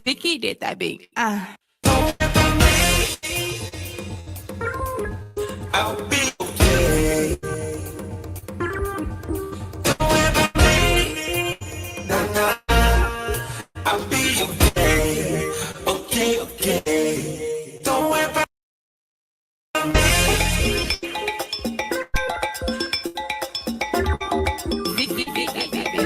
Zeke did that beat. I'll be okay. Don't ever leave. Nah, nah. I'll be okay. Okay, okay. Don't ever leave. Zeke did that beat.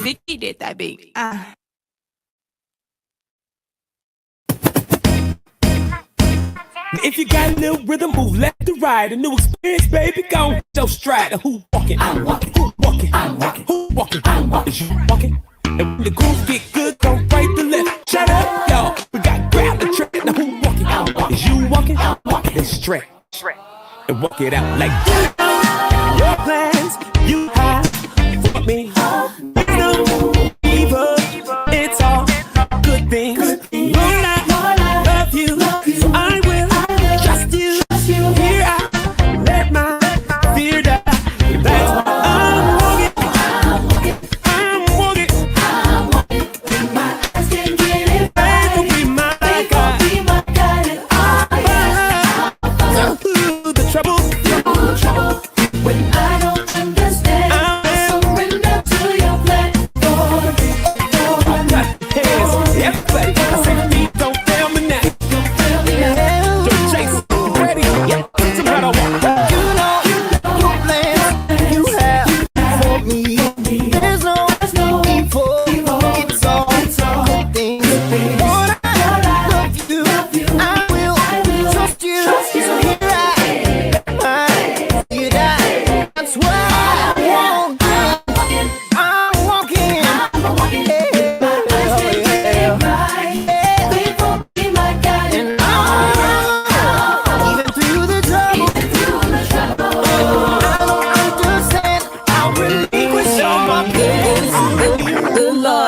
Zeke did that beat. If you got a little rhythm, move left to right. A new experience, baby, go so stride. Who walking? I'm walking. Who walking? I'm walking. Who walking? I'm walking. Is you walking? And when the groove get good, go right to left. Shut up, y'all. We got grab the track. Now who walking? I'm walking. Is you walking? I'm walking. Then stretch and walk it out like that. Your plans you have for me. It's no evil. It's all good things. Lord, I love you. So I will trust you. Here I let my fear die. That's why I'm walking. I'm walking. Be my eyes can get it right. Be my God. Be my God. And the trouble.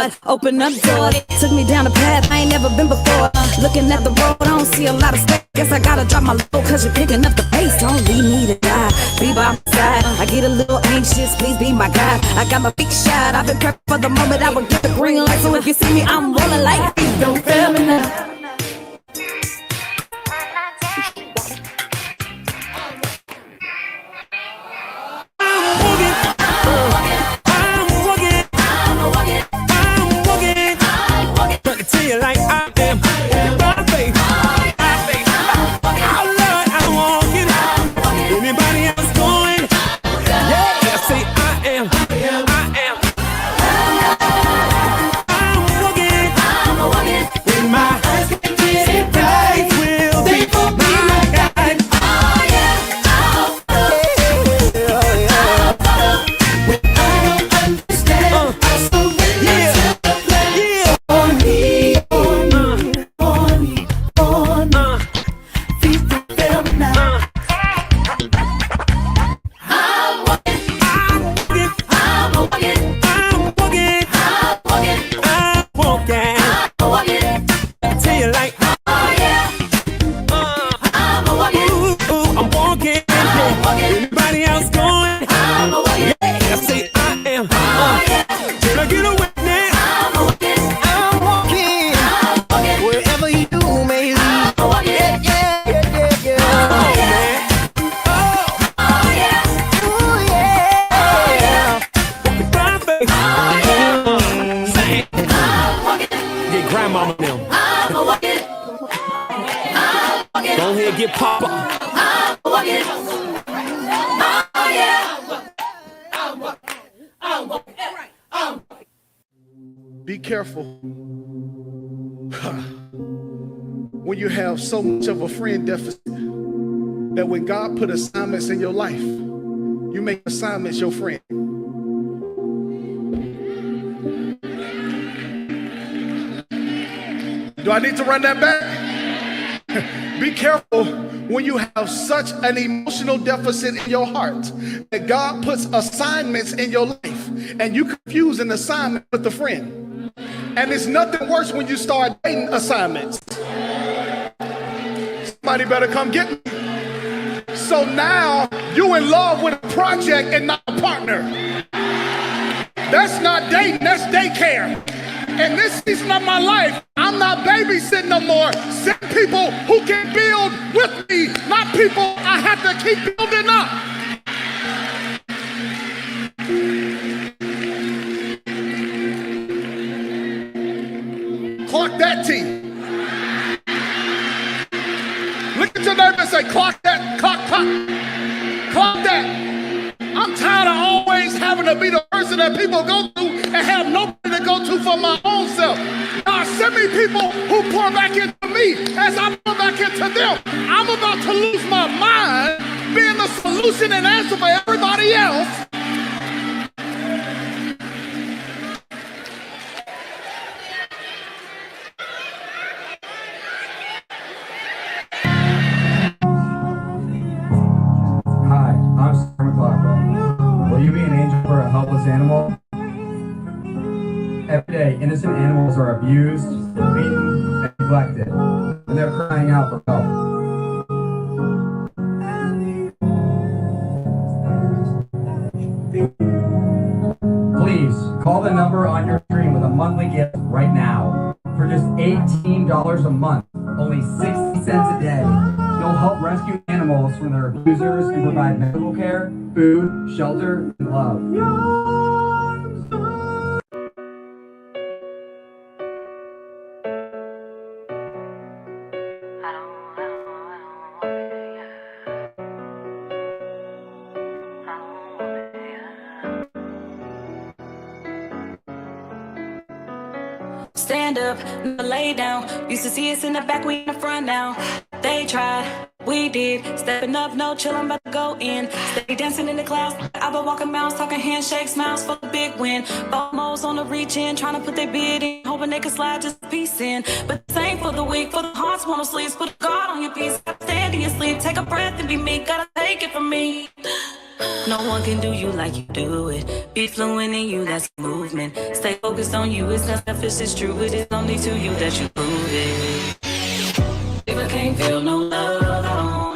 Lord, open up doors. Took me down a path I ain't never been before. Looking at the road, I don't see a lot of space. Guess I gotta drop my low, cause you're picking up the pace. Don't leave me to die, be by my side. I get a little anxious, please be my guide. I got my big shot, I've been prepped for the moment I would get the green light. So if you see me, I'm rolling like, don't fail me now. Like I am, by faith, oh Lord, I'm walking. Anybody else going? Yeah, say I am, I'm walking. When my eyes get busy, faith will be my guide. Oh yeah, when I don't understand, I surrender to the plan for me. Be careful when you have so much of a friend deficit that when God put assignments in your life, you make assignments your friend. Do I need to run that back? Be careful when you have such an emotional deficit in your heart that God puts assignments in your life and you confuse an assignment with a friend. And it's nothing worse when you start dating assignments. Somebody better come get me. So now you in love with a project and not a partner. That's not dating, that's daycare. In this season of my life, I'm not babysitting no more. Send people who can build with me, not people I have to keep building up. Clock that T. Look at your neighbor and say, clock that, clock that. I'm tired of always having to be the person that people go to and have nobody to go to for my own self. God, send me people who pour back into me as I pour back into them. I'm about to lose my mind being the solution and answer for everybody else. Animal. Every day, innocent animals are abused, beaten, and neglected, and they're crying out for help. Please call the number on your screen with a monthly gift right now. For just $18 a month, only 60 cents a day, you'll help rescue animals from their abusers and provide medical care, food, shelter, and love. Stand up, never lay down. Used to see us in the back, we in the front now. They tried, we did. Stepping up, no chillin', about to go in. Stay dancing in the clouds. I've been walking mounds, talking handshakes, smiles for the big win. Almost on the reach in, trying to put their bid in, hoping they could slide just a piece in. But this ain't for the weak, for the hearts wanna sleep. Put a guard on your piece, stand in your sleep, take a breath and be meek. Gotta take it from me. No one can do you like you do it. Be fluent in you, that's movement. Stay focused on you, it's not selfish, it's true. It is only to you that you prove it. If I can't feel no love, I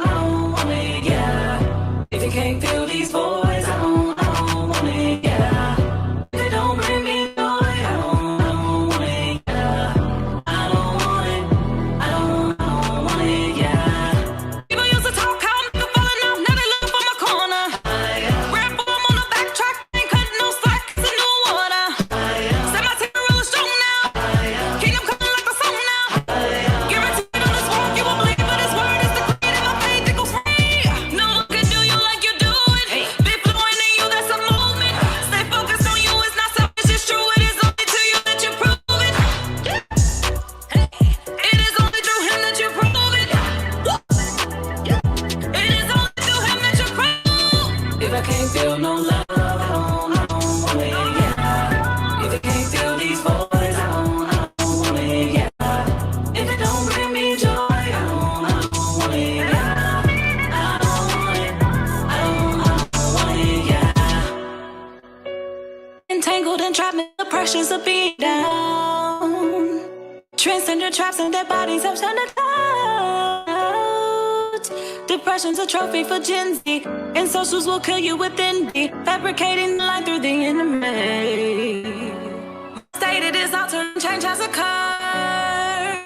don't want it, yeah. If you can't feel these boys, I don't want it, yeah. If it don't bring me joy, I don't want it, yeah. I don't want it, I don't want it, yeah. People used to talk how I'm never falling off, now they look for my corner. Red form on the backtrack, ain't cutting no slack, it's a new order. Set my team real strong now, kingdom coming like the song now. Guaranteed on this walk, you won't believe, but his word is the creator, my faith it goes free. No one can do you like you do it. Be fluent in you, that's a movement. Stay focused on you, it's not selfish, it's true. It is only to you that you prove it. It is only through him that you prove it. It is only through him that you prove. If I can't feel no love, I don't want it, yeah. If I can't feel these boys, I don't want it, yeah. If it don't bring me joy, I don't want it, yeah. I don't want it, I don't want it, yeah. Entangled and trapped in the pressures of being down. Transcendent traps and their bodies have turned it out. Depression's a trophy for Gen Z, and socials will kill you within me. Fabricating the light through the enemy. Stated is altered and change has occurred.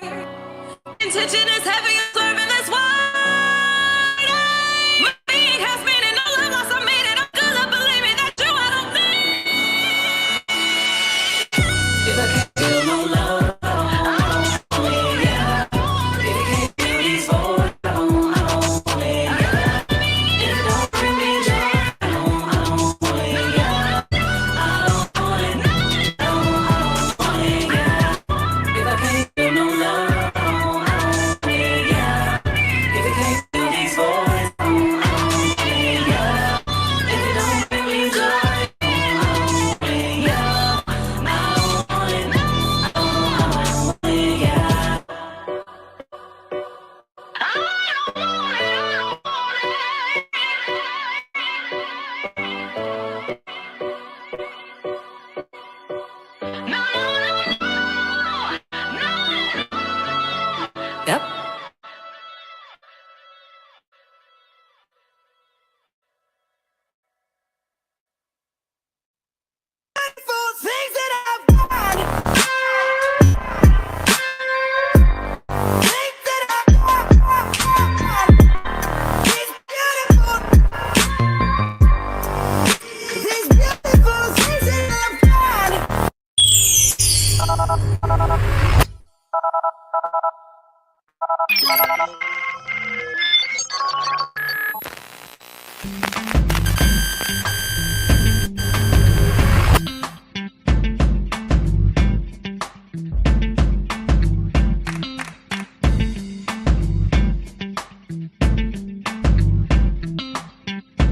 Intention is heavy and swerving this wide. My being has meaning, no love lost, I made it. I'm good at believing that you I don't think. If I can't feel no love, I don't want it, yeah. If you can't feel these boys, I don't want it, yeah. If it don't bring me joy, I don't want it, yeah. I don't want it, I don't want it, yeah. If I can't feel no love, I don't want it, yeah. If you can't feel these boys, I don't want it, yeah. If it don't bring me joy, I don't want it, yeah. I don't want it, I don't want it, yeah. Yep.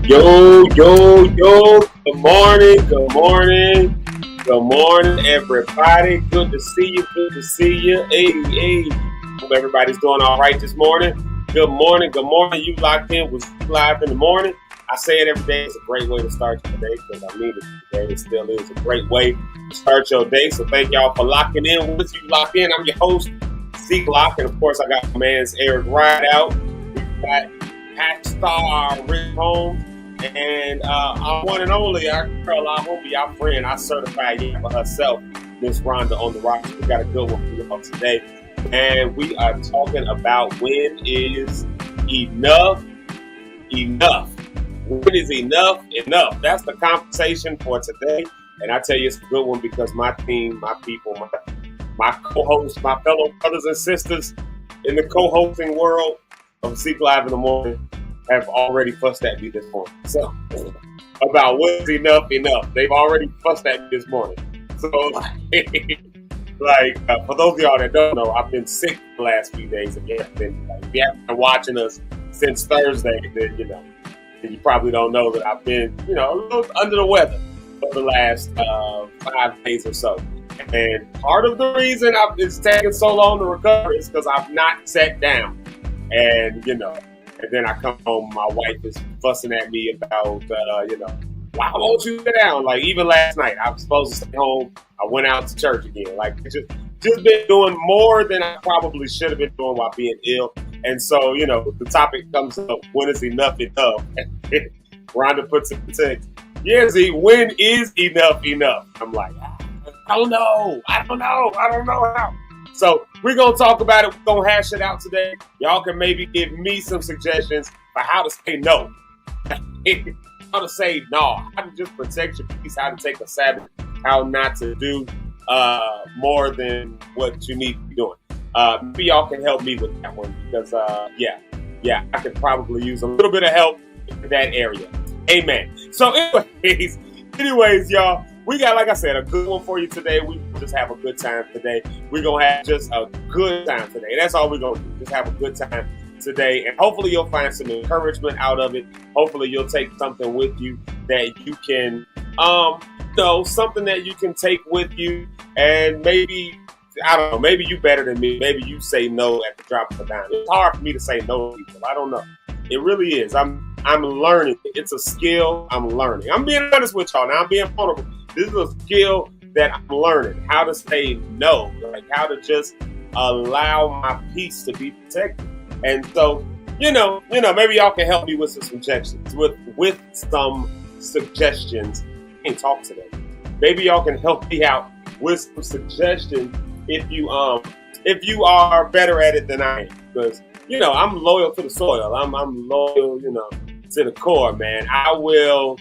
Yo, yo, yo, good morning, good morning, good morning, everybody. Good to see you, good to see you. Hey. Hope everybody's doing all right this morning. Good morning. You locked in with Live in the morning. I say it every day. It's a great way to start your day because I mean it today. It still is a great way to start your day. So thank y'all for locking in with you. Locked in. I'm your host, Zeke, and of course I got my man's Eric Rideout. We got Patch Star, Holmes. And our one and only, our girl, our homie, our friend, our certified for herself, Miss Rhonda on the Rocks. We got a good one for you all today. And we are talking about when is enough enough? When is enough enough? That's the conversation for today. And I tell you, it's a good one because my team, my people, my co-hosts, my fellow brothers and sisters in the co-hosting world of Seek Live in the Morning have already fussed at me this morning. So, about what's enough. They've already fussed at me this morning. So, for those of y'all that don't know, I've been sick the last few days. If you haven't been watching us since Thursday, then, you probably don't know that I've been, a little under the weather for the last 5 days or so. And part of the reason it's taking so long to recover is because I've not sat down. And then I come home, my wife is fussing at me about, why won't you sit down? Like, even last night, I was supposed to stay home. I went out to church again. Like, just been doing more than I probably should have been doing while being ill. And so, the topic comes up, when is enough enough? Rhonda puts it in text. Yeah, Z, when is enough enough? I'm like, I don't know how. So we're going to talk about it. We're going to hash it out today. Y'all can maybe give me some suggestions for how to say no. How to say no. How to just protect your peace. How to take a Sabbath. How not to do more than what you need to be doing. Maybe y'all can help me with that one because, I could probably use a little bit of help in that area. Amen. So anyways, y'all, we got, like I said, a good one for you today. We just have a good time today. We're going to have just a good time today. That's all we're going to do. Just have a good time today. And hopefully you'll find some encouragement out of it. Hopefully you'll take something with you that you can, something that you can take with you. And maybe, I don't know, maybe you better than me. Maybe you say no at the drop of a dime. It's hard for me to say no to people. I don't know. It really is. I'm learning. It's a skill I'm learning. I'm being honest with y'all now. I'm being vulnerable. This is a skill that I'm learning. How to say no. Like how to just allow my peace to be protected. And so, maybe y'all can help me with some suggestions. With some suggestions. I can't talk today. Maybe y'all can help me out with some suggestions if you are better at it than I am. Because I'm loyal to the soil. I'm loyal, to the core, man. I will,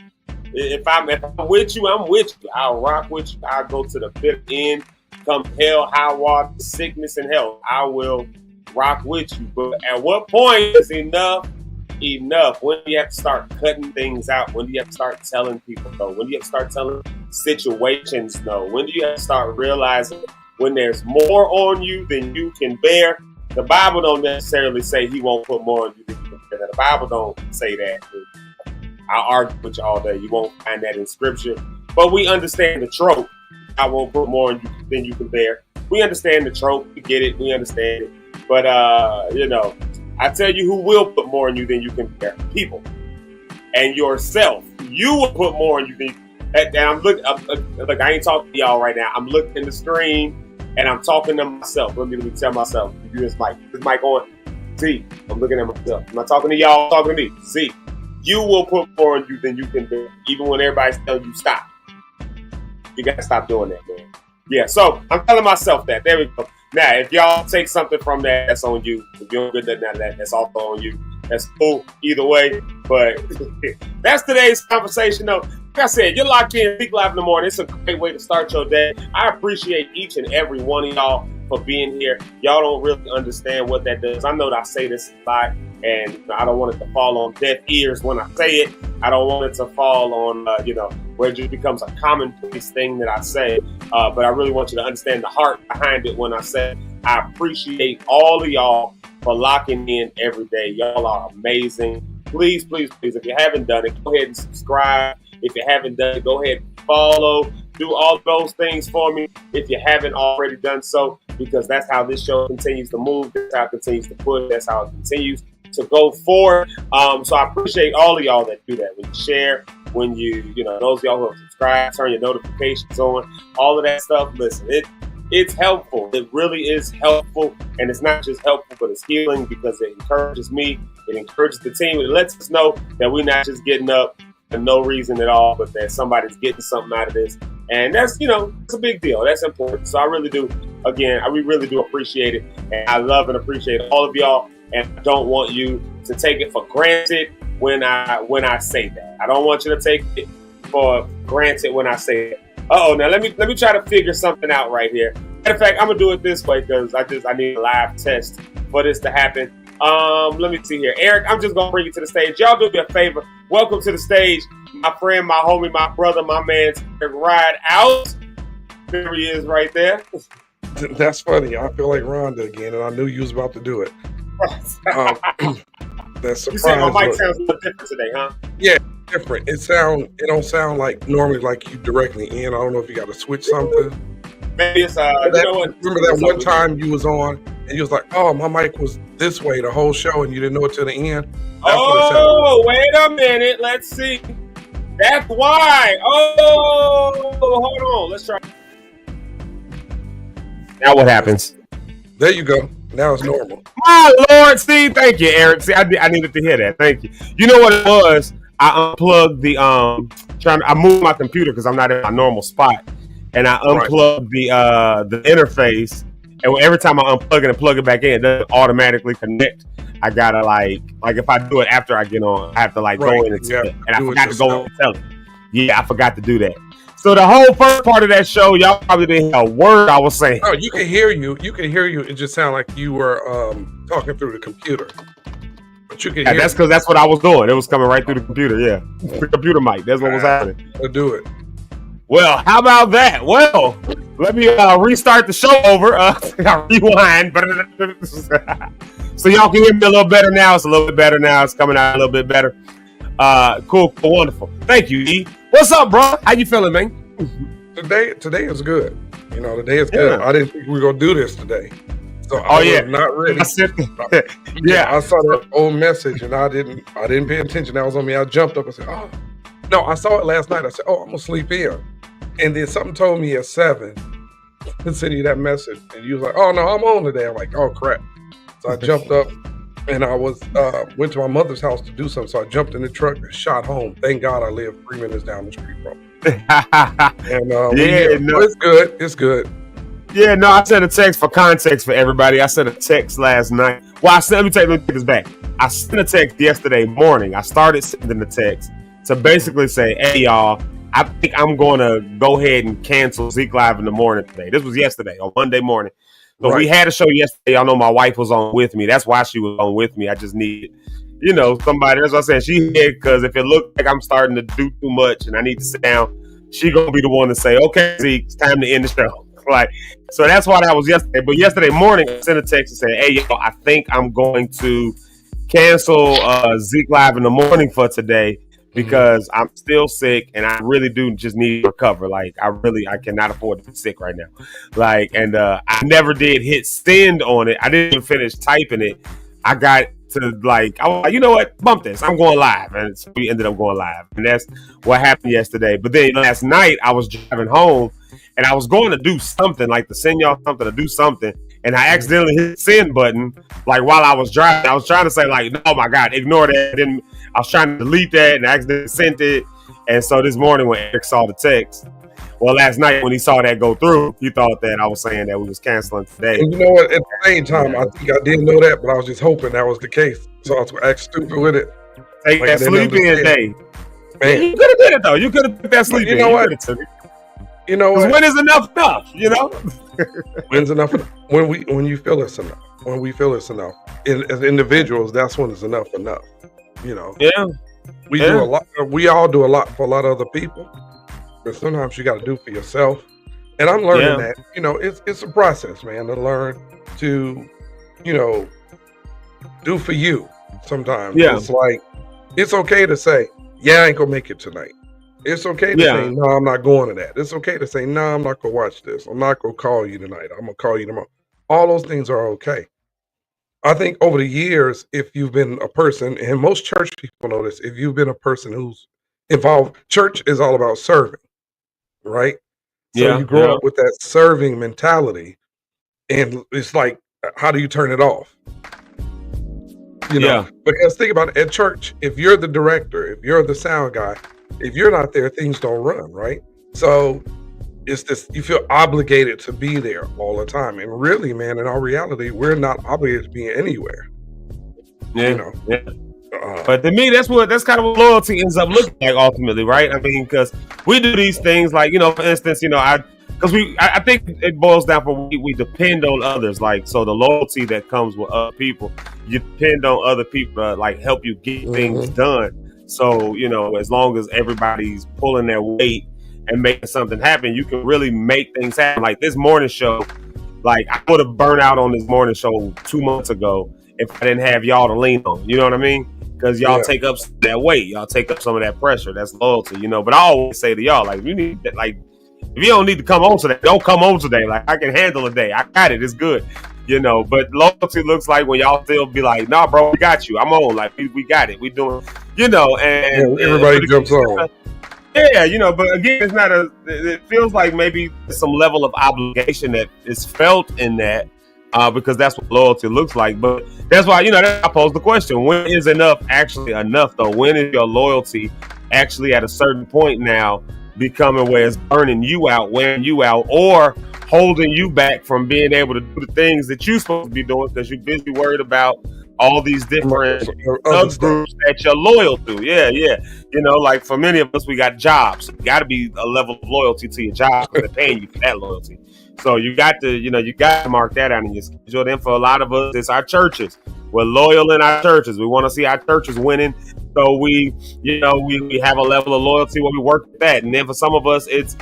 if I'm with you, I'm with you. I'll rock with you. I'll go to the bitter end. Come hell, high water, sickness, and health. I will rock with you. But at what point is enough? When do you have to start cutting things out? When do you have to start telling people no? When do you have to start telling situations no? When do you have to start realizing when there's more on you than you can bear? The Bible don't necessarily say he won't put more on you than you can bear. The Bible don't say that. I'll argue with you all day. You won't find that in scripture. But we understand the trope. I won't put more on you than you can bear. We understand the trope. We get it. We understand it. But, I tell you who will put more on you than you can bear. People. And yourself. You will put more on you than and I'm looking. Look, I ain't talking to y'all right now. I'm looking at the screen. And I'm talking to myself. Let me tell myself. You this mic. This mic on. Zeke. I'm looking at myself. I'm not talking to y'all. I'm talking to me. Zeke. You will put more on you than you can bear. Even when everybody's telling you stop. You got to stop doing that, man. Yeah, so I'm telling myself that. There we go. Now, if y'all take something from that, that's on you. If you don't get nothing out of that, that's also on you. That's cool either way. But that's today's conversation, though. Like I said, you're locked in, Zeke Live in the morning. It's a great way to start your day. I appreciate each and every one of y'all for being here. Y'all don't really understand what that does. I know that I say this a lot, and I don't want it to fall on deaf ears when I say it. I don't want it to fall on, where it just becomes a commonplace thing that I say. But I really want you to understand the heart behind it when I say I appreciate all of y'all for locking in every day. Y'all are amazing. Please, please, please, if you haven't done it, go ahead and subscribe. If you haven't done it, go ahead and follow. Do all those things for me if you haven't already done so, because that's how this show continues to move. That's how it continues to push. That's how it continues to go forward. So I appreciate all of y'all that do that. When you share, when those of y'all who have subscribed, turn your notifications on, all of that stuff. Listen, it's helpful. It really is helpful. And it's not just helpful, but it's healing because it encourages me. It encourages the team. It lets us know that we're not just getting up for no reason at all, but that somebody's getting something out of this. And that's, it's a big deal. That's important. So I really do. Again, we really do appreciate it. And I love and appreciate all of y'all. And I don't want you to take it for granted when I say that. I don't want you to take it for granted when I say that. Now let me try to figure something out right here. Matter of fact, I'm gonna do it this way because I need a live test for this to happen. Let me see here. Eric, I'm just gonna bring you to the stage. Y'all do me a favor. Welcome to the stage, my friend, my homie, my brother, my man, Rideout. There he is right there. That's funny. I feel like Rhonda again, and I knew you was about to do it. That's surprising. You said my mic sounds a little different today, huh? Yeah, different. It don't sound like normally like you directly in. I don't know if you got to switch something. Maybe it's Remember that one time you was on and you was like, "Oh, my mic was this way the whole show, and you didn't know it till the end." Oh, wait a minute. Let's see. That's why. Oh, hold on. Let's try. Now what happens? There you go. Now it's normal. My Lord, Steve. Thank you, Eric. See, I needed to hear that. Thank you. You know what it was? I unplugged the I moved my computer because I'm not in my normal spot, and I unplugged the interface. And every time I unplug it and plug it back in, it doesn't automatically connect. I gotta like if I do it after I get on, I have to go in and tell it. And I forgot to go and tell it. Yeah, I forgot to do that. So the whole first part of that show, y'all probably didn't hear a word I was saying. Oh, you can hear you. You can hear you. It just sounded like you were talking through the computer. But you can hear. That's because that's what I was doing. It was coming right through the computer. Yeah, the computer mic. That's what was happening. I'll do it. Well, how about that? Well, let me restart the show over. Rewind. So y'all can hear me a little better now. It's a little bit better now. It's coming out a little bit better. Cool, wonderful. Thank you, E. What's up, bro? How you feeling, man? Today is good. You know, today is good. I didn't think we were gonna do this today. So I was not ready. I saw that old message and I didn't pay attention. That was on me. I jumped up and said, "Oh no!" I saw it last night. I said, "Oh, I'm gonna sleep in," and then something told me at 7 to send you that message, and you was like, "Oh no, I'm on today." I'm like, "Oh crap!" So I jumped up and I was went to my mother's house to do something. So I jumped in the truck and shot home. Thank God I live 3 minutes down the street from it. And it's good. It's good. Yeah, no, I sent a text for context for everybody. I sent a text last night. Well, let me take this back. I sent a text yesterday morning. I started sending the text to basically say, "Hey, y'all, I think I'm going to go ahead and cancel Zeke Live in the morning today." This was yesterday, on Monday morning. So we had a show yesterday. Y'all know my wife was on with me. That's why she was on with me. I just needed, somebody. That's what I said. She here because if it looked like I'm starting to do too much and I need to sit down, she going to be the one to say, "Okay, Zeke, it's time to end the show." So that's why that was yesterday. But yesterday morning, I sent a text and said, "Hey, yo, I think I'm going to cancel Zeke Live in the morning for today because I'm still sick and I really do just need to recover. Like, I cannot afford to be sick right now." And I never did hit send on it. I didn't even finish typing it. I got to I was like, you know what? Bump this. I'm going live. And so we ended up going live. And that's what happened yesterday. But then last night, I was driving home. And I was going to do something, to send y'all something, to do something. And I accidentally hit the send button, while I was driving. I was trying to say, "Oh my God, ignore that." I was trying to delete that and I accidentally sent it. And so this morning when Eric saw the text, last night when he saw that go through, he thought that I was saying that we was canceling today. And you know what? At the same time, I think I didn't know that, but I was just hoping that was the case. So I was acting stupid with it. Take that sleep in day. Man. You could have did it, though. You could have put that sleep in. You know what? You know what? When is enough? When's enough? When you feel it's enough. When we feel it's enough. As individuals, that's when it's enough. Yeah. We do a lot. We all do a lot for a lot of other people, but sometimes you got to do for yourself. And I'm learning that. It's a process, man, to learn to, do for you. Sometimes it's like it's okay to say, "Yeah, I ain't gonna make it tonight." It's okay to say, "No, I'm not going to that." It's okay to say, "No, I'm not going to watch this. I'm not going to call you tonight. I'm going to call you tomorrow." All those things are okay. I think over the years, if you've been a person, and most church people know this, if you've been a person who's involved, church is all about serving, right? So you grow up with that serving mentality, and it's like, how do you turn it off? Because think about it, at church, if you're the director, if you're the sound guy, if you're not there, things don't run, right? So it's this, you feel obligated to be there all the time. And really, man, in our reality, we're not obligated to be anywhere. But to me, that's kind of what loyalty ends up looking like ultimately, right? I mean, because we do these things for instance, I think it boils down for we depend on others. So the loyalty that comes with other people, you depend on other people to help you get things done. So, as long as everybody's pulling their weight and making something happen, you can really make things happen. Like this morning show, I would have burnt out on this morning show 2 months ago if I didn't have y'all to lean on. You know what I mean? Because y'all take up that weight. Y'all take up some of that pressure. That's loyalty, But I always say to y'all, you need that, if you don't need to come on today, don't come on today. I can handle a day. I got it. It's good. you know. But loyalty looks like when y'all still be like, nah, bro, we got you. I'm on. Like we got it. We doing, you know. And everybody jumps on. Yeah, you know, but again, it's not it feels like maybe some level of obligation that is felt in that, because that's what loyalty looks like. But that's why, you know, I pose the question, when is enough actually enough though? When is your loyalty actually at a certain point now becoming where it's burning you out, wearing you out, or holding you back from being able to do the things that you're supposed to be doing because you're busy worried about all these different subgroups that you're loyal to. Yeah. You know, like for many of us, we got jobs. You got to be a level of loyalty to your job because they're paying you for that loyalty. So you got to mark that out in your schedule. Then for a lot of us, it's our churches. We're loyal in our churches. We want to see our churches winning. So we have a level of loyalty where we work with that. And then for some of us, it's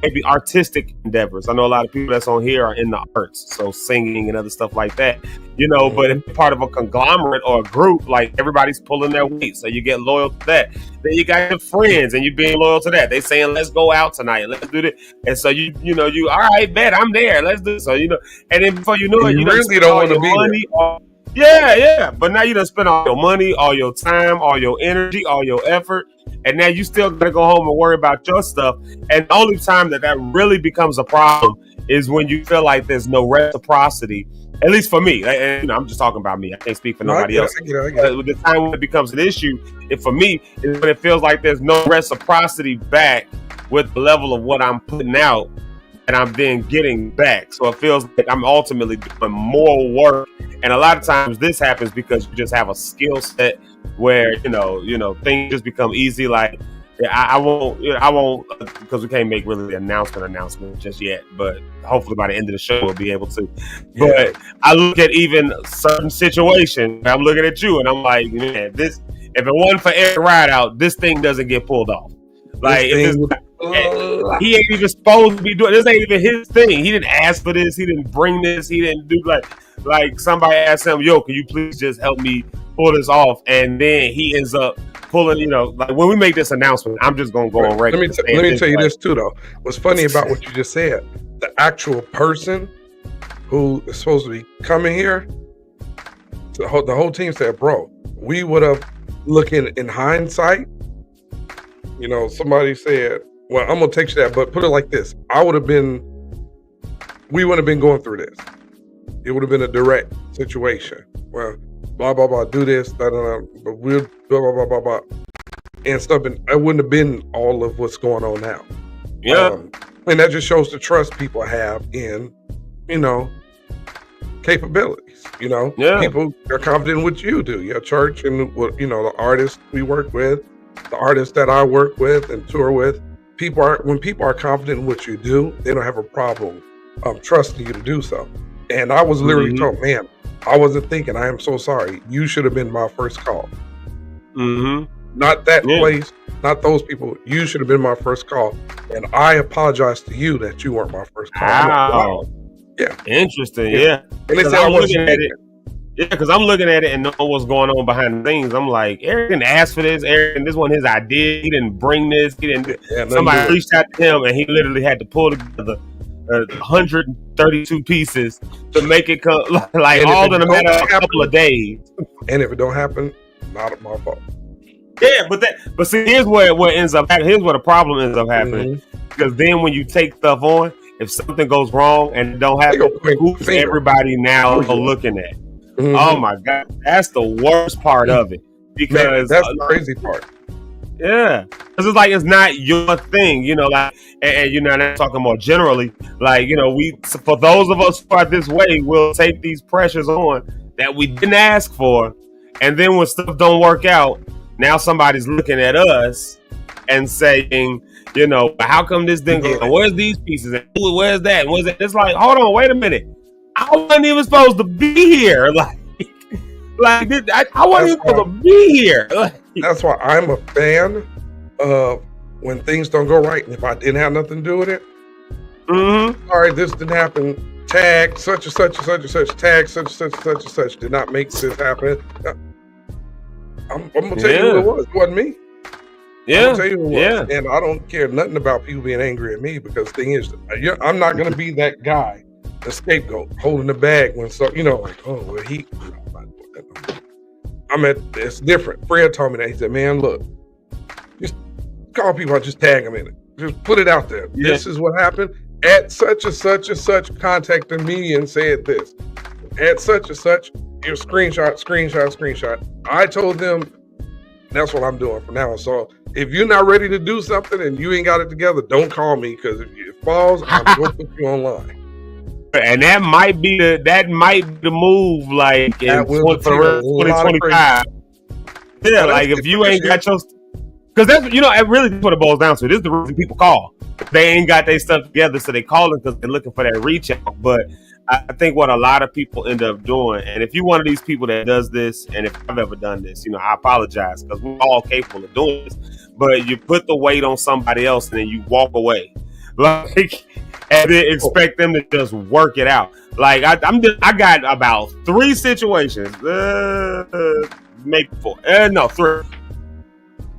maybe artistic endeavors. I know a lot of people that's on here are in the arts, so singing and other stuff like that. You know, but if you're part of a conglomerate or a group, like everybody's pulling their weight, so you get loyal to that. Then you got your friends, and you being loyal to that. They saying, "Let's go out tonight. Let's do this." And so you all right, bet I'm there. Let's do it. So and then before you know it, you really don't want to be there. Yeah. But now you done spend all your money, all your time, all your energy, all your effort, and now you still gotta go home and worry about your stuff. And the only time that really becomes a problem is when you feel like there's no reciprocity. At least for me, and I'm just talking about me. I can't speak for nobody else. The time when it becomes an issue, for me, is when it feels like there's no reciprocity back with the level of what I'm putting out and I'm then getting back. So it feels like I'm ultimately doing more work. And a lot of times this happens because you just have a skill set where, things just become easy. Like, I won't, because we can't make really the announcement just yet, but hopefully by the end of the show we'll be able to. Yeah. But I look at even certain situations, I'm looking at you and I'm like, man, if it wasn't for Eric Rideout, this thing doesn't get pulled off. Like, he ain't even supposed to be doing this. Ain't even his thing. He didn't ask for this. He didn't bring this. He didn't do like somebody asked him, "Yo, can you please just help me pull this off?" And then he ends up pulling. Like when we make this announcement, I'm just gonna go on record. Let me tell you this too, though. What's funny about what you just said? The actual person who is supposed to be coming here, the whole team said, "Bro, we would have looking in hindsight." Somebody said, "Well, I'm gonna take you that," but put it like this: we would have been going through this. It would have been a direct situation. Well, blah blah blah, do this, but we'll blah blah blah blah blah, and stuff. And it wouldn't have been all of what's going on now. Yeah, and that just shows the trust people have in, capabilities. People are confident in what you do. Your church and the artists we work with. The artists that I work with and tour with, when people are confident in what you do, they don't have a problem trusting you to do so. And I was literally told, man, I wasn't thinking. I am so sorry. You should have been my first call. Not that place, not those people. You should have been my first call. And I apologize to you that you weren't my first call. Wow. Yeah. Interesting. Yeah. And it's I'm looking at it. Yeah, because I'm looking at it and knowing what's going on behind the sceings. I'm like, Eric didn't ask for this. Eric, this wasn't his idea. He didn't bring this. He didn't. Somebody reached out to him, and he literally had to pull together 132 pieces to make it come, like all in a matter of a couple of days. And if it don't happen, not my fault. Yeah, but see, here's where ends up. Here's where the problem ends up happening. Because then when you take stuff on, if something goes wrong and it don't happen, who's everybody now looking at? Oh my God, that's the worst part of it. Because that's the crazy part. Yeah, because it's like it's not your thing, and I'm talking more generally. Like, for those of us who are this way, we'll take these pressures on that we didn't ask for, and then when stuff don't work out, now somebody's looking at us and saying, how come this didn't go? Where's these pieces? And where's that? And where's that? It's like, hold on, wait a minute. I wasn't even supposed to be here. I wasn't even supposed to be here. That's why I'm a fan of when things don't go right. And if I didn't have nothing to do with it, all right, this didn't happen. Tag such and such and such and such. Tag such and such and such and such. Did not make this happen. I'm gonna tell you who it was. It wasn't me. Yeah. I'm gonna tell you who it was. And I don't care nothing about people being angry at me because the thing is, I'm not gonna be that guy the scapegoat, holding the bag when so like, oh well, it's different. Fred told me that. He said, man, look, just call people out, just tag them in it. Just put it out there. Yeah. This is what happened at such and such and such, contacted me and said this. At such and such, your screenshot. I told them that's what I'm doing for now. So if you're not ready to do something and you ain't got it together, don't call me, because if it falls, I'm going to put you online. And that might be the move, like in 2025. Yeah, like if you ain't got your, because that's it really what it boils down to. This is the reason people call. They ain't got their stuff together, so they calling because they're looking for that reach out. But I think what a lot of people end up doing, and if you're one of these people that does this, and if I've ever done this, I apologize, because we're all capable of doing this. But you put the weight on somebody else and then you walk away, like, and then expect them to just work it out. Like I got about 3 situations, maybe 4, no 3.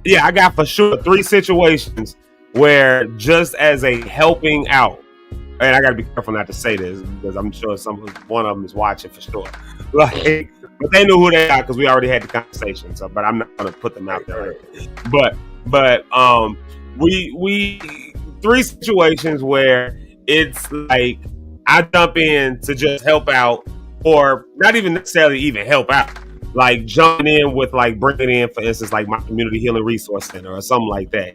Yeah, I got for sure 3 situations where, just as a helping out, and I got to be careful not to say this because I'm sure one of them is watching for sure. Like, but they knew who they are because we already had the conversation. So, but I'm not going to put them out there. But we 3 situations where it's like I jump in to just help out, or not even necessarily even help out. Like jumping in with, like, bringing in, for instance, like my community healing resource center or something like that,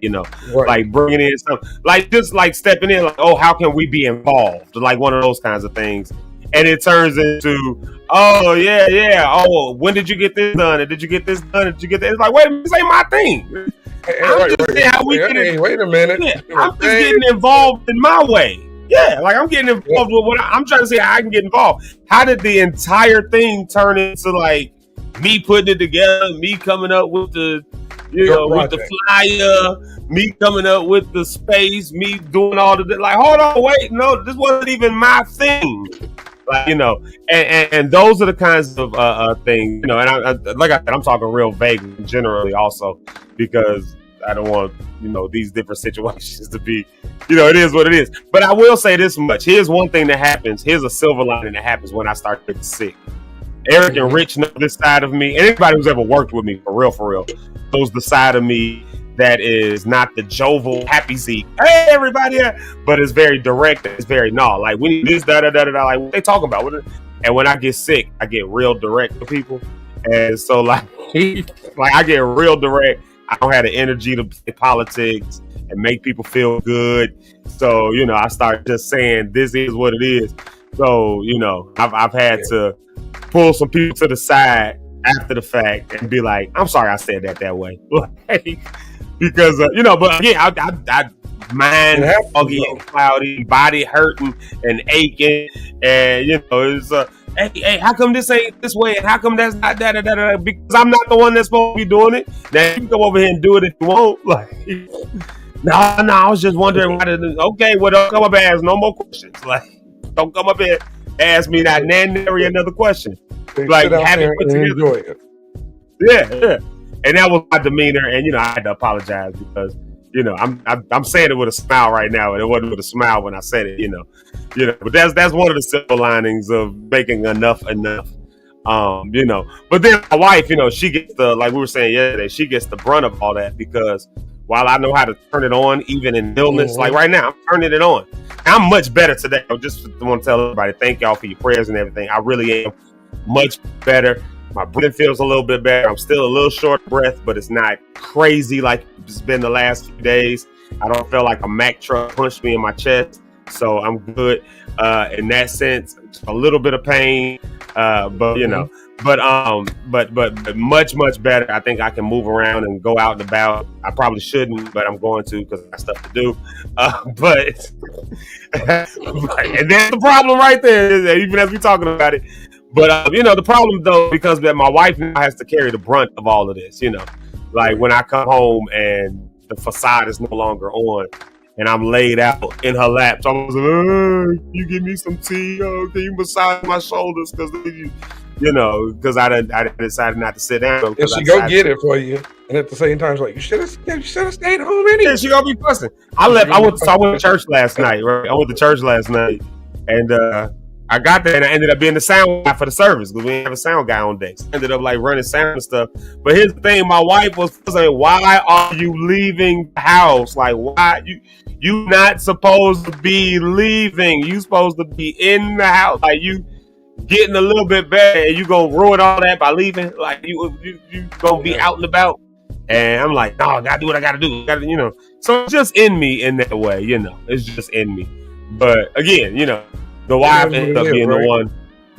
right. Like bringing in something, like just like stepping in, like, oh, how can we be involved? Like one of those kinds of things. And it turns into, oh, yeah. Oh, when did you get this done? And did you get this done? Did you get that? It's like, wait a minute, this ain't my thing. Wait a minute. Yeah, I'm just getting involved in my way. Yeah, like I'm getting involved with what I'm trying to say. I can get involved. How did the entire thing turn into, like, me putting it together, me coming up with the, with the flyer, me coming up with the space, me doing all of that? Like, hold on, wait, no, this wasn't even my thing. Like, and those are the kinds of things, and I like I said, I'm talking real vague generally also, because I don't want, these different situations to be, it is what it is. But I will say this much. Here's one thing that happens. Here's a silver lining that happens when I start getting sick. Eric and Rich know this side of me, and anybody who's ever worked with me for real knows the side of me that is not the jovial, happy Zeke. Hey, everybody, but it's very direct. It's very like, we need this, like, what they talking about? And when I get sick, I get real direct to people, and so like I get real direct. I don't have the energy to play politics and make people feel good. So I start just saying this is what it is. So I've had to pull some people to the side after the fact and be like, I'm sorry I said that way. Because, but again, I mind foggy and cloudy, body hurting and aching. And, it's, hey, how come this ain't this way? And how come that's not that? Because I'm not the one that's supposed to be doing it. Now, you can come over here and do it if you want. Like, no, I was just wondering why okay, well, don't come up and ask no more questions. Like, don't come up and ask me that nary another question. Like, have it put together. Enjoy it. Yeah. And that was my demeanor, and I had to apologize because I'm saying it with a smile right now, and it wasn't with a smile when I said it. But that's one of the silver linings of making enough. But then my wife, she gets the, like we were saying yesterday, she gets the brunt of all that, because while I know how to turn it on, even in illness, like right now, I'm turning it on. I'm much better today. I just want to tell everybody, thank y'all for your prayers and everything. I really am much better. My breathing feels a little bit better. I'm still a little short of breath, but it's not crazy like it's been the last few days. I don't feel like a Mack truck punched me in my chest, so I'm good in that sense. A little bit of pain, but much better. I think I can move around and go out and about. I probably shouldn't, but I'm going to because I got stuff to do. But and that's the problem right there. Even as we're talking about it. But, the problem, though, because that my wife now has to carry the brunt of all of this, like when I come home and the facade is no longer on and I'm laid out in her lap. So I was like, you give me some tea? Can you massage my shoulders? Because I decided not to sit down. And she go get it for you. And at the same time, she's like, you should have stayed home anyway. Yeah, she gonna be fussing. I went to church last night, right? I went to church last night. And I got there and I ended up being the sound guy for the service because we didn't have a sound guy on deck. So I ended up like running sound and stuff. But here's the thing, my wife was saying, why are you leaving the house? Like, why you not supposed to be leaving? You supposed to be in the house. Like, you getting a little bit better and you gonna ruin all that by leaving? Like, you gonna be out and about? And I'm like, no, I gotta do what I gotta do. You know. So it's just in me in that way, you know. It's just in me. But again, you know, the wife ends up being the one.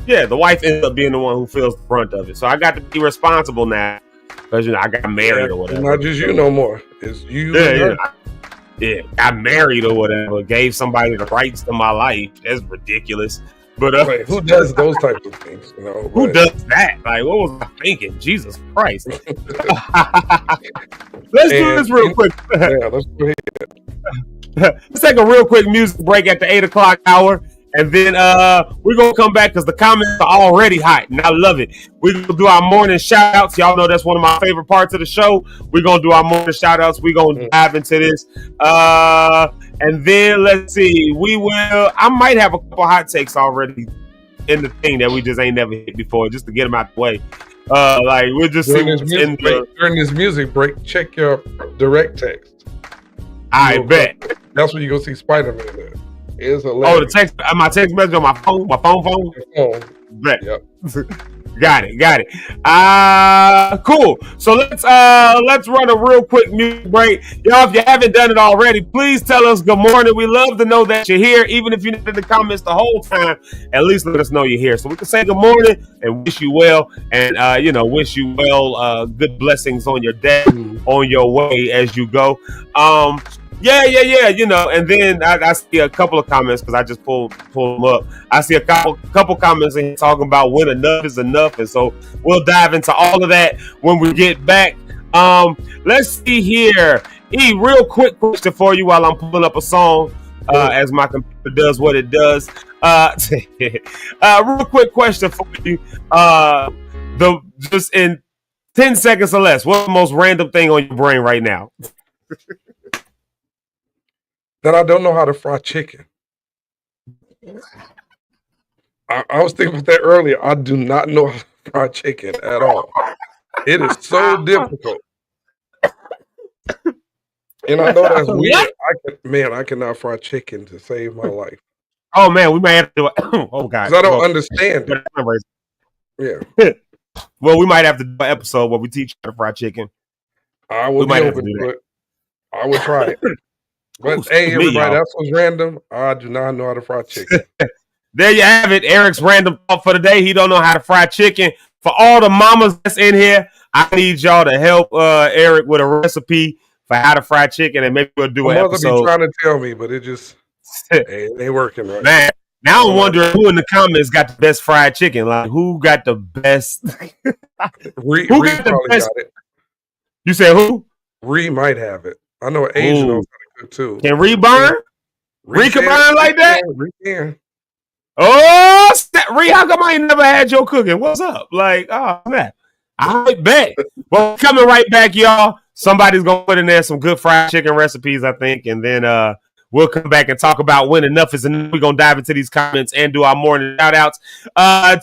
Yeah, the wife ends up being the one who feels the brunt of it. So I got to be responsible now because, you know, I got married or whatever. It's not just you no more. It's you. Yeah, got married or whatever. Gave somebody the rights to my life. That's ridiculous. But wait, who does those types of things? You know, who does that? Like, what was I thinking? Jesus Christ! Let's do this real quick. Yeah, let's go ahead. Let's take a real quick music break at the 8 o'clock hour, and then we're gonna come back because the comments are already hot, and I love it. We're gonna do our morning shout outs. Y'all know that's one of my favorite parts of the show. We're gonna do our morning shout outs. We're gonna dive into this. And then let's see, I might have a couple hot takes already in the thing that we just ain't never hit before, just to get them out the way. Like, we'll just see what's in during this music break, check your direct text. I bet. That's where you go see Spider-Man at. It's hilarious. Oh, the text, my text message on my phone, Bet. Yep. Got it. Cool. So let's run a real quick music break. Y'all, if you haven't done it already, please tell us good morning. We love to know that you're here. Even if you're not in the comments the whole time, at least let us know you're here. So we can say good morning and wish you well. And, wish you well, good blessings on your day, on your way as you go. Yeah. You know, and then I see a couple of comments because I just pulled them up. I see a couple comments in here talking about when enough is enough, and so we'll dive into all of that when we get back. Let's see here. Real quick question for you while I'm pulling up a song, as my computer does what it does. Real quick question for you. Just in 10 seconds or less, what's the most random thing on your brain right now? That I don't know how to fry chicken. I was thinking about that earlier. I do not know how to fry chicken at all. It is so difficult. And I know that's weird. I cannot fry chicken to save my life. Oh man, we may have to do it. Oh God, because I don't understand it. Yeah. Well, we might have to do an episode where we teach you how to fry chicken. I will be open to it. I will try it. But hey, everybody, that was random. I do not know how to fry chicken. There you have it. Eric's random thought for the day. He don't know how to fry chicken. For all the mamas that's in here, I need y'all to help Eric with a recipe for how to fry chicken, and maybe we'll do an episode. Mother be trying to tell me, but it just it ain't working right. Man, now I'm wondering who in the comments got the best fried chicken. Like, who got the best? Who got the best? Got it. You said who? Ree might have it. I know an Asian knows how to cook too. Can Ree burn? Ree can burn like that? Ree can. Oh, Ree, how come I ain't never had your cooking? What's up? Like, oh, man. I bet. Well, coming right back, y'all. Somebody's going to put in there some good fried chicken recipes, I think. And then we'll come back and talk about when enough is enough. We're going to dive into these comments and do our morning shout outs.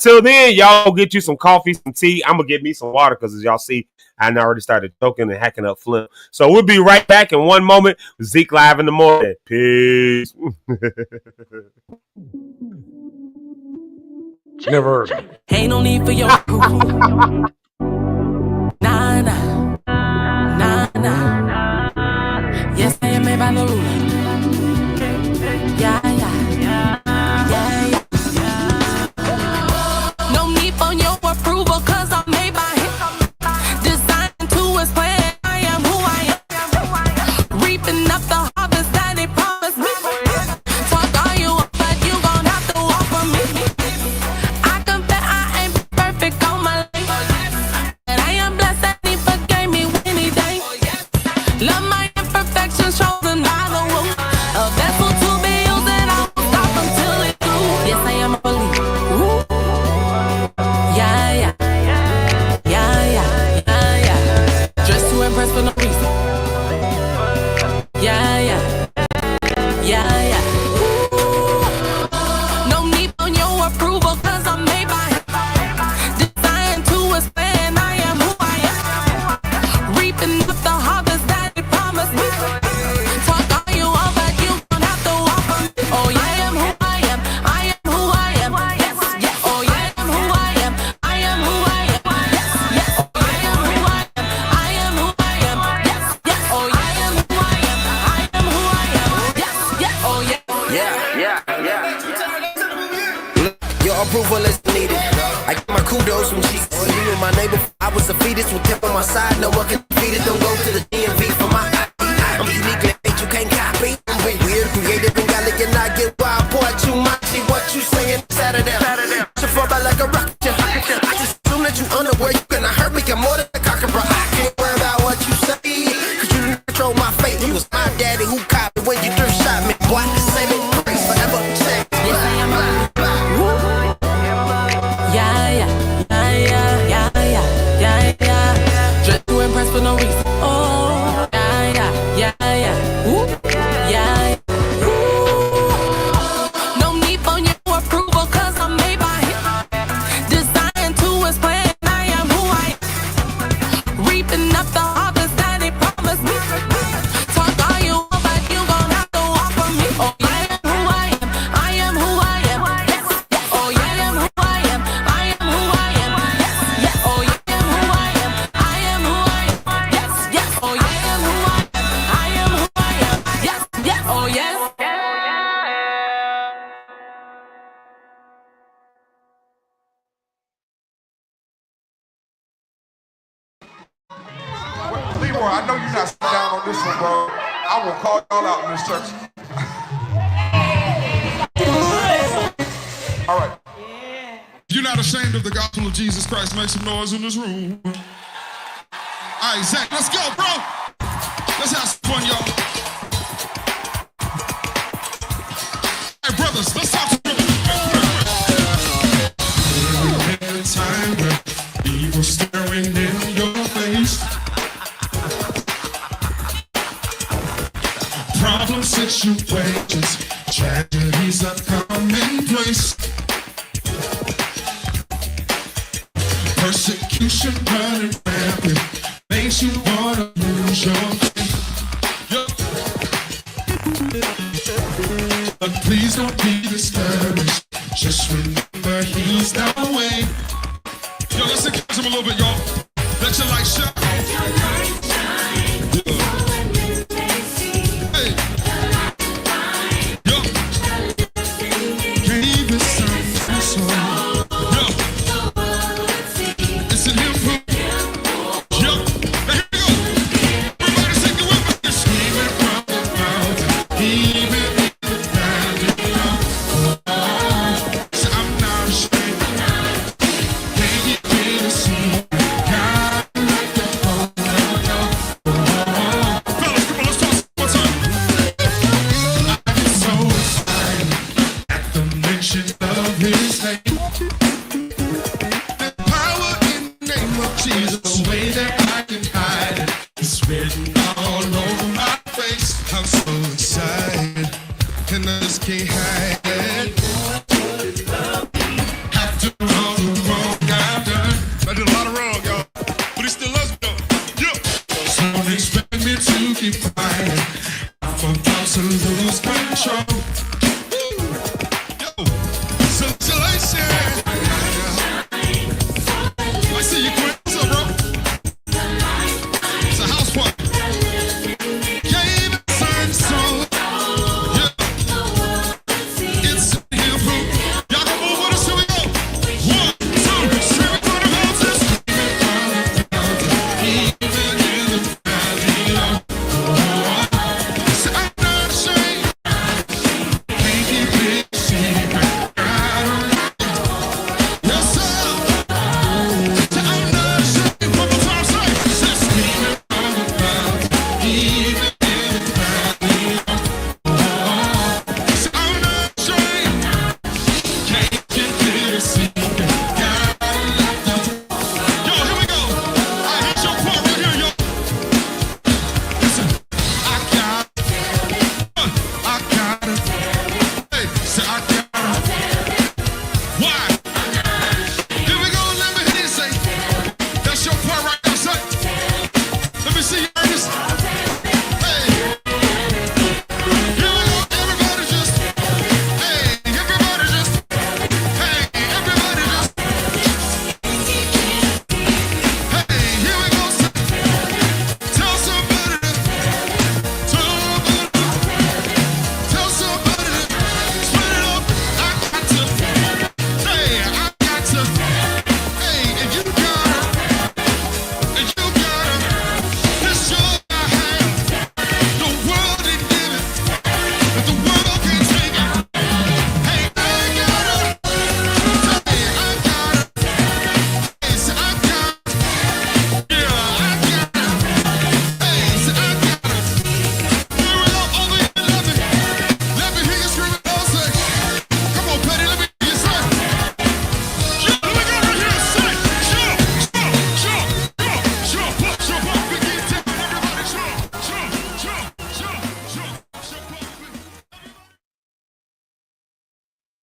Till then, y'all go get you some coffee, some tea. I'm going to get me some water because as y'all see, I already started choking and hacking up phlegm. So we'll be right back in one moment with Zeke Live in the morning. Peace. Never heard of it. Ain't no need for your Nah. Yes, I am made by the ruler. Yeah. No need for your approval, cause I'm made by him. Designed to his plan, I am who I am. Reaping up the harvest that he promised me. Talk all you want, but you gon' have to walk for me. I confess I ain't perfect on my life, and I am blessed that he forgave me when he died. Love my imperfections, chosen by the womb. A vessel to be used, and I won't stop until it's through. Yes, I am a believer. Yeah. needed. I get my kudos from Jesus. Me and my neighbor, I was a fetus with tip on my side. No one can defeat it. Don't go to the DMV for my ID. I'm unique, you can't copy. I'm weird, creative, and Gallic, and I get wild. Boy, too much. See what you saying? Saturday. So far by like a rocket. I just assume that you unaware. You gonna hurt me. I'm more than a cockabra. I can't worry about what you say. Cause you didn't control my fate. You was my daddy who copied when you threw shot me. Boy, the same grace forever change. Just to impress for no reason. Oh, no need for your approval, cause I'm made by him. Designed to his plan, I am who I am. Reaping up the harvest that he promised me. Talk all you want, but you gon' have to walk for me. Oh, yeah, I am who I am. I am who I am. Yes, yes. Oh, yeah, I am who I am. I am who I am. Yes, yes. Oh, yeah, I am who I am. I am who I am. Yes, yes. Oh, yeah, I am who I am. I am who I am. Yes, yes. Oh, yes. Leroy, I know you're not sitting down on this one, bro. I will call y'all out in this church. All right. You're not ashamed of the gospel of Jesus Christ. Make some noise in this room. All right, Zach, let's go, bro. Let's have some fun, y'all. Hey, brothers, let's talk to brothers. In a time where evil staring in your face, problem situations, tragedies are commonplace. Persecution running rampant makes you wanna lose your faith. But please don't be discouraged. Just remember he's the way. Yo, let's encourage him a little bit, y'all. Let your light shine.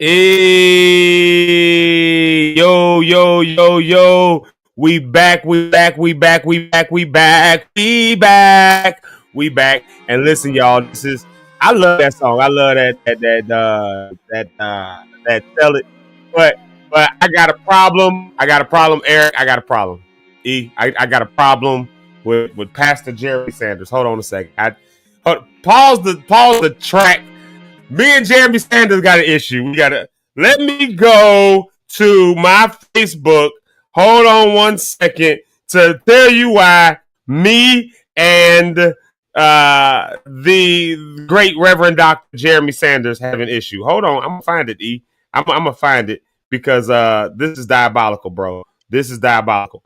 Hey, yo, yo, yo, yo. We back. And listen, y'all, I love that song. I love that Tell It. But I got a problem. Eric. I got a problem. I got a problem with Pastor Jeremy Sanders. Hold on a second. Pause the track. Me and Jeremy Sanders got an issue. Let me go to my Facebook. Hold on one second to tell you why me and the great Reverend Dr. Jeremy Sanders have an issue. Hold on. I'm going to find it, E. I'm going to find it because this is diabolical, bro. This is diabolical.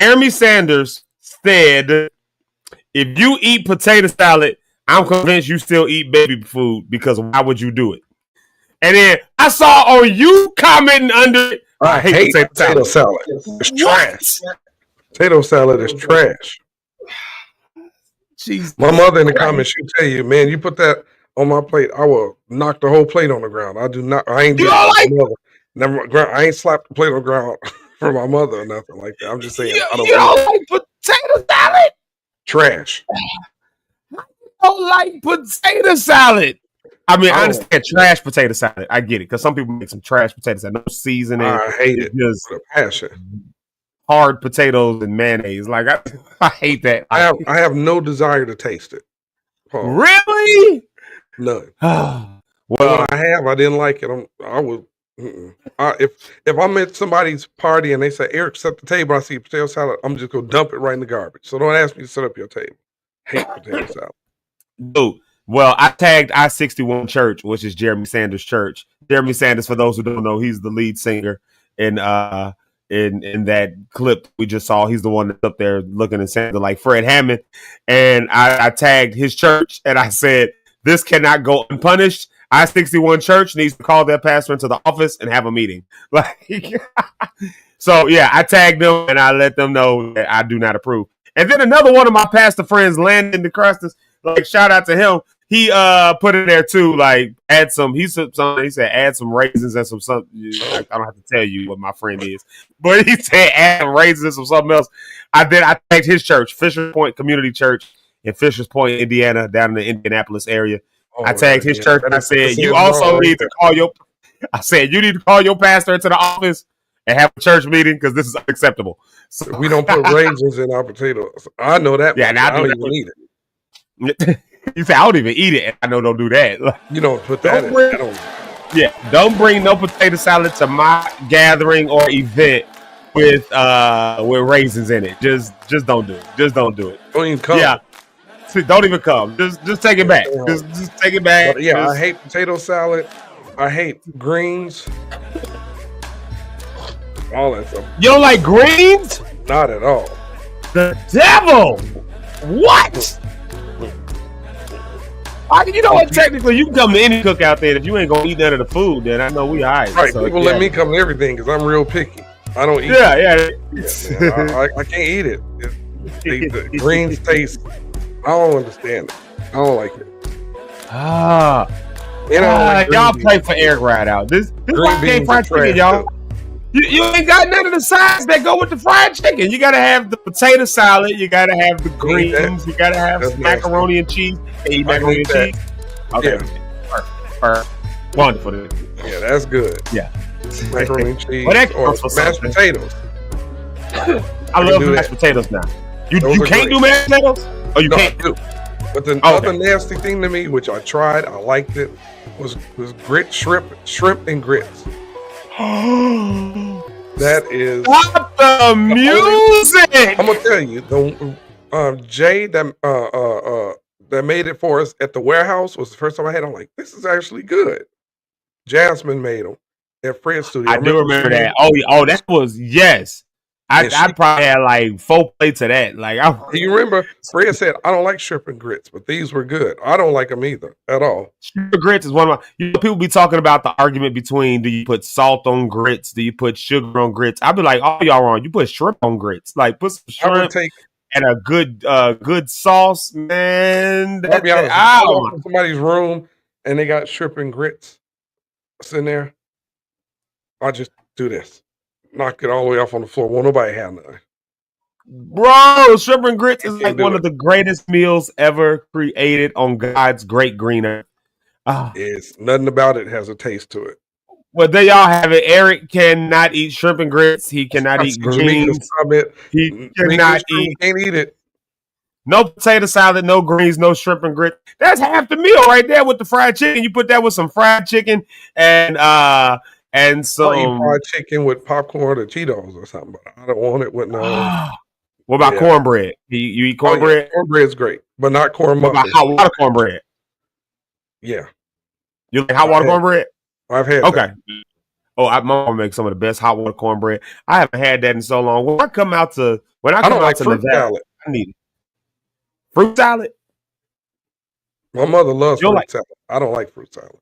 Jeremy Sanders said, if you eat potato salad, I'm convinced you still eat baby food because why would you do it? And then I saw on you commenting under it. I hate potato salad. It's trash. Potato salad is trash. Jesus. My mother in the comments, she'll tell you, man, you put that on my plate, I will knock the whole plate on the ground. I do not. I ain't doing I ain't slapped the plate on the ground for my mother or nothing like that. I'm just saying. I don't like potato salad. Trash. I don't like potato salad. I mean, I understand trash potato salad. I get it because some people make some trash potato salad, no seasoning. I hate it. Just with a passion. Hard potatoes and mayonnaise. Like I hate that. I have no desire to taste it. Really? None. Well, when I didn't like it. I would. If I'm at somebody's party and they say, Eric, set the table, I see potato salad, I'm just gonna dump it right in the garbage. So don't ask me to set up your table. Hate potato salad. Dude. Well, I tagged I-61 Church, which is Jeremy Sanders' church. Jeremy Sanders, for those who don't know, he's the lead singer in that clip we just saw. He's the one that's up there looking and sounding like Fred Hammond. And I tagged his church and I said, this cannot go unpunished. I-61 Church needs to call their pastor into the office and have a meeting. Like, so yeah, I tagged them and I let them know that I do not approve. And then another one of my pastor friends, Landon DeCrustus, like shout out to him. He put it there too, like add some. He said add some raisins and some. I don't have to tell you what my friend is, but he said add some raisins and something else. I tagged his church, Fishers Point Community Church in Fishers Point, Indiana, down in the Indianapolis area. I tagged his church and I said you also need to call your. I said you need to call your pastor into the office and have a church meeting because this is unacceptable. So, we don't put raisins in our potatoes. I know that. Yeah, and I don't even eat it. You say I don't even eat it, and I know don't do that. You don't put that in. Don't bring no potato salad to my gathering or event with raisins in it. Just don't do it. Just don't do it. Don't even come. Yeah. Don't even come. Just take it back. Just take it back. But I hate potato salad. I hate greens. All that stuff. You don't like greens? Not at all. The devil. What? You know what? Technically, you can come to any cookout there. If you ain't gonna eat none of the food, then I know we all right. Right. So, people let me come to everything because I'm real picky. I don't eat. I can't eat it. The greens taste. I don't understand it. I don't like it. Y'all play for Eric Rideout. This green beans fried chicken, y'all. You ain't got none of the sides that go with the fried chicken. You gotta have the potato salad. You gotta have the greens. You gotta have macaroni and cheese. Eat macaroni and cheese. Okay. Yeah. Perfect. Wonderful. Yeah, that's good. Yeah. Macaroni and cheese or mashed potatoes. I love mashed potatoes now. You can't do mashed potatoes? Oh, you can't do. But the other nasty thing to me, which I tried, I liked it, was shrimp and grits. That is. Stop the music. I'm gonna tell you, the Jay that made it for us at the warehouse was the first time I had. I'm like, this is actually good. Jasmine made them at Fred's studio. I do remember that. Oh, that was yes. I probably had like 4 plates of that. Like, you remember Fred said, I don't like shrimp and grits, but these were good. I don't like them either at all. Shrimp and grits is one of my. People be talking about the argument between do you put salt on grits, do you put sugar on grits? I'd be like, oh, y'all wrong. You put shrimp on grits. Like, put some shrimp and a good sauce, man. I'll be honest. I go to somebody's room and they got shrimp and grits. sitting there, I just do this. Knock it all the way off on the floor. Won't nobody have none. Bro, shrimp and grits is like one of the greatest meals ever created on God's great green earth. It's nothing about it has a taste to it. Well, there y'all have it. Eric cannot eat shrimp and grits. He cannot eat greens. He cannot eat. Can't eat it. No potato salad, no greens, no shrimp and grits. That's half the meal right there with the fried chicken. You put that with some fried chicken and some fried chicken with popcorn or Cheetos or something. But I don't want it with no. What about cornbread? You eat cornbread? Yeah. Cornbread's great, but not corn muffins. What about hot water cornbread? Yeah. You like hot water cornbread? I've had that. Oh, my mom makes some of the best hot water cornbread. I haven't had that in so long. When I come out to fruit Nevada, salad. I need it. Fruit salad? My mother loves fruit salad. I don't like fruit salad.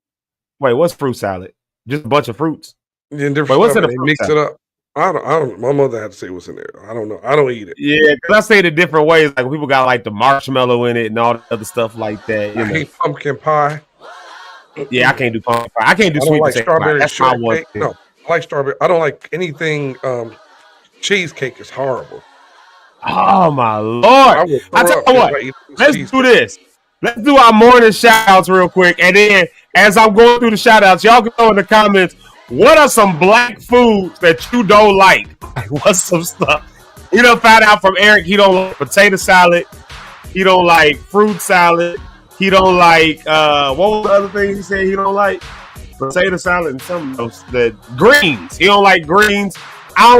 Wait, what's fruit salad? Just a bunch of fruits? Yeah, different what's in a fruit fruit mix salad? it up. I don't. My mother had to say what's in there. I don't know. I don't eat it. Yeah, because I say it in different ways. Like people got like the marshmallow in it and all the other stuff like that. I hate pumpkin pie. Yeah, I can't do pumpkin pie. I can't do sweet potato strawberry pie. That's my one shortcake. thing. No, I like strawberry. I don't like anything. Cheesecake is horrible. Oh my Lord! I tell you what. Let's do this. Let's do our morning shout outs real quick, and then as I'm going through the shout outs, y'all can throw in the comments. What are some black foods that you don't like? What's some stuff? We done found out from Eric he don't like potato salad. He don't like fruit salad. He don't like what was the other thing he said he don't like? Potato salad and some of those the greens. He don't like greens. I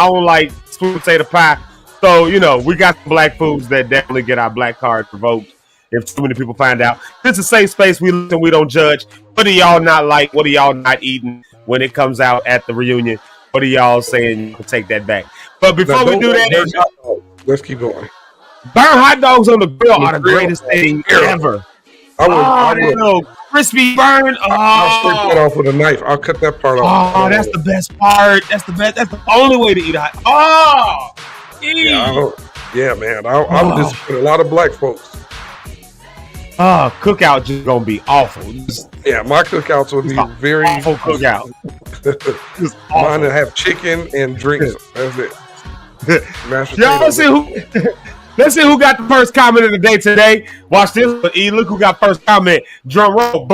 don't like sweet potato pie. So, we got some black foods that definitely get our black card revoked if too many people find out. This is a safe space. We listen, we don't judge. What do y'all not like? What are y'all not eating when it comes out at the reunion? What are y'all saying? You can take that back. But before we do that, let's keep going. Burn hot dogs on the grill are the greatest thing ever. I would. Crispy burn. I'll strip that off with a knife. I'll cut that part off. Oh, that's the best part. That's the best. That's the only way to eat hot. Yeah, man. I would disappoint a lot of black folks. Cookout just gonna be awful. Yeah, my cookouts will be very awful cookout. Mine will have chicken and drinks. That's it. Let's see who got the first comment of the day today. Watch this. Look who got first comment. Drum roll.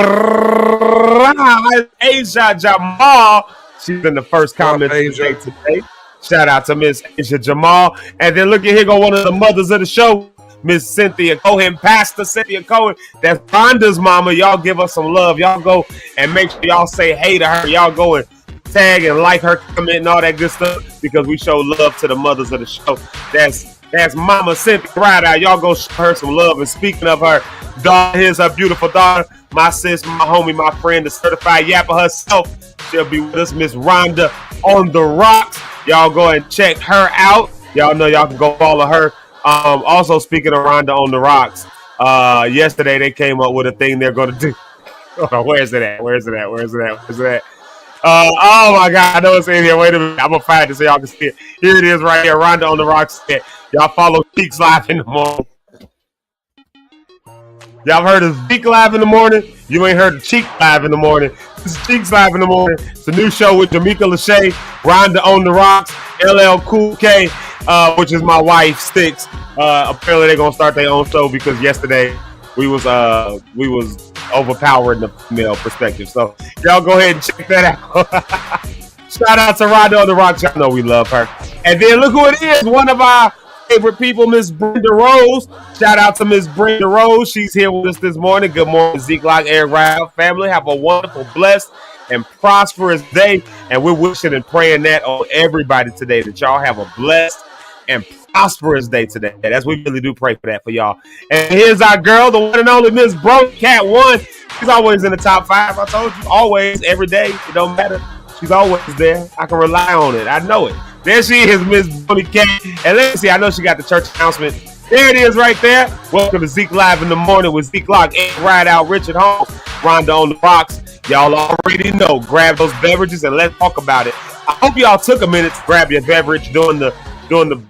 Asia Jamal. She's in the first comment of the day today. Shout out to Miss Asia Jamal. And then look at here go one of the mothers of the show, Miss Cynthia Cohen, Pastor Cynthia Cohen. That's Rhonda's mama. Y'all give us some love. Y'all go and make sure y'all say hey to her. Y'all go and tag and like her comment and all that good stuff because we show love to the mothers of the show. That's Mama Cynthia Rideout. Y'all go show her some love. And speaking of her daughter, here's her beautiful daughter, my sis, my homie, my friend, the certified yapper herself. She'll be with us, Miss Rhonda on the Rocks. Y'all go and check her out. Y'all know y'all can go follow her. Also, speaking of Rhonda on the Rocks, yesterday they came up with a thing they're going to do. Where's it at? Oh my God, I know it's in here. Wait a minute. I'm going to find it so y'all can see it. Here it is right here. Rhonda on the Rocks. Y'all follow Zeke's Live in the morning. Y'all heard of Zeke Live in the morning? You ain't heard of Cheek Live in the morning. This is Cheek's Live in the morning. It's a new show with Jamaica Lachey, Rhonda on the Rocks, LL Cool K, which is my wife, Sticks. Apparently they're gonna start their own show because yesterday we was overpowering the female perspective. So y'all go ahead and check that out. Shout out to Rhonda on the Rocks. Y'all know we love her. And then look who it is. One of our favorite people, Miss Brenda Rose. Shout out to Miss Brenda Rose. She's here with us this morning. Good morning, Zeke, Locke'd, Eric, Rideout family. Have a wonderful, blessed, and prosperous day. And we're wishing and praying that on everybody today, that y'all have a blessed and prosperous day today. That's we really do pray for that for y'all. And here's our girl, the one and only Miss Broke Cat One. She's always in the top 5. I told you, always, every day. It don't matter. She's always there. I can rely on it. I know it. There she is, Miss Bonnie Cat. And let's see, I know she got the church announcement. There it is right there. Welcome to Zeke Live in the morning with Zeke Locke'd, Rideout, Richard Holmes, Rhonda on the Rocks. Y'all already know. Grab those beverages and let's talk about it. I hope y'all took a minute to grab your beverage during the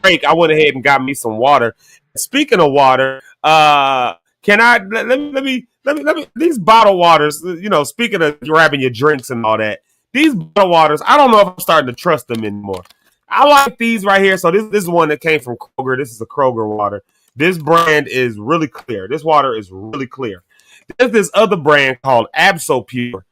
break. I went ahead and got me some water. Speaking of water, can I let these bottled waters, you know, speaking of grabbing your drinks and all that, these bottled waters, I don't know if I'm starting to trust them anymore. I like these right here. So this is one that came from Kroger. This is a Kroger water. This brand is really clear. This water is really clear. There's this other brand called AbsoPure,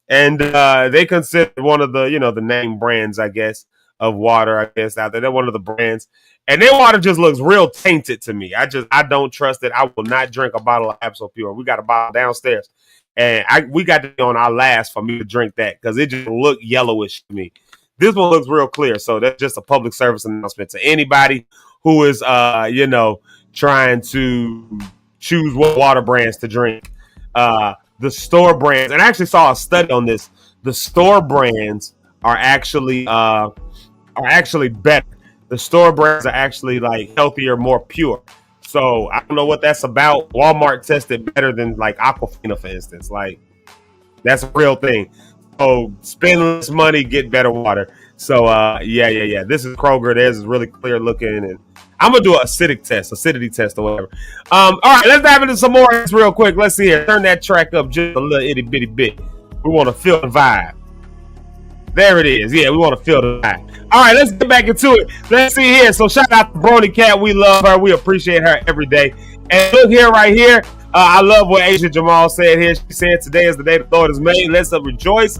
and they consider one of the, you know, the name brands, I guess, of water, I guess, out there. They're one of the brands. And their water just looks real tainted to me. I don't trust it. I will not drink a bottle of AbsoPure. We got a bottle downstairs. And we got to be on our last for me to drink that because it just looked yellowish to me. This one looks real clear. So that's just a public service announcement to anybody who is, you know, trying to choose what water brands to drink. The store brands, and I actually saw a study on this. The store brands are actually better. The store brands are actually like healthier, more pure. So I don't know what that's about. Walmart tested better than like Aquafina, for instance. Like that's a real thing. So spend less money, get better water. So yeah. This is Kroger. Theirs is really clear looking, and I'm gonna do an acidity test or whatever. All right, let's dive into some more real quick. Let's see here. Turn that track up just a little itty bitty bit. We want to feel the vibe. There it is. Yeah, we want to feel the vibe. All right, let's get back into it. Let's see here. So shout out to Brony Cat. We love her. We appreciate her every day. And look here, right here. I love what Asia Jamal said here. She said, today is the day the Lord has made. Let's rejoice.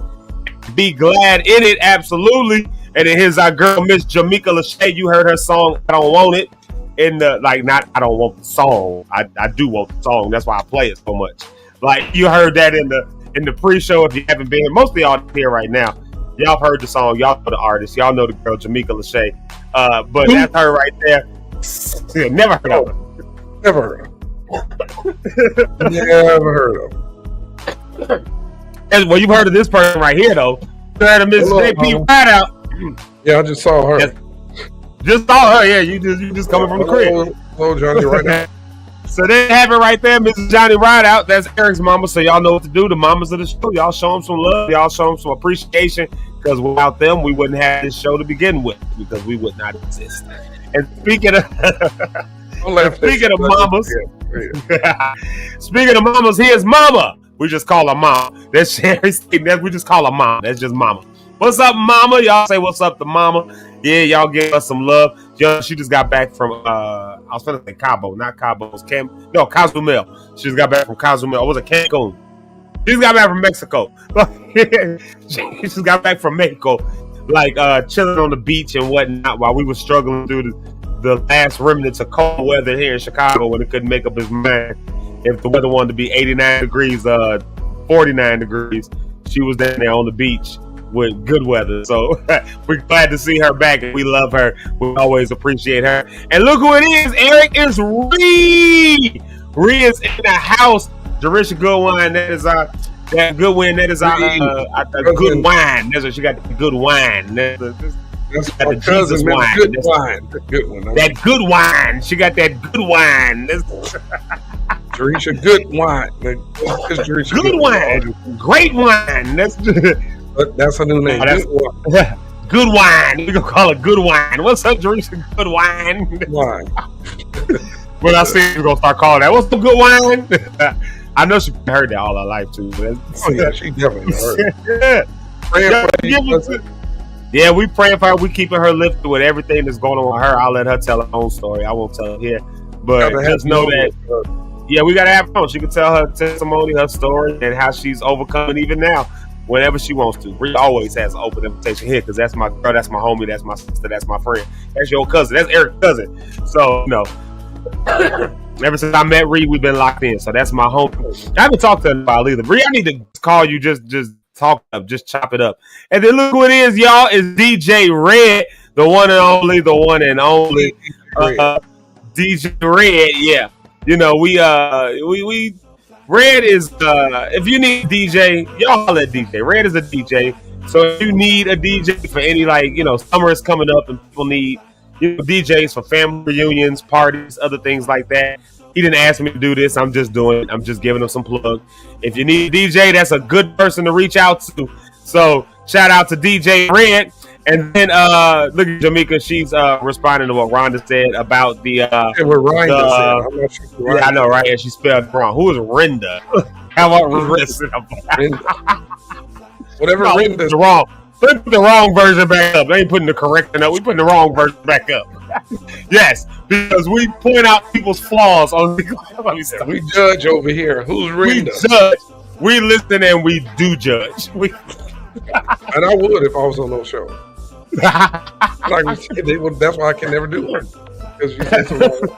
Be glad in it. Absolutely. And then here's our girl, Miss Jamaica Lachey. You heard her song, I Don't Want It. In the, like, not I don't want the song. I do want the song. That's why I play it so much. Like, you heard that in the pre-show. If you haven't been here, most of y'all here right now. Y'all heard the song. Y'all know the artist. Y'all know the girl, Jamaica Lachey. But that's her right there. Never heard of her. Never heard of her. Never heard of her. Well, you've heard of this person right here, though. You heard of Miss JP Rideout. Yeah, I just saw her. Just saw her. Yeah, you just coming from the crib. Hello, Johnny, right now. So they have it right there, Mrs. Johnny Rideout. That's Eric's mama, so y'all know what to do. The mamas of the show. Y'all show them some love. Y'all show them some appreciation, because without them, we wouldn't have this show to begin with, because we would not exist. And speaking of mamas, speaking of mamas, here's Mama. We just call her Mama. That's Sherry's thing. We just call her Mama. That's just Mama. What's up, Mama? Y'all say what's up to Mama. Yeah, y'all give us some love. Yo, she just got back from I was gonna say Cabo, not Cabo. Cozumel. She just got back from Cozumel. It was a Cancun. She just got back from Mexico. She just got back from Mexico, like chilling on the beach and whatnot, while we were struggling through the last remnants of cold weather here in Chicago, when it couldn't make up his mind if the weather wanted to be 89 degrees, 49 degrees. She was down there on the beach with good weather. So we're glad to see her back, and we love her. We always appreciate her. And look who it is. Eric is Ree. Ree is in the house. Jerisha Goodwine. That is our good win. That is our good wine. That's what she got. The good wine. That's the Jesus wine. Good wine. Good one. That good wine. She got that good wine. Jerisha good wine. Good wine. Great wine. That's a new name. Good wine. We're going to call it good wine. What's up, Jerisha? Good wine. Wine. When I see we're going to start calling that. What's the good wine? I know she heard that all her life, too. Oh, yeah, she definitely heard it. Yeah, we praying for her. We keeping her lifted with everything that's going on with her. I'll let her tell her own story. I won't tell it here. But just know that, yeah, we got to have her on. She can tell her testimony, her story, and how she's overcoming even now, whenever she wants to. Rhea always has an open invitation here, because that's my girl, that's my homie, that's my sister, that's my friend. That's your cousin. That's Eric's cousin. So, ever since I met Rhea, we've been locked in. So that's my homie. I haven't talked to her in a while either. Rhea, I need to call you, just talk up, just chop it up. And then look who it is, y'all. Is DJ Red, the one and only DJ Red. Yeah. You know, we Red is if you need a DJ, y'all let DJ. Red is a DJ. So if you need a DJ for any, like, summer is coming up and people need DJs for family reunions, parties, other things like that. He didn't ask me to do this. I'm just doing it. I'm just giving him some plug. If you need a DJ, that's a good person to reach out to. So shout out to DJ Red. And then look at Jamaica. She's responding to what Rhonda said about the. What Rhonda said. I'm not sure Rhonda. Yeah, I know, right? And she spelled it wrong. Who is Rhonda? How about Rhonda? Whatever Rhonda's wrong. Put the wrong version back up. They ain't putting the correct one up. We putting the wrong version back up. Yes, because we point out people's flaws on the. We judge over here. Who's Rhonda? We judge. We listen and we do judge. And I would if I was on those shows. Like we said, that's why I can never do it. Because you say something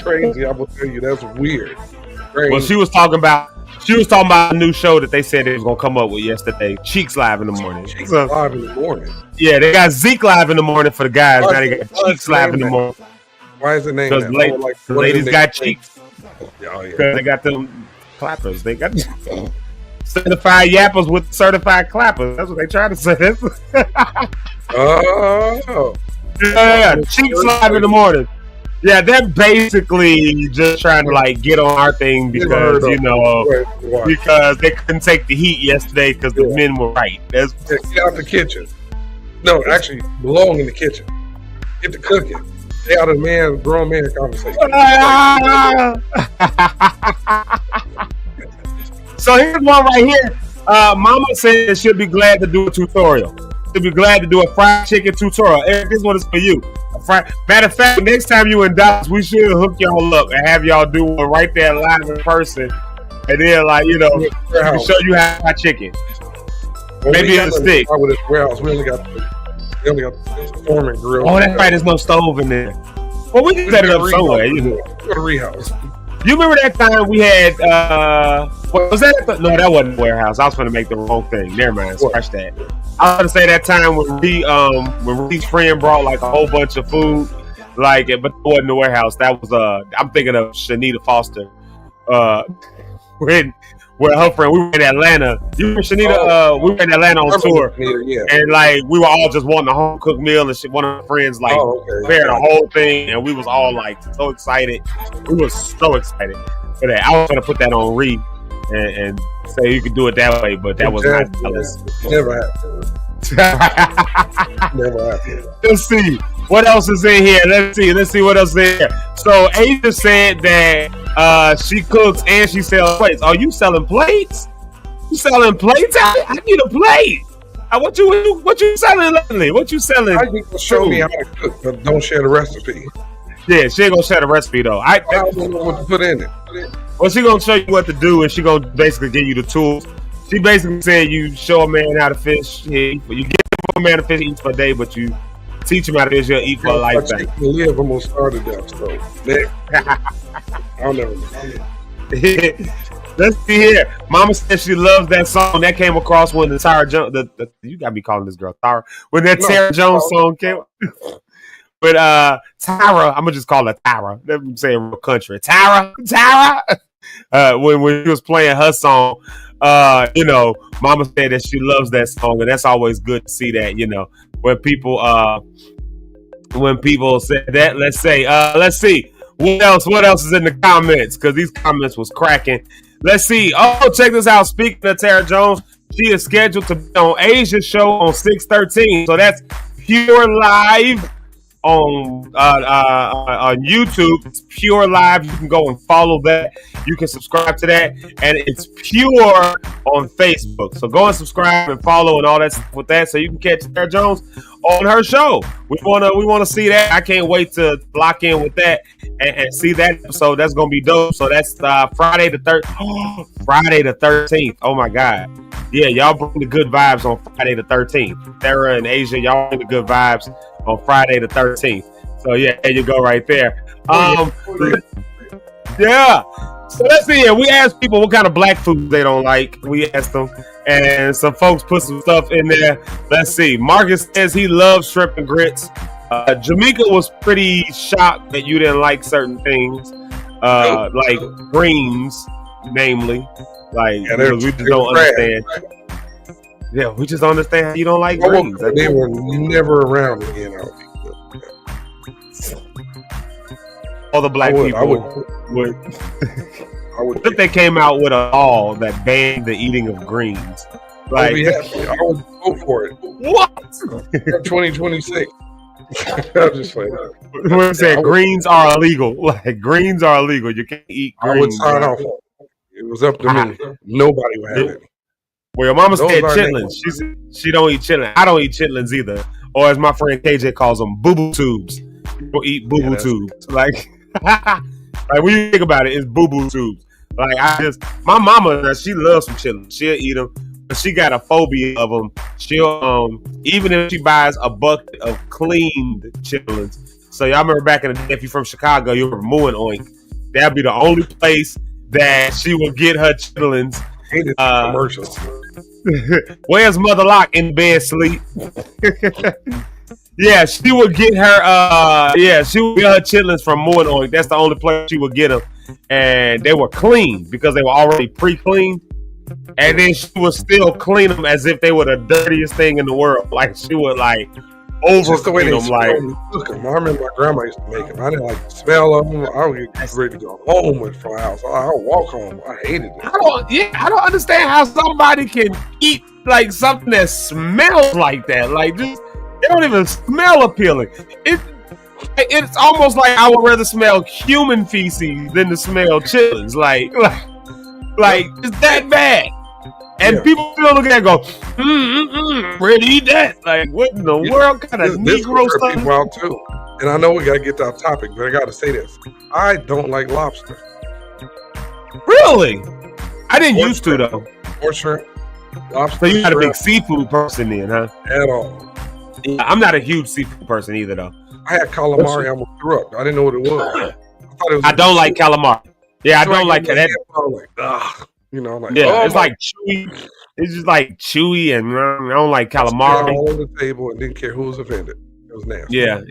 crazy, I will tell you that's weird. Crazy. Well, she was talking about a new show that they said they was gonna come up with yesterday. Cheeks Live in the morning. Cheeks Live in the morning. Yeah, they got Zeke Live in the morning for the guys. Now they got Cheeks Live in the morning. Why is the name that? Because ladies got cheeks. Oh, yeah. They got them clappers. They got certified yappers with certified clappers. That's what they try to say. Oh. Yeah, Cheeks Live in the morning. Yeah, they're basically just trying to like get on our thing because because they couldn't take the heat yesterday because the men were right. Get out the kitchen. No, actually, belong in the kitchen. Get the cooking. Stay out of grown man conversation. So here's one right here. Mama said she'll be glad to do a tutorial. She'll be glad to do a fried chicken tutorial. Eric, this one is for you. Matter of fact, next time you in Dallas, we should hook y'all up and have y'all do one right there live in person. And then, like, show you how to fry chicken. Well, maybe in the stick. With this warehouse, we only got the Foreman grill. Oh, that's right. There's no stove in there. Well, we can set it up somewhere. Go to Rehouse. You remember that time we had? What was that? No, that wasn't the warehouse. I was going to make the wrong thing. Never mind. Scratch that. I was going to say that time when Reed's friend brought like a whole bunch of food, but it wasn't the warehouse. That was I'm thinking of Shanita Foster. Where her friend, we were in Atlanta. You remember Shanita? We were in Atlanta on tour, and like we were all just wanting a home cooked meal, and one of her friends prepared the whole thing, and we was all like so excited. We were so excited for that. I was gonna put that on Reed and say you could do it that way, but that was not Dallas. Never happened. Never happened. Let's see what else is in here. Let's see what else is in here. So Asia said that she cooks and she sells plates. Are you selling plates? You selling plates? I need a plate. What you selling lately? What you selling? I think you'll show me how to cook, but don't share the recipe. Yeah, she ain't gonna share the recipe though. I don't know what to put in it. Well, she gonna show you what to do, and she gonna basically give you the tools. She basically said you show a man how to fish. You give a man to fish, eat for a day, but you teach him how to fish, he'll eat for a lifetime. If I live, I'm gonna start it up. So I'll never know. Let's see here. Mama said she loves that song. That came across when the Tara Jones. You gotta be calling this girl Tara. When that Tara Jones song came. But Tara, I'm gonna just call her Tara. I'm saying real country. Tara. When she was playing her song, Mama said that she loves that song, and that's always good to see that. When people say that. Let's see what else is in the comments, because these comments was cracking. Let's see. Oh, check this out. Speaking of Tara Jones, she is scheduled to be on Asia's show on 6/13. So that's Pure Live on YouTube. It's Pure Live. You can go and follow that. You can subscribe to that, and it's Pure on Facebook. So go and subscribe and follow and all that stuff with that, so you can catch Tara Jones on her show. We wanna see that. I can't wait to lock in with that and see that episode. That's gonna be dope. So that's Friday the 13th. Oh my God. Yeah, y'all bring the good vibes on Friday the 13th. Tara and Asia, y'all bring the good vibes on Friday the 13th. So yeah, there you go right there. Yeah. So let's see here. We asked people what kind of black food they don't like. We asked them, and some folks put some stuff in there. Let's see. Marcus says he loves shrimp and grits. Jamaica was pretty shocked that you didn't like certain things, like greens, namely. Like, we just don't understand. Yeah, we just don't understand how you don't like greens. They were never around again. All the black people would. If they came out with a law that banned the eating of greens, Like, I would go for it. What? 2026. I'm just playing. We're saying greens are illegal. Like, greens are illegal. You can't eat greens. I would sign off. It was up to me. Nobody would have it. Well, your mama said chitlins. She don't eat chitlins. I don't eat chitlins either. Or as my friend KJ calls them, boo-boo tubes. People eat boo-boo tubes. Like, like when you think about it, it's boo-boo tubes. Like, my mama, she loves some chitlins. She'll eat them. But she got a phobia of them. She'll, even if she buys a bucket of cleaned chitlins. So y'all remember back in the day, if you're from Chicago, you were mooing oink. That'd be the only place that she would get her chitlins. Hated commercials. Where's Mother Locke in bed sleep? Yeah, she would get her. She would get her chitlins from mooing oink. That's the only place she would get them, and they were clean because they were already pre-cleaned. And then she would still clean them as if they were the dirtiest thing in the world. Like, she would like over clean them. Like, I remember my grandma used to make them. I didn't like the smell of them. I would get ready to go home from the house. I would walk home. I hated it. I don't understand how somebody can eat like something that smells like that. Like, just they don't even smell appealing. It's almost like I would rather smell human feces than to smell chitlins. Like it's that bad. And people still look at it and go, ready to eat that? Like, what in the world kind of Negro stuff? People out too. And I know we got to get to our topic, but I got to say this. I don't like lobster. Really? I didn't used to, though. Or shrimp. Lobster, so you're not a big seafood person then, huh? At all. Yeah, I'm not a huge seafood person either, though. I had calamari. I almost threw up. I didn't know what it was. I don't like calamari. Yeah, I don't like that. You know, like, it's like chewy. It's just like chewy, and I don't like calamari. All over the table and didn't care who was offended. It was nasty. Yeah.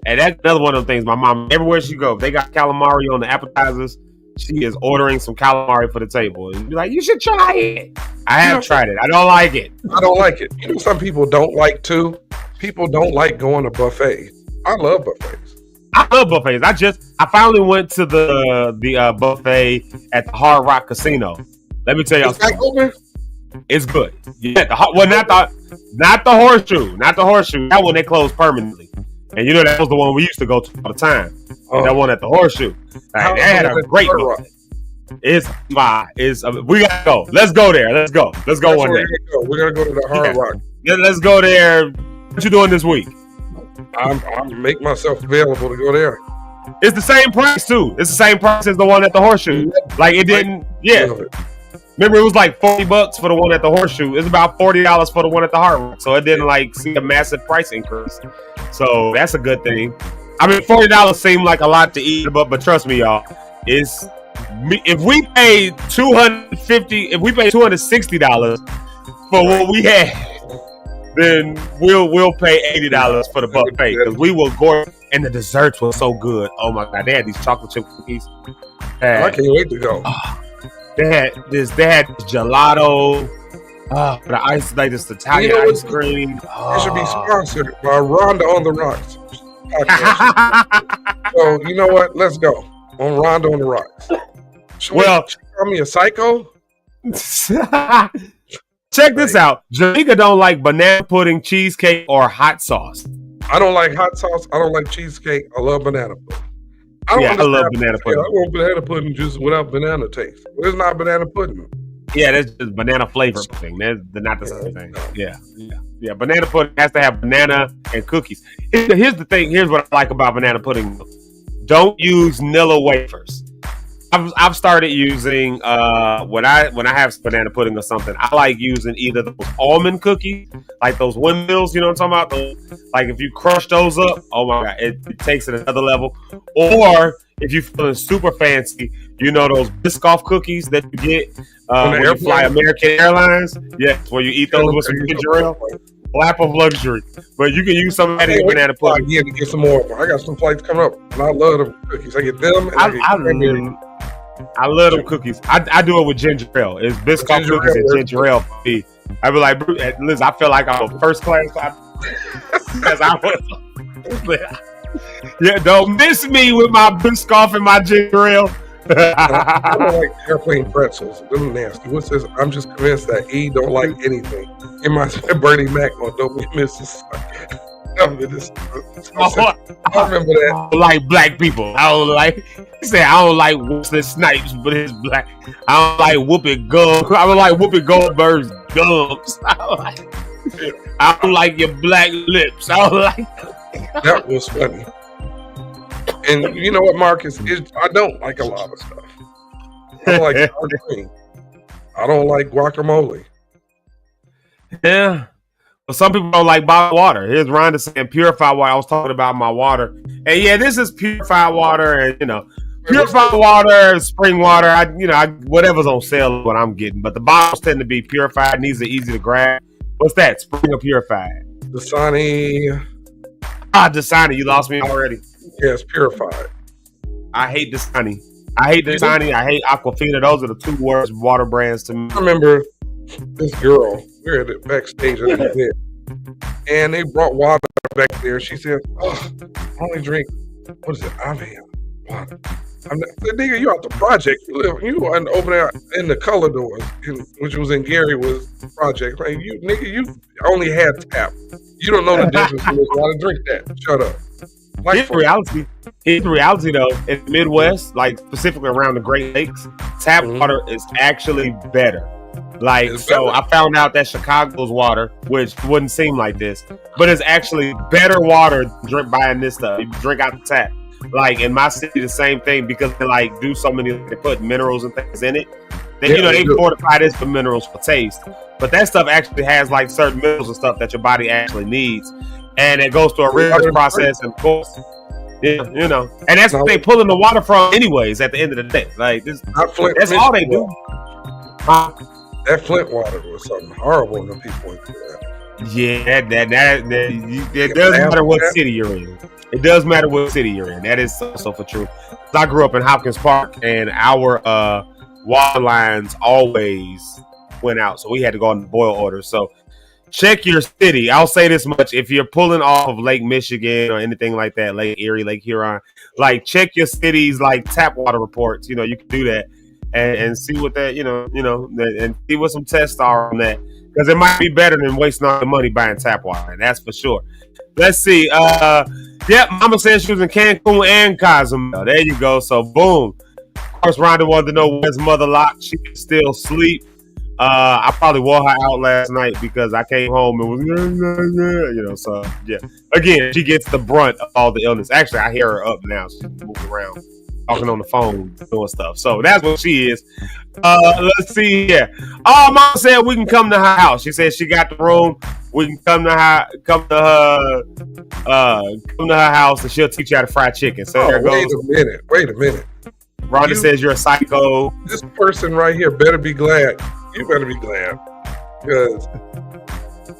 And that's another one of the things. My mom, everywhere she goes, they got calamari on the appetizers. She is ordering some calamari for the table, and be like, "You should try it." I have tried it. I don't like it. I don't like it. You know, some people don't like too. People don't like going to buffets. I love buffets. I love buffets. I finally went to the buffet at the Hard Rock Casino. Let me tell y'all something. It's good. Yeah, not the horseshoe. Not the horseshoe. That one they closed permanently. And you know that was the one we used to go to all the time. That one at the horseshoe. Like, they had a great buffet. We gotta go. Let's go there. Let's go one day. We're gonna go to the Hard Rock. Yeah, let's go there. What you doing this week? I'm make myself available to go there. It's the same price too. It's the same price as the one at the horseshoe. Like it didn't. Yeah. Remember, it was like $40 for the one at the horseshoe. It's about $40 for the one at the Hard Rock. So it didn't like see a massive price increase. So that's a good thing. I mean, $40 seemed like a lot to eat, but trust me, y'all, if we paid $260 for what we had, then we'll pay $80 for the buffet because we will go. And the desserts were so good. Oh my god, they had these chocolate chip cookies. I can't wait to go. They had this gelato. The ice, like this Italian ice cream. It should be sponsored by Rhonda on the Rocks. So you know what? Let's go on Rhonda on the Rocks. Well, call me a psycho. Check this out. Jamaica don't like banana pudding, cheesecake, or hot sauce. I don't like hot sauce. I don't like cheesecake. I love banana pudding. I love banana pudding. I want banana pudding just without banana taste. It's not banana pudding. Yeah, that's just banana flavor pudding. They're not the same thing. Yeah. Banana pudding has to have banana and cookies. Here's the thing. Here's what I like about banana pudding. Don't use Nilla wafers. I've started using when I have banana pudding or something, I like using either those almond cookies, like those windmills, you know what I'm talking about? Like if you crush those up, oh my god, it takes it another level. Or if you're feeling super fancy, you know those Biscoff cookies that you get when you fly American Airlines? Yes, where you eat those with some ginger ale. Lap of luxury, but you can use some of that in banana pudding. Yeah, to get some more. I got some flights coming up, and I love them cookies. I get them. And I love them cookies. I do it with ginger ale. It's Biscoff cookies and ginger ale. I be like, listen, I feel like I'm a first class. Yeah, don't miss me with my Biscoff and my ginger ale. I don't like airplane pretzels. Them nasty. What's this? I'm just convinced that E don't like anything. It reminds me of Bernie Mac on Don't Be Mrs. I remember that. I don't like black people. I don't like. He said I don't like Wesley Snipes, but it's black. I don't like Whoopi Gold. I don't like Whoopi Goldberg's gums. I don't like your black lips. I don't like. That was funny. And you know what, Marcus? I don't like a lot of stuff. I don't like sour cream. I don't like guacamole. Yeah. Well, some people don't like bottled water. Here's Rhonda saying purified water. I was talking about my water. And yeah, this is purified water. And, purified water, spring water. Whatever's on sale is what I'm getting. But the bottles tend to be purified. And these are easy to grab. What's that? Spring or purified? Dasani. Dasani. You lost me already. Yeah, it's purified. I hate Dasani. I hate Aquafina. Those are the two worst water brands to me. I remember this girl. We were at the backstage at the event, and they brought water back there. She said, "Oh, I only drink what is it? Avian water." I'm not, nigga, you out the project. You were over there in the color doors, which was in Gary was project. Like you only had tap. You don't know the difference. You want to drink that? Shut up. Here's the reality though, in the Midwest, like specifically around the Great Lakes, tap water is actually better. I found out that Chicago's water, which wouldn't seem like this, but it's actually better water buying this stuff. You drink out the tap. Like in my city, the same thing because they do so many. They put minerals and things in it. They fortify this for minerals for taste, but that stuff actually has certain minerals and stuff that your body actually needs. And it goes through a rigorous process, and of course, and that's what they pulling the water from, anyways. At the end of the day, that's all they do. That Flint water was something horrible when people went through that. Yeah, it doesn't matter what city you're in. It does matter what city you're in. That is also for true. I grew up in Hopkins Park, and our water lines always went out, so we had to go on the boil order. So. Check your city. I'll say this much. If you're pulling off of Lake Michigan or anything like that, Lake Erie, Lake Huron, check your city's tap water reports. You can do that and see what that, and see what some tests are on that. Because it might be better than wasting all the money buying tap water. And that's for sure. Let's see. Mama said she was in Cancun and Cozumel. There you go. So boom. Of course, Rhonda wanted to know where's Mother Locke'd. She can still sleep. I probably wore her out last night because I came home and was, so yeah. Again, she gets the brunt of all the illness. Actually, I hear her up now. She's moving around, talking on the phone, doing stuff. So that's what she is. Let's see here. Oh, Mom said we can come to her house. She said she got the room. We can come to her house and she'll teach you how to fry chicken. So there goes. Wait a minute. Rhonda says you're a psycho. This person right here better be glad. You better be glad because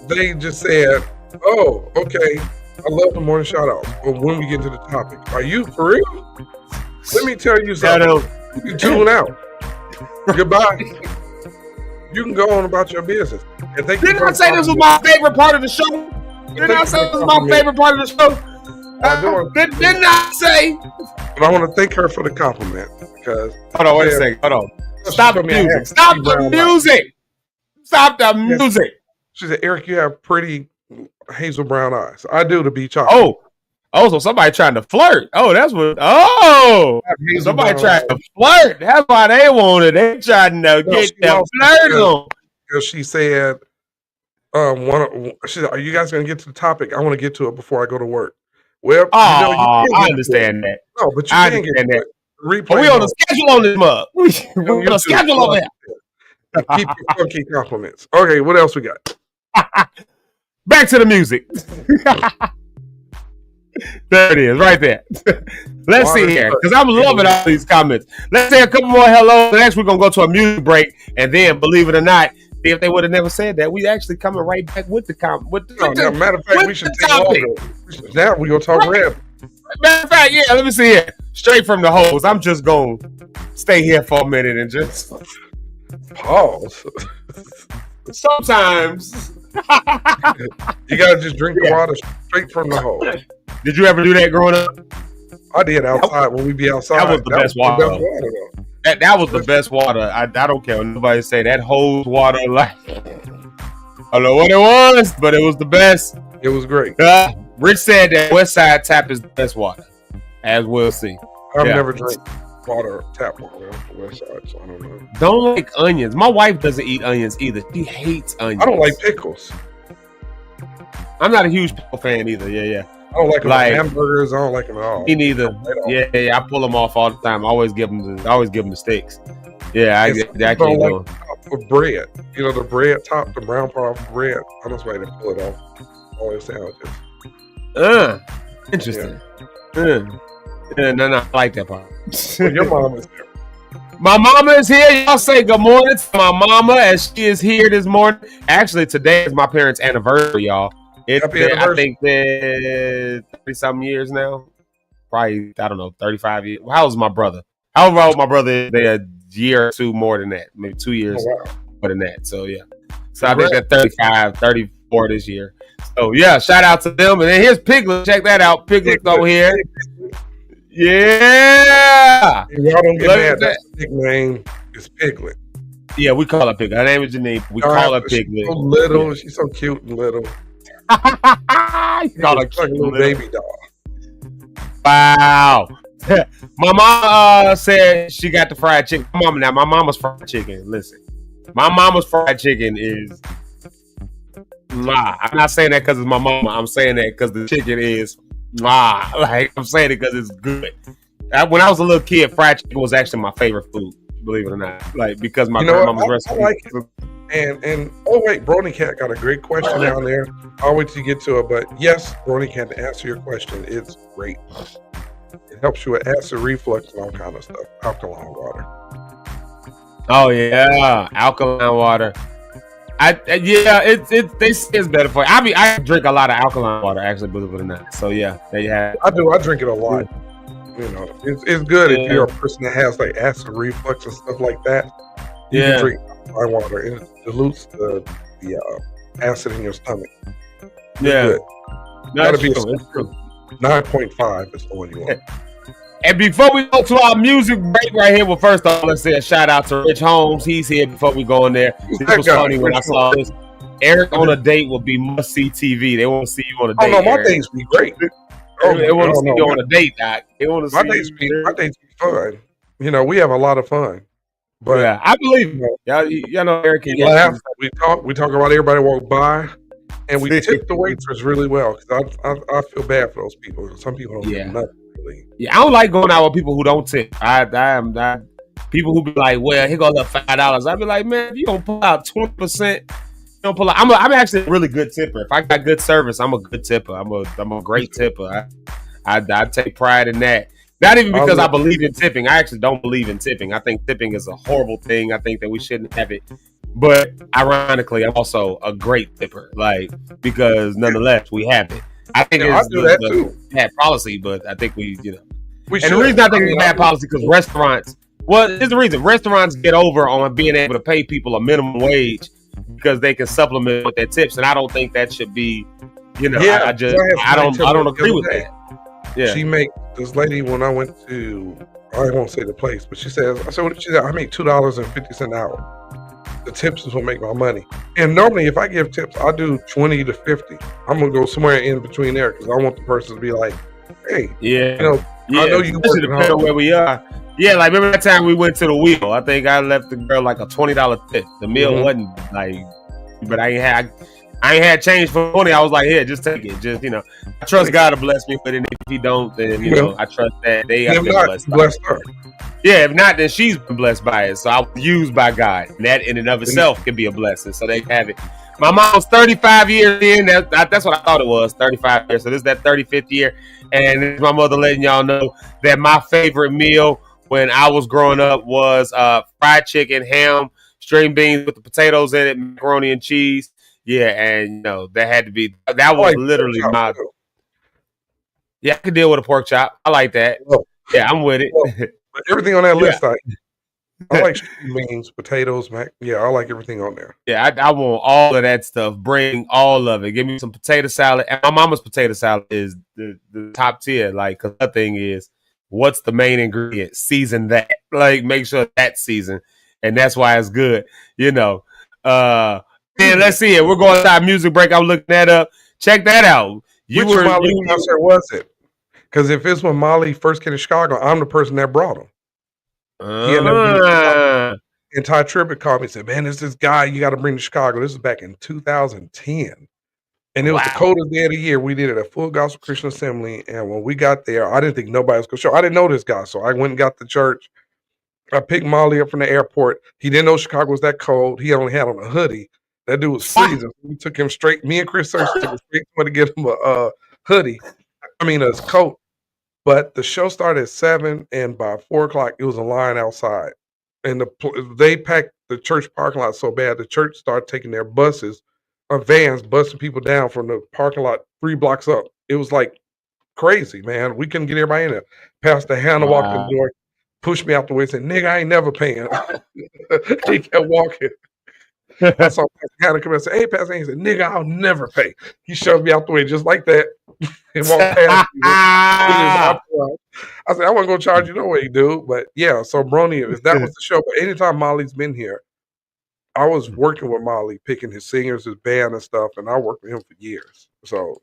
they just said, "Oh, okay. I love the morning shout outs." But when we get to the topic, are you for real? Let me tell you something. You can tune out. Goodbye. You can go on about your business. Didn't I say this was my favorite part of the show? Didn't I say this was my favorite part of the show? Didn't I say? But I want to thank her for the compliment because. Hold on, wait a second. Hold on. Stop the music. Stop the music. Stop the music. She said, "Eric, you have pretty hazel brown eyes." I do, to be chocolate. So somebody trying to flirt. Oh, that's what. Oh, somebody trying to flirt. That's why they wanted. They trying to get that flirt on. Because she said, she said, "Are you guys going to get to the topic? I want to get to it before I go to work." Well, I understand that. No, but you can't get that. Replay we on a schedule on this mug. We on a schedule over here. Keep your funky compliments. Okay, what else we got? Back to the music. There it is, right there. Let's see here, because I'm loving all these comments. Let's say a couple more hellos. Next, we're going to go to a music break. And then, believe it or not, if they would have never said that, we actually coming right back with the comment. Matter of fact, we should take over. Now we're going to talk rap. Matter of fact, yeah, let me see it. Straight from the hose. I'm just going to stay here for a minute and just pause. Sometimes. You got to just drink the water straight from the hose. Did you ever do that growing up? I did outside when we be outside. That was the best water. That was the best water. I don't care what nobody say. That hose water, like, I don't know what it was, but it was the best. It was great. Rich said that West Side Tap is the best water, as we'll see. I've never drank tap water on the West Side, so I don't know. Don't like onions. My wife doesn't eat onions either. She hates onions. I don't like pickles. I'm not a huge pickle fan either. Yeah. I don't like them hamburgers. I don't like them at all. Me neither. Yeah. I pull them off all the time. I always give them the steaks. Yeah, I can't go. With bread, the bread top, the brown part of bread. I'm just ready to pull it off. All your sandwiches. Interesting. No, I like that part. Your mom is here. My mama is here. Y'all say good morning to my mama as she is here this morning. Actually, today is my parents' anniversary, y'all. I think they're 30-something years now. Probably, I don't know, 35 years. How old is my brother? How old is my brother? They're a year or two more than that. Maybe 2 years more than that. So, yeah. So, I think they're 35, 34 this year. So, yeah, shout out to them. And then here's Piglet. Check that out. Piglet's over here. Yeah. Y'all don't get mad. That's the nickname is Piglet. Yeah, we call her Piglet. Her name is Janine. We call her Piglet. She's so little. She's so cute and little. You call her like a little baby doll. Wow. My mom said she got the fried chicken. My mama's fried chicken. Listen, my mama's fried chicken is I'm not saying that because it's my mama. I'm saying that because the chicken is like, I'm saying it because it's good. When I was a little kid, fried chicken was actually my favorite food. Believe it or not, like, because my grandmama's recipe. I like it. And oh wait, Brony Cat got a great question down there. I'll wait till you get to it. But yes, Brony Cat, to answer your question, it's great. It helps you with acid reflux and all kind of stuff. Alkaline water. Oh yeah, alkaline water. They say it's better for you. I drink a lot of alkaline water, actually, believe it or not. So yeah, there you have it. I do. I drink it a lot. It's good if you're a person that has like acid reflux and stuff like that. You can drink alkaline water. It dilutes the acid in your stomach. It's Gotta be 9.5 is the one you want. And before we go to our music break right here, well, first off, let's say a shout out to Rich Holmes. He's here before we go in there. This was funny when I saw this. Eric on a date would be must-see TV. They want to see you on a date. Oh, no, my dates be great. They want to see you on a date, Doc. They want to see my dates be fun. We have a lot of fun. But yeah, I believe you. Y'all know Eric. We laugh. We talk about everybody walk by. And we tip the waitress really well because I feel bad for those people. Some people don't do nothing really. Yeah, I don't like going out with people who don't tip. I am not people who be like, well, here goes $5. I be like, man, if you don't pull out 20%, don't pull out. I'm actually a really good tipper. If I got good service, I'm a good tipper. I'm a great tipper. I take pride in that. Not even because I believe in tipping. I actually don't believe in tipping. I think tipping is a horrible thing. I think that we shouldn't have it. But ironically, I'm also a great tipper, because nonetheless we have it. I think it's the bad policy, but I think we the reason I think it's bad policy because restaurants. Well, here's the reason: restaurants get over on being able to pay people a minimum wage because they can supplement with their tips, and I don't think that should be. I don't agree with that. Yeah, she make this lady when I went to. I won't say the place, but she said, I make $2.50 an hour. The tips is what make my money. And normally, if I give tips, I do 20 to 50. I'm gonna go somewhere in between there because I want the person to be like, "Hey, I know you working hard." On where we are. Yeah, like remember that time we went to the wheel? I think I left the girl like a $20 tip. The meal wasn't but I ain't had change for 20. I was like, here, just take it. Just I trust God to bless me with it. If He don't, then I trust that they have been blessed her. Yeah, if not, then she's been blessed by it. So I was used by God. And that in and of itself can be a blessing. So they have it. My mom was 35 years in. That's what I thought it was, 35 years. So this is that 35th year. And this is my mother letting y'all know that my favorite meal when I was growing up was fried chicken, ham, string beans with the potatoes in it, macaroni and cheese. Yeah, and that had to be, that was literally my. Yeah, I could deal with a pork chop. I like that. Yeah, I'm with it. But everything on that list, I like beans, potatoes, I like everything on there. Yeah, I want all of that stuff. Bring all of it. Give me some potato salad. And my mama's potato salad is the top tier. Like, cause her thing is, what's the main ingredient? Season that. Like, make sure that's seasoned. And that's why it's good, you know. And let's see it. We're going to our music break. I'm looking that up. Check that out. Which Molly concert was it? Because if it's when Molly first came to Chicago, I'm the person that brought him. And Ty Tribbett called me and said, man, there's this guy you got to bring to Chicago. This is back in 2010. And it was the coldest day of the year. We did it at Full Gospel Christian Assembly. And when we got there, I didn't think nobody was going to show. I didn't know this guy. So I went and got the church. I picked Molly up from the airport. He didn't know Chicago was that cold. He only had on a hoodie. That dude was freezing. We took him straight. Me and Chris Search took him straight to get him a hoodie. I mean, a coat. But the show started at 7, and by 4 o'clock, it was a line outside. And they packed the church parking lot so bad, the church started taking their buses or vans, busting people down from the parking lot 3 blocks up. It was like crazy, man. We couldn't get everybody in there. Pastor Hannah walked in the door, pushed me out the way, and said, nigga, I ain't never paying. He kept walking. I saw Pastor Hannah come in and say, hey, Pastor Hannah. He said, nigga, I'll never pay. He shoved me out the way just like that and walked past me. I said, I wasn't going to charge you no way, dude. But yeah, so Brony, if that was the show. But anytime Molly's been here, I was working with Molly, picking his singers, his band and stuff, and I worked with him for years. So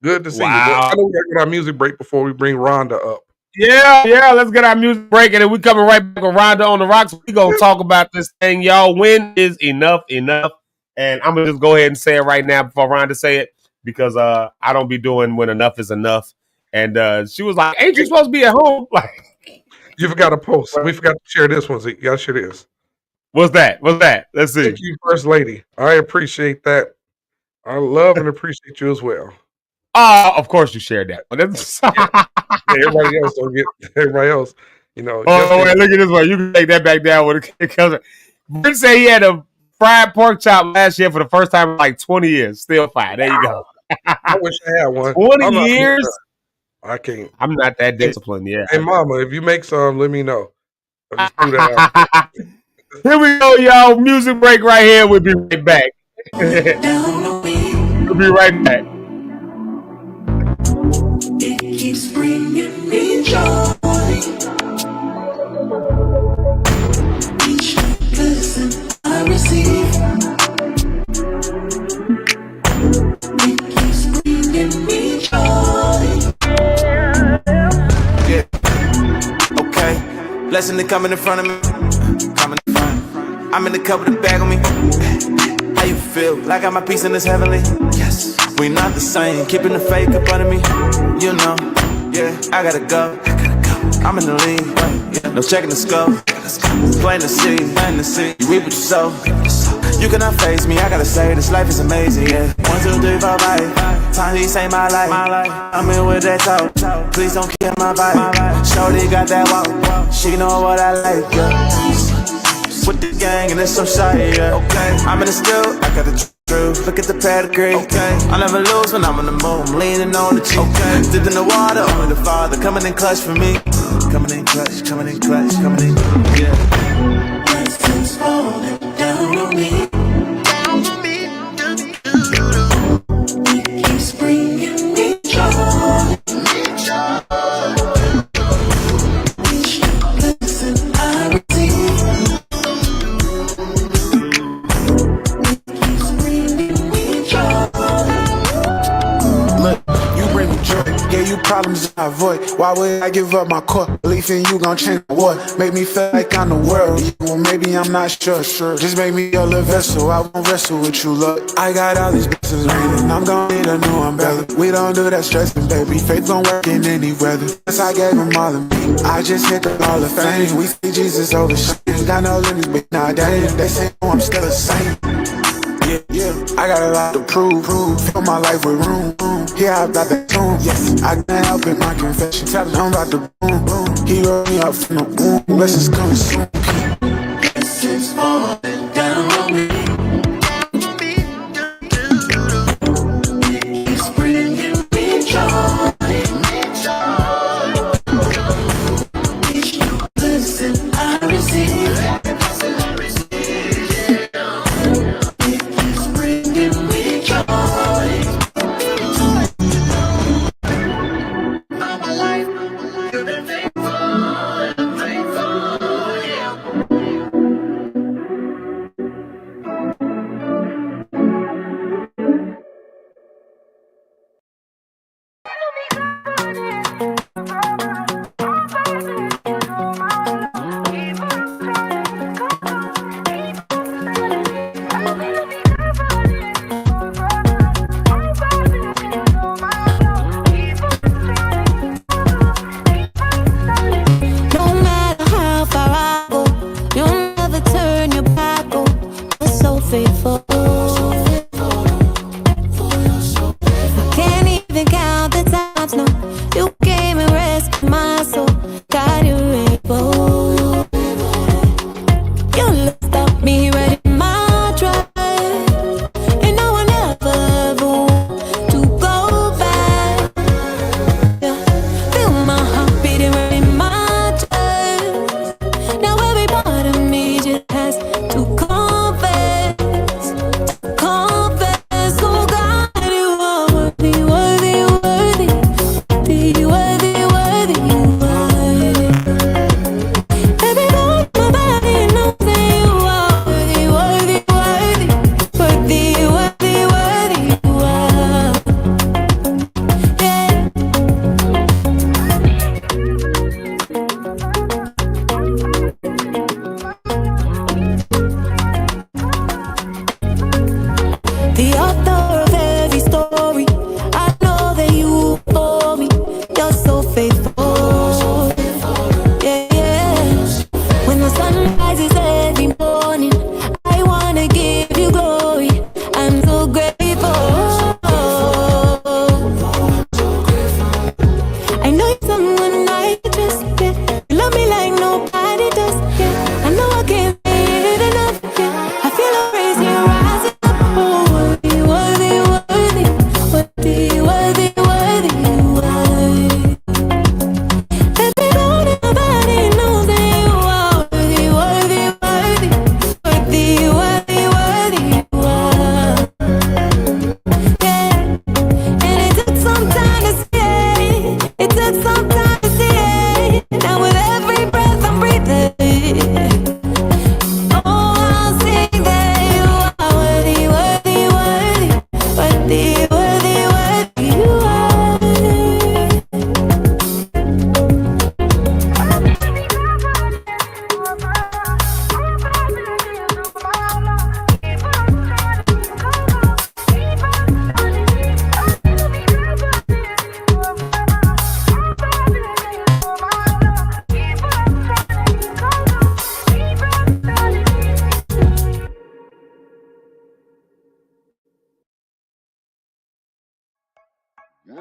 good to see you. I know we got to get our music break before we bring Rhonda up. Yeah, let's get our music break, and then we coming right back with Rhonda on the Rocks. We gonna talk about this thing, y'all. When is enough? And I'm gonna just go ahead and say it right now before Rhonda say it, because I don't be doing when enough is enough. And she was like, ain't you supposed to be at home? Like, you forgot to post. We forgot to share this one, Zeke. You gotta share this. What's that? Let's see. Thank you, First Lady. I appreciate that. I love and appreciate you as well. Of course you shared that. Everybody else don't get. Everybody else, you know. Wait, look at this one. You can take that back down when it comes. Brent said he had a fried pork chop last year for the first time in like 20 years. Still fine. There you go. I wish I had one. 20 years. I can't. I'm not that disciplined. Yeah. Hey, Mama, if you make some, let me know. I'll just do that. Here we go, y'all. Music break right here. We'll be right back. We'll be right back. It keeps bringing me joy. Each blessing I receive, it keeps bringing me joy. Yeah. Okay. Blessing to coming in front of me. Coming in front. I'm in the cup with a bag on me. How you feel? Like I got my piece in this heavenly? Yes. We not the same. Keeping the fake up under me. You know. Yeah. I gotta go. I'm in the lead. Yeah. No checking the scope. Plain to see. You reap what you sow. You cannot face me. I gotta say this life is amazing. Yeah. 1, 2, 3, 4, 5. Time he say my life. I'm in with that talk. Please don't kill my vibe. Shorty got that walk. She know what I like. Yeah. With the gang and it's so shy, yeah. Okay, I'm in the still, I got the truth. Look at the pedigree. Okay, I'll never lose when I'm on the move. I'm leaning on the cheek. Okay, dipped in the water, only the Father coming in clutch for me. Coming in clutch, coming in clutch, coming in. Yeah. Blessings falling down on me. It keeps bringing me joy. Each blessing I receive. Yeah, you problems I avoid. Why would I give up my core? Belief in you gon' change the war. Make me feel like I'm the world. Well, maybe I'm not sure. Just make me a little vessel. I won't wrestle with you, look. I got all these blessings raining. I'm gon' need a new umbrella. We don't do that stressing, baby. Faith gon' work in any weather. Yes, I gave them all of me. I just hit the Hall of Fame. We see Jesus over shame. Got no limits, but nowadays they say, oh, I'm still the same. Yeah, I got a lot to prove. Fill my life with room. Yeah, about the tune. Yes, I can't help it, my confession. Tell him I'm about to boom. He wrote me up from the womb. Blessings coming soon. Blessings falling down on me. It keeps bringing me joy. Each new blessing I receive.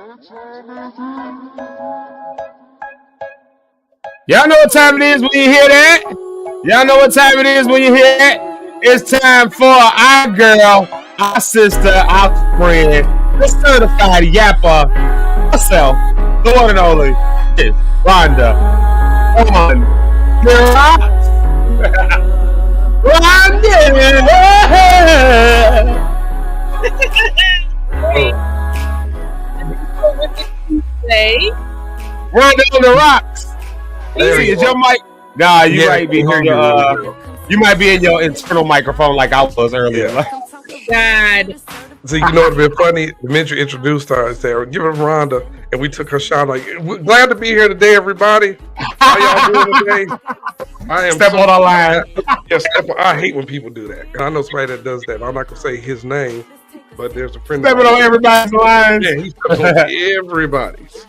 Y'all know what time it is when you hear that? Y'all know what time it is when you hear that? It's time for our girl, our sister, our friend, the certified yapper herself, the one and only, Rhonda. Come on, Rhocks. Rhonda on the Rocks. See, is your mic? Nah, you might be in your you might be in your internal microphone like I was earlier. God. So you know what'd been funny? The minute you introduced her, I said, "Give it Rhonda," and we took her shot. Like, glad to be here today, everybody. How y'all doing today? I am step on our line. Yes, I hate when people do that. And I know somebody that does that. I'm not gonna say his name, but there's a friend. Stepping on everybody's lines. Yeah, he steps on everybody's.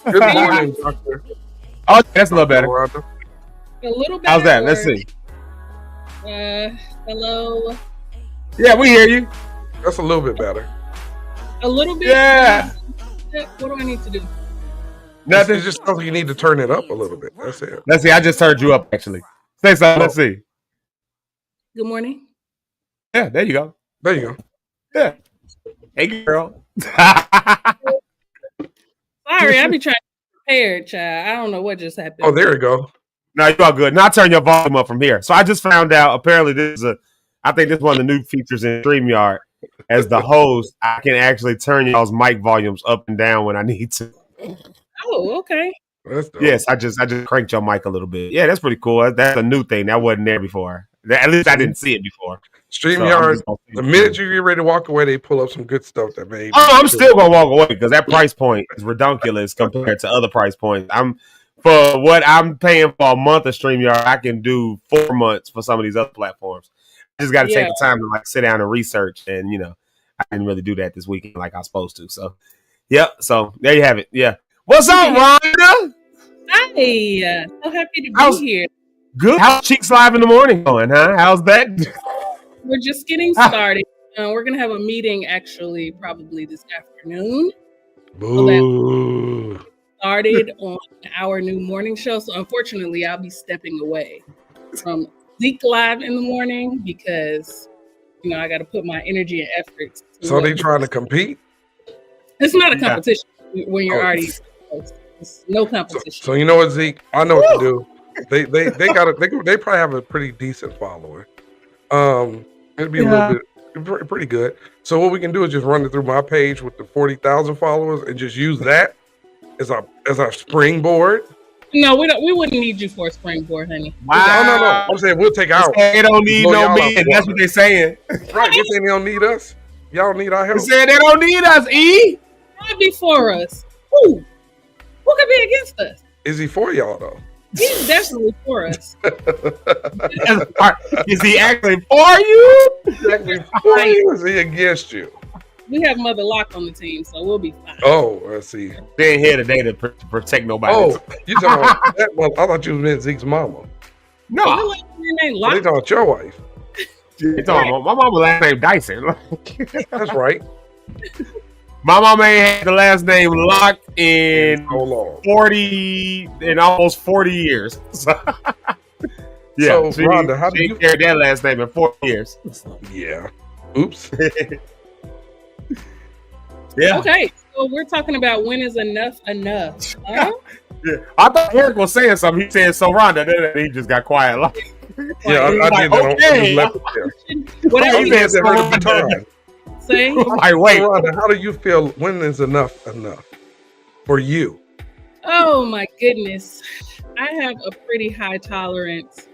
Good morning, doctor. Oh, that's a little better. A little better. How's that? Let's see. Hello. Yeah, we hear you. That's a little bit better. A little bit? Yeah. What do I need to do? Nothing. It's just something you need to turn it up a little bit. That's it. Let's see. I just turned you up, actually. Say something. Let's see. Good morning. Yeah, there you go. There you go. Yeah. Hey, girl. Sorry, I be trying to be prepared, child. I don't know what just happened. Oh, there you go. No, you're all good. Now turn your volume up from here. So I just found out, apparently I think this is one of the new features in StreamYard. As the host, I can actually turn y'all's mic volumes up and down when I need to. Oh, okay. Yes, I just cranked your mic a little bit. Yeah, that's pretty cool. That's a new thing. That wasn't there before. At least I didn't see it before. StreamYard, the minute you get ready to walk away, they pull up some good stuff that made. Oh, I'm still going to walk away because that price point is ridiculous compared to other price points. For what I'm paying for a month of StreamYard, I can do 4 months for some of these other platforms. I just got to take the time to sit down and research, and I didn't really do that this weekend like I was supposed to. So, yep. So there you have it. Yeah. What's up, Rhonda? Hi. So happy to be here. Good. How's Cheeks Live in the morning going, huh? How's that? We're just getting started. We're gonna have a meeting actually probably this afternoon. Boo. So started on our new morning show. So unfortunately, I'll be stepping away from Zeke Live in the morning because I got to put my energy and efforts. So they trying to compete? It's not a competition when you're already. It's no competition. So you know what, Zeke? I know what to do. They probably have a pretty decent follower. It'd be a little bit pretty good. So what we can do is just run it through my page with the 40,000 followers and just use that as our springboard. No, we wouldn't need you for a springboard, honey. Wow. No. I'm saying we'll take out. They don't need no me, and that's what they're saying. Right? They're saying they don't need us. Y'all don't need our help. They saying they don't need us. Not before us. Who could be against us? Is he for y'all though? He's definitely for us. Is he actually for you? Exactly for you? Is he against you? We have Mother Locke on the team, so we'll be fine. Oh, I see. They ain't here today to protect nobody. Oh, you talking about that one? I thought you meant Zeke's mama. No, they talking about your wife. They talking about my mama last name Dyson. That's right. My mama ain't had the last name Locke'd in 40 in almost 40 years. So Rhonda, how do you carry that last name in 40 years? Yeah. Oops. Yeah. Okay, so we're talking about when is enough enough. Huh? Yeah. I thought Eric was saying something. He said so, Rhonda. Then he just got quiet. I did that. Okay. Left it Whatever you said that time. Say. Wait. Rhonda, how do you feel? When is enough for you? Oh my goodness, I have a pretty high tolerance.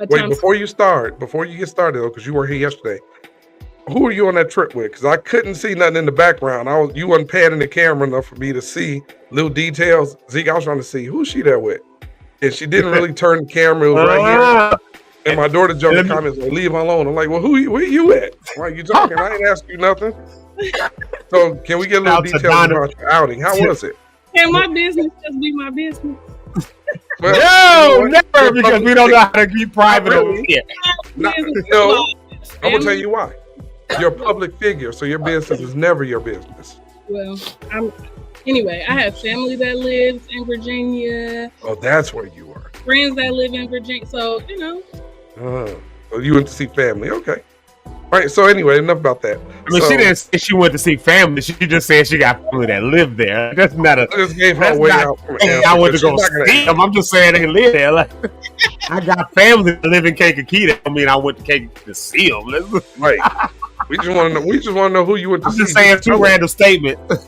Wait, before you get started, though, because you were here yesterday. Who were you on that trip with? Because I couldn't see nothing in the background. You wasn't panning the camera enough for me to see little details. Zeke, I was trying to see who's she there with, and she didn't really turn the camera. It was right here. And my daughter jumped in the comments like, "Leave her alone." I'm like, "Well, where you at? Why are you talking? I ain't ask you nothing." So, can we get a little details about your outing? How was it? Can my business just be my business? Well, never, because we don't know how to keep private over here. No, I'm gonna tell you why. You're a public figure, so your business is never your business. Well, anyway, I have family that lives in Virginia. Oh, that's where you are. Friends that live in Virginia. So, So you went to see family. Okay. All right. So anyway, enough about that. I mean, she didn't say she went to see family. She just said she got family that lived there. That's not a. I just gave her a way out. I went to go see them. I'm just saying they live there. Like, I got family that live in Kankakee. I mean, I went to Kankakee to see them. Right. We just want to know. We just want to know who you went to see. I'm just saying two random statements.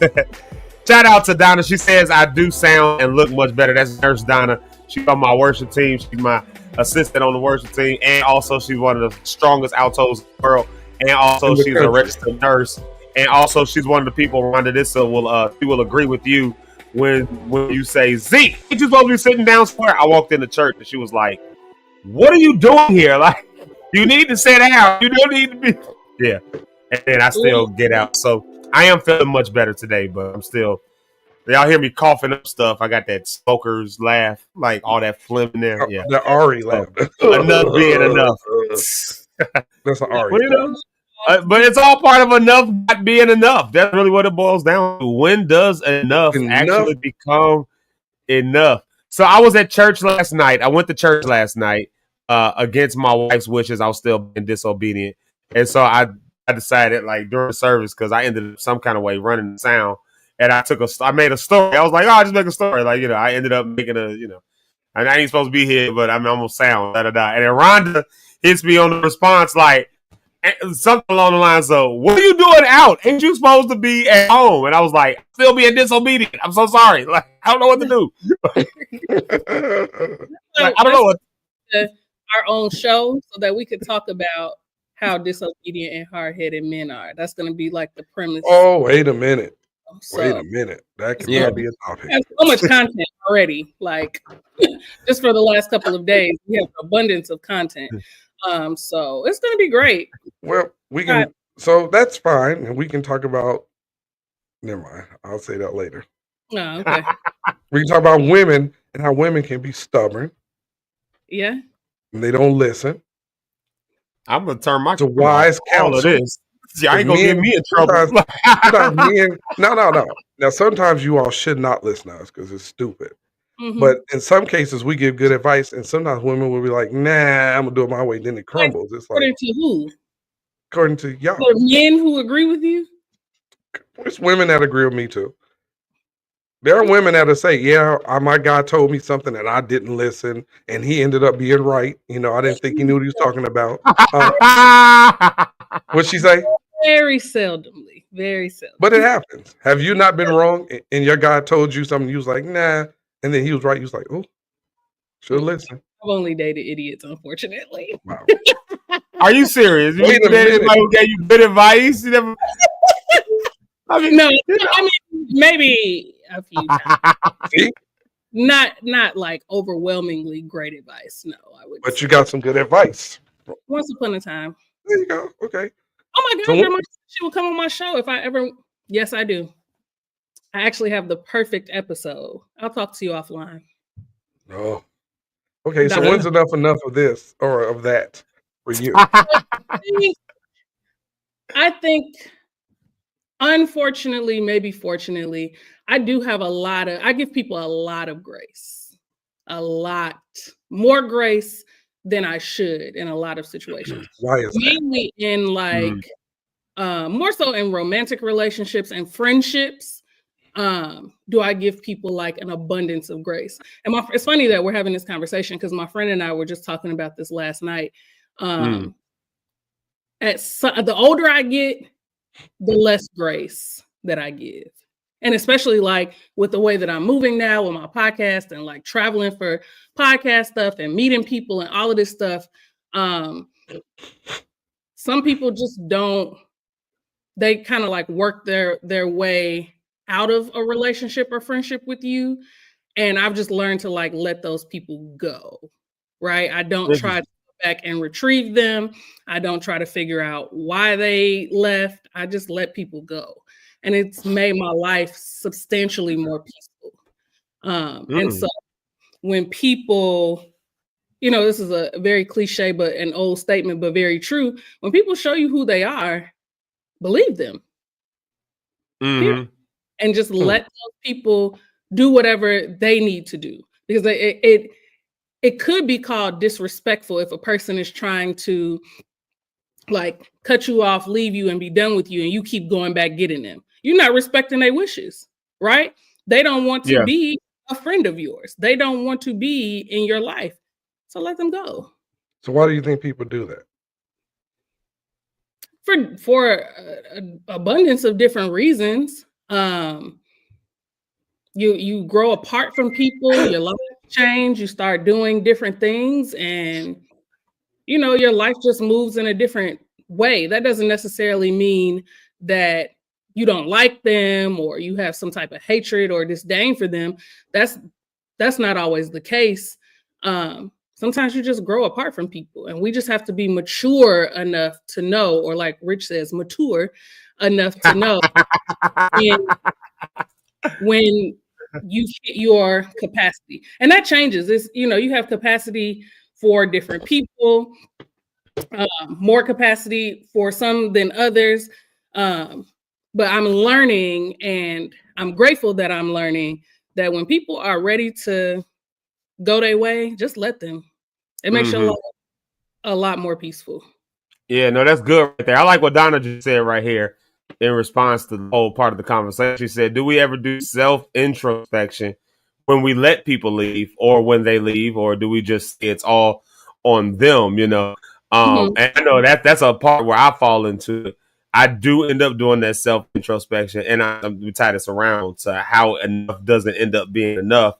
Shout out to Donna. She says I do sound and look much better. That's Nurse Donna. She's on my worship team. She's my assistant on the worship team, and also she's one of the strongest altos in the world. And also she's a registered nurse. And also she's one of the people, Rhonda, she will agree with you when you say, Zeke, you just supposed to be sitting down somewhere. I walked in the church and she was like, what are you doing here? Like, you need to sit down. You don't need to be. Yeah. And then I still get out. So I am feeling much better today, but I'm still, y'all hear me coughing up stuff. I got that smoker's laugh, like all that phlegm in there. Yeah. The Ari laugh. Enough being enough. That's an Ari. But it's all part of enough not being enough. That's really what it boils down to. When does enough actually become enough? So I was at church last night. I went to church last night against my wife's wishes. I was still being disobedient. And so I decided, like, during the service, because I ended up some kind of way running the sound. And I made a story. I was like, I'll just make a story. Like, I ended up making I ain't supposed to be here, but I'm almost sound. And then Rhonda hits me on the response like something along the lines of, what are you doing out? Ain't you supposed to be at home? And I was like, still being disobedient. I'm so sorry. Like, I don't know what to do. I don't know what. Our own show so that we could talk about how disobedient and hard-headed men are. That's going to be like the premise. Oh, wait a minute. Wait a minute. That could be a topic. We have so much content already. Like, just for the last couple of days, we have an abundance of content. So it's going to be great. Well, we can. So that's fine, and we can talk about. Never mind. I'll say that later. Oh, okay. We can talk about women and how women can be stubborn. Yeah. And they don't listen. I'm gonna turn my to wise counsel. All of this. See, I ain't gonna get me in trouble. No. Now, sometimes you all should not listen to us because it's stupid. Mm-hmm. But in some cases, we give good advice, and sometimes women will be like, "Nah, I'm gonna do it my way." Then it crumbles. It's like, according to who? According to y'all. For men who agree with you. There's women that agree with me too. There are women that'll say, "Yeah, my guy told me something and I didn't listen, and he ended up being right. I didn't think he knew what he was talking about." What'd she say? Very seldomly. Very seldom. But it happens. Have you not been wrong and your guy told you something, you was like, nah, and then he was right, you was like, oh, should listen. I've only dated idiots, unfortunately. Wow. Are you serious? You dated somebody who gave you good advice? You never... No, maybe a few times. See? Not like overwhelmingly great advice. No, I would. But you got some good advice. Once upon a time. There you go. Okay. Oh my God, she will come on my show if I ever. Yes, I do. I actually have the perfect episode. I'll talk to you offline. Oh. Okay, so when's enough of this or of that for you? I think, unfortunately, maybe fortunately, I do have I give people a lot of grace. A lot more grace than I should in a lot of situations. Why is that? Mainly in more so in romantic relationships and friendships. Do I give people like an abundance of grace? And it's funny that we're having this conversation because my friend and I were just talking about this last night. The older I get, the less grace that I give. And especially like with the way that I'm moving now with my podcast and like traveling for podcast stuff and meeting people and all of this stuff. Some people just they kind of like work their way out of a relationship or friendship with you. And I've just learned to like let those people go, right? I don't try to go back and retrieve them. I don't try to figure out why they left. I just let people go. And it's made my life substantially more peaceful. And so when people, this is a very cliche, but an old statement, but very true. When people show you who they are, believe them. Mm-hmm. and just let those people do whatever they need to do, because it could be called disrespectful if a person is trying to like cut you off, leave you, and be done with you, and you keep going back getting them. You're not respecting their wishes, right? They don't want to be a friend of yours. They don't want to be in your life. So let them go. So why do you think people do that? For abundance of different reasons. You grow apart from people, your life change, you start doing different things, and your life just moves in a different way. That doesn't necessarily mean that you don't like them or you have some type of hatred or disdain for them. That's not always the case. Sometimes you just grow apart from people, and we just have to be mature enough to know, or like Rich says, mature enough to know when you hit your capacity. And that changes. It's, you have capacity for different people, more capacity for some than others. But I'm learning, and I'm grateful that I'm learning, that when people are ready to go their way, just let them. It makes your life a lot more peaceful. Yeah, no, that's good right there. I like what Donna just said right here in response to the whole part of the conversation. She said, do we ever do self-introspection when we let people leave or when they leave, or do we just say it's all on them, And I know that's a part where I fall into it. I do end up doing that self-introspection, and I'm tie this around to how enough doesn't end up being enough.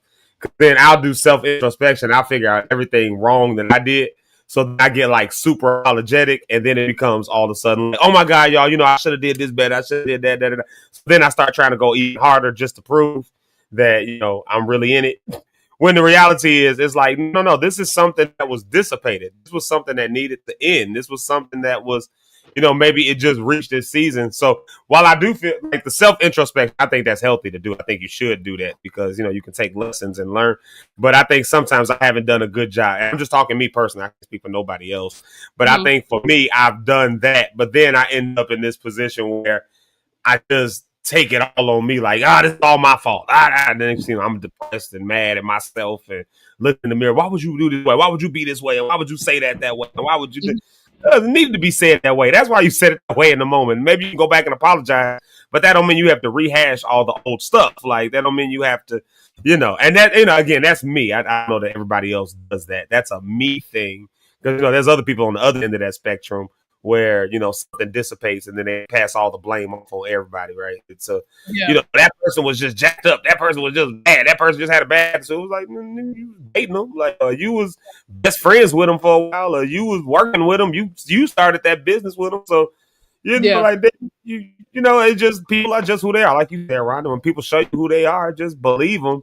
Then I'll do self-introspection. I'll figure out everything wrong that I did. So I get like super apologetic, and then it becomes all of a sudden, like, oh my God, y'all, I should have did this better. I should have did that. So then I start trying to go even harder just to prove that, I'm really in it. When the reality is, it's like, no, this is something that was dissipated. This was something that needed to end. This was something that was, maybe it just reached this season. So while I do feel like the self-introspection, I think that's healthy to do. I think you should do that because, you can take lessons and learn. But I think sometimes I haven't done a good job. And I'm just talking me personally. I can't speak for nobody else. But I think for me, I've done that. But then I end up in this position where I just take it all on me. Like, this is all my fault. And then, I'm depressed and mad at myself and look in the mirror. Why would you do this way? Why would you be this way? And why would you say that way? And why would you do? It doesn't need to be said that way. That's why you said it that way in the moment. Maybe you can go back and apologize, but that don't mean you have to rehash all the old stuff. Like, that don't mean you have to, and that, again, that's me. I know that everybody else does that. That's a me thing. Because, there's other people on the other end of that spectrum where, something dissipates and then they pass all the blame off on everybody, right? It's that person was just jacked up. That person was just bad. That person just had a bad. So it was like, you was dating them. Like, you was best friends with them for a while, or you was working with them. You started that business with them. So, like, it's just, people are just who they are. Like you said, Rhonda, when people show you who they are, just believe them,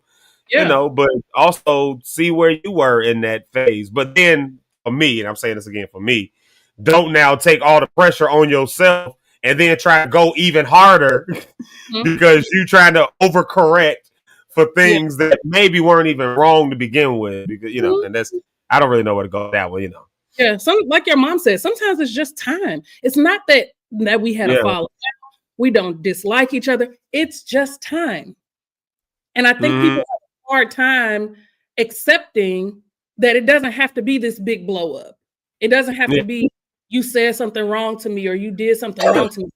but also see where you were in that phase. But then for me, and I'm saying this again for me, don't now take all the pressure on yourself and then try to go even harder because you're trying to overcorrect for things that maybe weren't even wrong to begin with. Because, and that's, I don't really know where to go with that one, Yeah, like your mom said, sometimes it's just time. It's not that we had a falling out. We don't dislike each other. It's just time. And I think people have a hard time accepting that it doesn't have to be this big blow up. It doesn't have to be, you said something wrong to me or you did something wrong to me.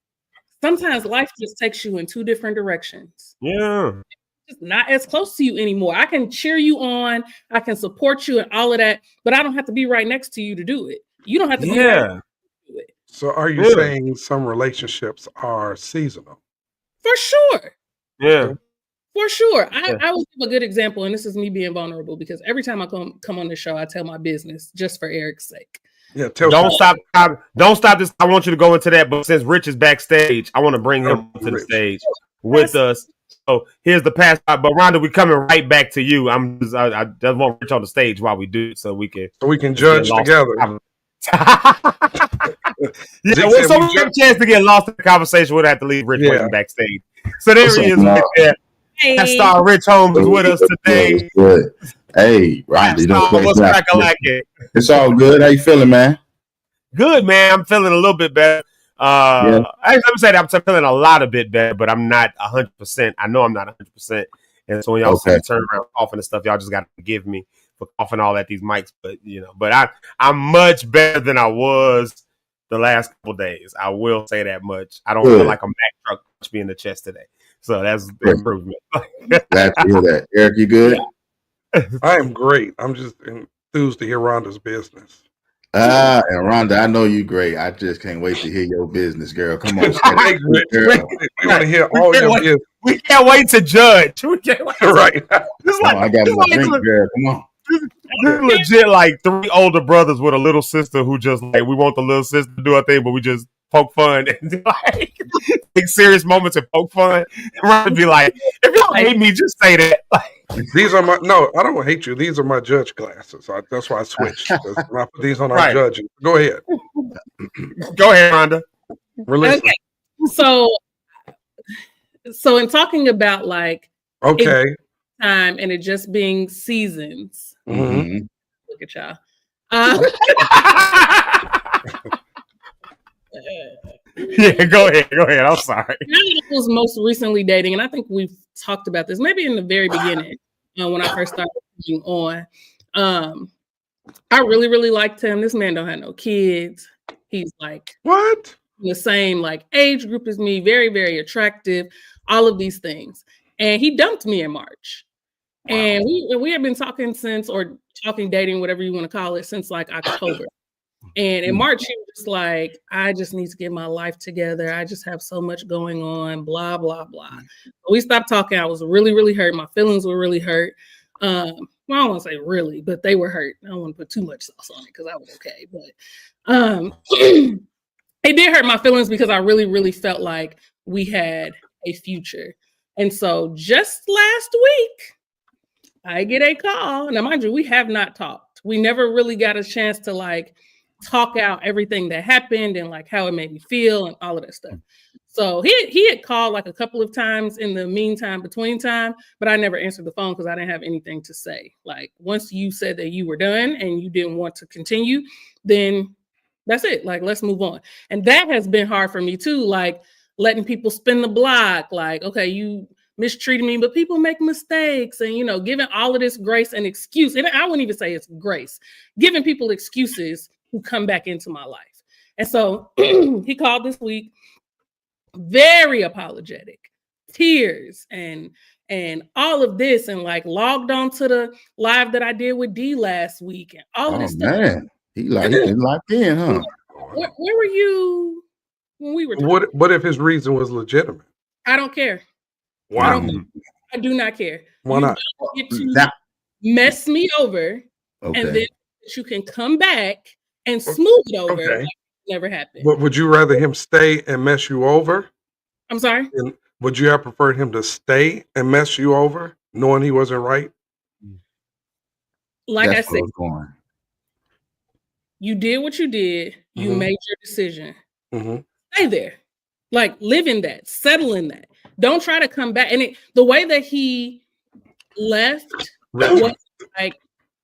Sometimes life just takes you in two different directions. Yeah. It's not as close to you anymore. I can cheer you on. I can support you and all of that, but I don't have to be right next to you to do it. You don't have to be right next to do it. So are you saying some relationships are seasonal? For sure. Yeah. For sure. I will give a good example, and this is me being vulnerable because every time I come on the show, I tell my business just for Eric's sake. Yeah, don't stop this. I want you to go into that, but since Rich is backstage, I want to bring him to the stage with us. So here's the pass. But Rhonda, we're coming right back to you. I just want Rich on the stage while we do it, so we can judge together. So we have a chance to get lost in the conversation. We'd have to leave Rich waiting backstage. So there he is right there. Hey. That star Rich Holmes is with us today. Good. Hey, Rhonda, what's cracking like it? It's all good. How you feeling, man? Good, man. I'm feeling a little bit better. Actually, let me say that I'm feeling a lot a bit better, but I'm not 100%. I know I'm not 100%. And so when y'all see me turn around coughing and stuff, y'all just got to forgive me for coughing all at these mics. But I'm much better than I was the last couple days. I will say that much. I don't feel like a Mack truck punched me in the chest today. So that's the improvement. Glad to hear that. Eric, you good? Yeah. I am great. I'm just enthused to hear Rhonda's business. And Rhonda, I know you great. I just can't wait to hear your business, girl. Come on. We want to hear all your business. We can't wait to judge. We can't wait right. I got my drink, girl. Come on. This is legit like 3 older brothers with a little sister who just like, we want the little sister to do her thing, but we just poke fun and like take serious moments and poke fun. And be like, if y'all hate me, just say that. Like, these are I don't hate you. These are my judge glasses. That's why I switched. I put these on our judges. Go ahead. Go ahead, Rhonda. Okay. So in talking about like time and it just being seasons. Mm-hmm. Look at y'all. Yeah, go ahead. I'm sorry. I was most recently dating, and I think we've talked about this maybe in the very beginning when I first started being on. I really, really liked him. This man don't have no kids. He's like what? In the same like age group as me, very, very attractive, all of these things. And he dumped me in March. Wow. And we had been talking dating, whatever you want to call it, since like October. And in March, he was just like, I just need to get my life together. I just have so much going on, blah, blah, blah. So we stopped talking. I was really, really hurt. My feelings were really hurt. Well, I don't want to say really, but they were hurt. I don't want to put too much sauce on it because I was okay. But it did hurt my feelings because I really, really felt like we had a future. And so just last week, I get a call. Now, mind you, we have not talked. We never really got a chance to like talk out everything that happened and like how it made me feel and all of that stuff. So he had called like a couple of times in the meantime, between time, but I never answered the phone because I didn't have anything to say. Like once you said that you were done and you didn't want to continue, then that's it. Like, let's move on. And that has been hard for me too. Like letting people spin the block. Like, okay, you mistreated me, but people make mistakes and, giving all of this grace and excuse. And I wouldn't even say it's grace, giving people excuses who come back into my life. And so he called this week, very apologetic, tears and all of this, and like logged on to the live that I did with D last week and all of this stuff. Man, he been locked in, huh? Where were you when we were talking? What if his reason was legitimate? I don't care. Wow. I do not care. Why not? You get to mess me over, and then you can come back and smooth it over. Okay. Like never happened. But would you rather him stay and mess you over? I'm sorry? And would you have preferred him to stay and mess you over, knowing he wasn't right? Like I said, you did what you did. You made your decision. Stay there. Like live in that, settle in that. Don't try to come back. And the way that he left was like,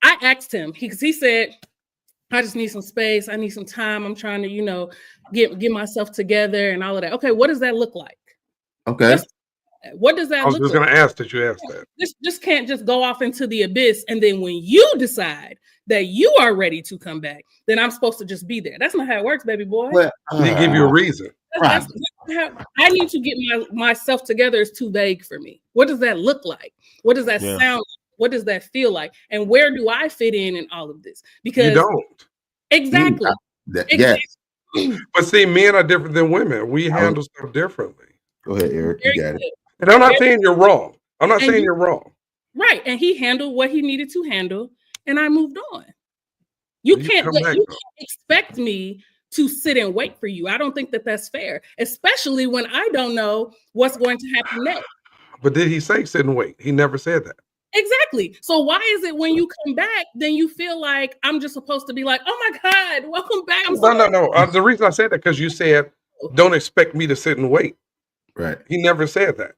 I asked him, because he said, I just need some space. I need some time. I'm trying to, get myself together and all of that. Okay, what does that look like? Okay. What does that look like? I was just going to ask that you asked that. Just can't just go off into the abyss. And then when you decide that you are ready to come back, then I'm supposed to just be there. That's not how it works, baby boy. Well, he give you a reason. That's I need to get myself together is too vague for me. What does that look like? What does that sound like? What does that feel like? And where do I fit in all of this? Because you don't. Exactly. Yes. But see, men are different than women. We handle stuff differently. Go ahead, Eric. You got it. And I'm not saying you're wrong. I'm not saying you're wrong. Right. And he handled what he needed to handle, and I moved on. You can't expect me to sit and wait for you. I don't think that that's fair, especially when I don't know what's going to happen next. But did he say sit and wait? He never said that. Exactly. So why is it when you come back, then you feel like I'm just supposed to be like, oh my God, welcome back. No. The reason I said that because you said, don't expect me to sit and wait. Right. He never said that.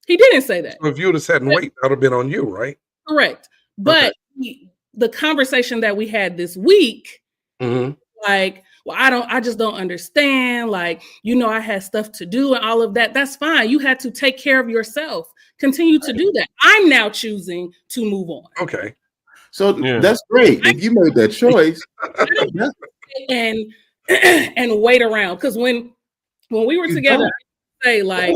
He didn't say that. So if you would have sat and wait, that would have been on you, right? Correct. But the conversation that we had this week, like well, I just don't understand. Like, I had stuff to do and all of that. That's fine. You had to take care of yourself. Continue to do that. I'm now choosing to move on. Okay. So that's great. If you made that choice. and wait around. Because when we were together, I say like,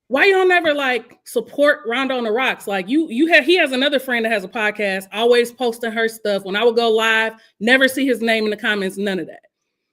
why you don't never like support Rhonda on the Rocks? Like he has another friend that has a podcast, always posting her stuff. When I would go live, never see his name in the comments, none of that.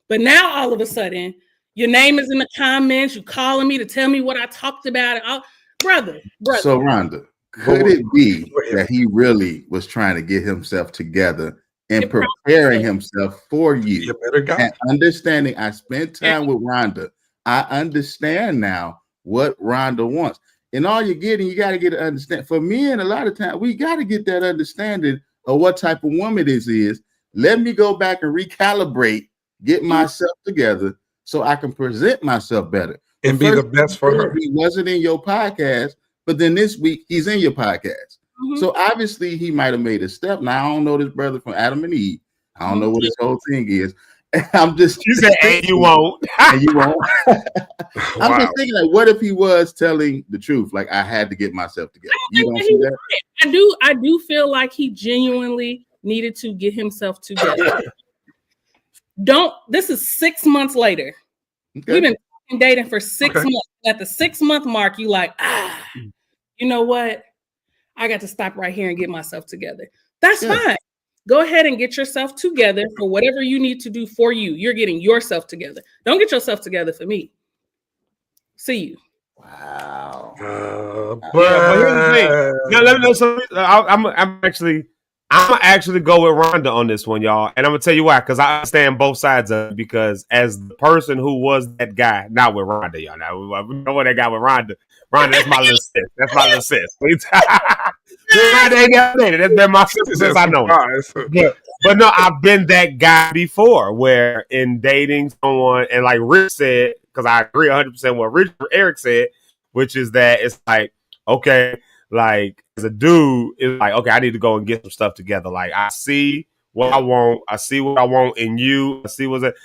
But now all of a sudden, your name is in the comments. You calling me to tell me what I talked about. Brother. So Rhonda, could it be that he really was trying to get himself together and preparing himself for you? And understanding, I spent time with Rhonda. I understand now what Rhonda wants. And all you're getting, you got to get to understand. For men, a lot of times, we got to get that understanding of what type of woman this is. Let me go back and recalibrate, get myself together so I can present myself better. And be the best for her. He wasn't in your podcast, but then this week, he's in your podcast. So obviously, he might have made a step. Now, I don't know this brother from Adam and Eve. I don't know what this whole thing is. I'm just. You said, and you won't. And you won't. I'm just thinking, like, what if he was telling the truth? Like, I had to get myself together. You don't see that? I do feel like he genuinely needed to get himself together. This is 6 months later. Okay. We've been dating for 6 months. At the 6 month mark, you like, you know what? I got to stop right here and get myself together. That's fine. Go ahead and get yourself together for whatever you need to do for you. You're getting yourself together. Don't get yourself together for me. See you. Wow. But here's the thing. Now, let me know something. I'm actually go with Rhonda on this one, y'all. And I'm gonna tell you why, because I understand both sides of it. Because as the person who was that guy, not with Rhonda, y'all. Now we know what that guy with Rhonda. Rhonda, that's my little sis. That's my little sis. That's been my sister since I know her. But no, I've been that guy before, where in dating someone, and like Rich said, because I agree 100% what Eric said, which is that it's like, okay, like as a dude, it's like, okay, I need to go and get some stuff together. Like I see what I want. I see what I want in you. I see what's it.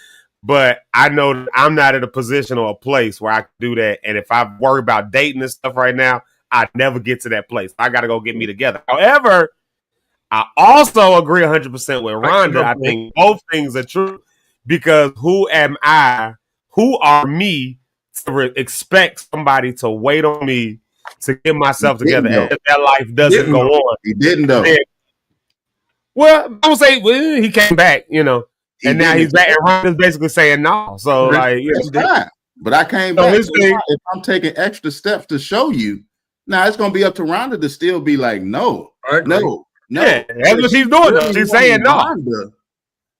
But I know that I'm not in a position or a place where I can do that. And if I worry about dating and stuff right now, I never get to that place. I got to go get me together. However, I also agree 100% with Rhonda. I think both things are true, because who am I? Who are me to expect somebody to wait on me to get myself together? And that life doesn't go on. He didn't know. Well, I would say he came back, and now he's back. And Rhonda's basically saying no. So, that's fine. But I came back. If I'm taking extra steps to show you, now it's going to be up to Rhonda to still be like, no. Yeah, that's what she's doing. Though. She's saying no. Rhonda,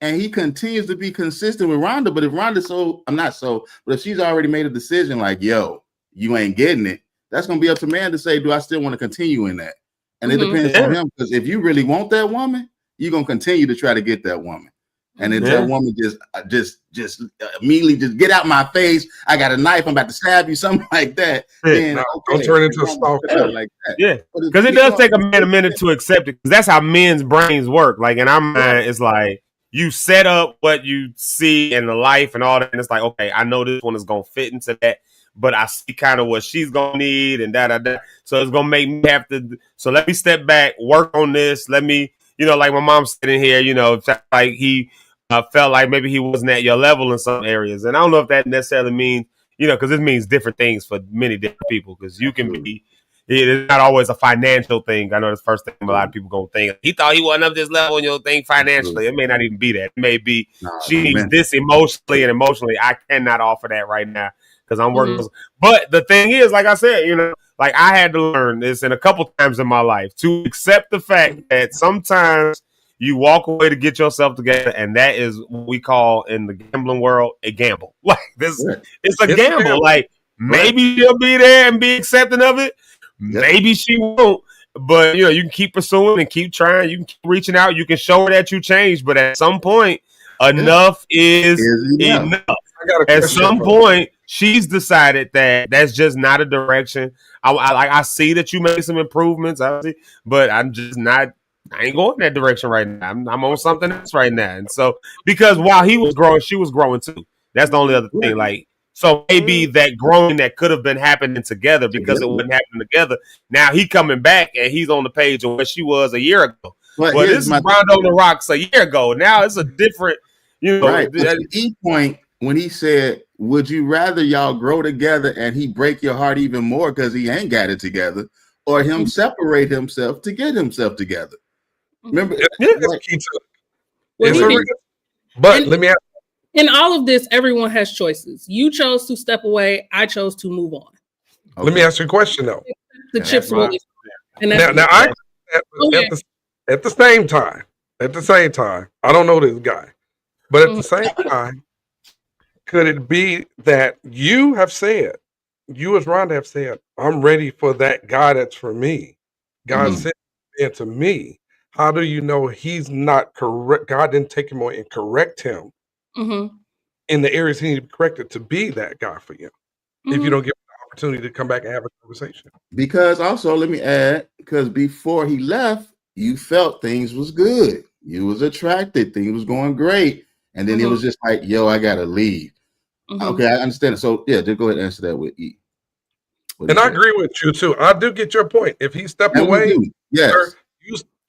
and he continues to be consistent with Rhonda. But if Rhonda's but if she's already made a decision like, yo, you ain't getting it, that's going to be up to man to say, do I still want to continue in that? And it depends on him. Because if you really want that woman, you're going to continue to try to get that woman. And if that woman just immediately just get out my face, I got a knife, I'm about to stab you, something like that. Then, don't turn into a stalker like that. Yeah, because it does take a man a minute to accept it. Because that's how men's brains work. Like in our mind, it's like you set up what you see in the life and all that, and it's like, okay, I know this one is gonna fit into that, but I see kind of what she's gonna need and da. So it's gonna make me have to. So let me step back, work on this. Let me, like my mom's sitting here, like he. Felt like maybe he wasn't at your level in some areas. And I don't know if that necessarily means, because this means different things for many different people. Because you can be, it's not always a financial thing. I know that's the first thing a lot of people going to think. He thought he wasn't up this level in your thing financially. It may not even be that. It may be she needs this emotionally, and emotionally I cannot offer that right now because I'm working. But the thing is, like I said, like I had to learn this in a couple times in my life to accept the fact that sometimes you walk away to get yourself together, and that is what we call in the gambling world a gamble. Like this, it's a gamble. Like maybe she'll be there and be accepting of it. Maybe she won't. But you can keep pursuing and keep trying. You can keep reaching out. You can show her that you changed. But at some point, enough is enough. At some point, she's decided that that's just not a direction. I see that you made some improvements, but I'm just not I ain't going that direction right now. I'm on something else right now. And so, because while he was growing, she was growing too. That's the only other thing. Like, so maybe that growing that could have been happening together because it wasn't happening together. Now he coming back and he's on the page of where she was a year ago. But this is Rhonda on the Rocks a year ago. Now it's a different, Right. The E point when he said, "Would you rather y'all grow together and he break your heart even more because he ain't got it together, or him separate himself to get himself together?" Remember, but let me ask. In all of this, everyone has choices. You chose to step away. I chose to move on. Okay. Let me ask you a question though. The chips will. At the same time, I don't know this guy, but at the same time, could it be that you as Rhonda have said, "I'm ready for that guy that's for me." God said it to me. How do you know he's not correct? God didn't take him away and correct him in the areas he needed to be corrected to be that guy for you. If you don't give him the opportunity to come back and have a conversation. Because also, let me add, because before he left, you felt things was good. You was attracted. Things was going great. And then it was just like, yo, I got to leave. Okay, I understand it. So, yeah, just go ahead and answer that with E. And I agree with you, too. I do get your point. If he stepped away, yes.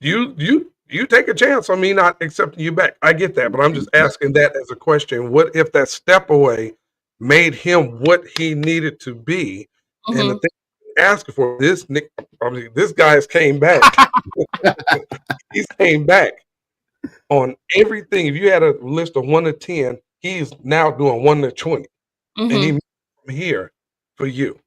You take a chance on me not accepting you back. I get that, but I'm just asking that as a question. What if that step away made him what he needed to be? And the thing asking for this guy has came back. He's came back on everything. If you had a list of 1 to 10, he's now doing 1 to 20, and he moved from here for you.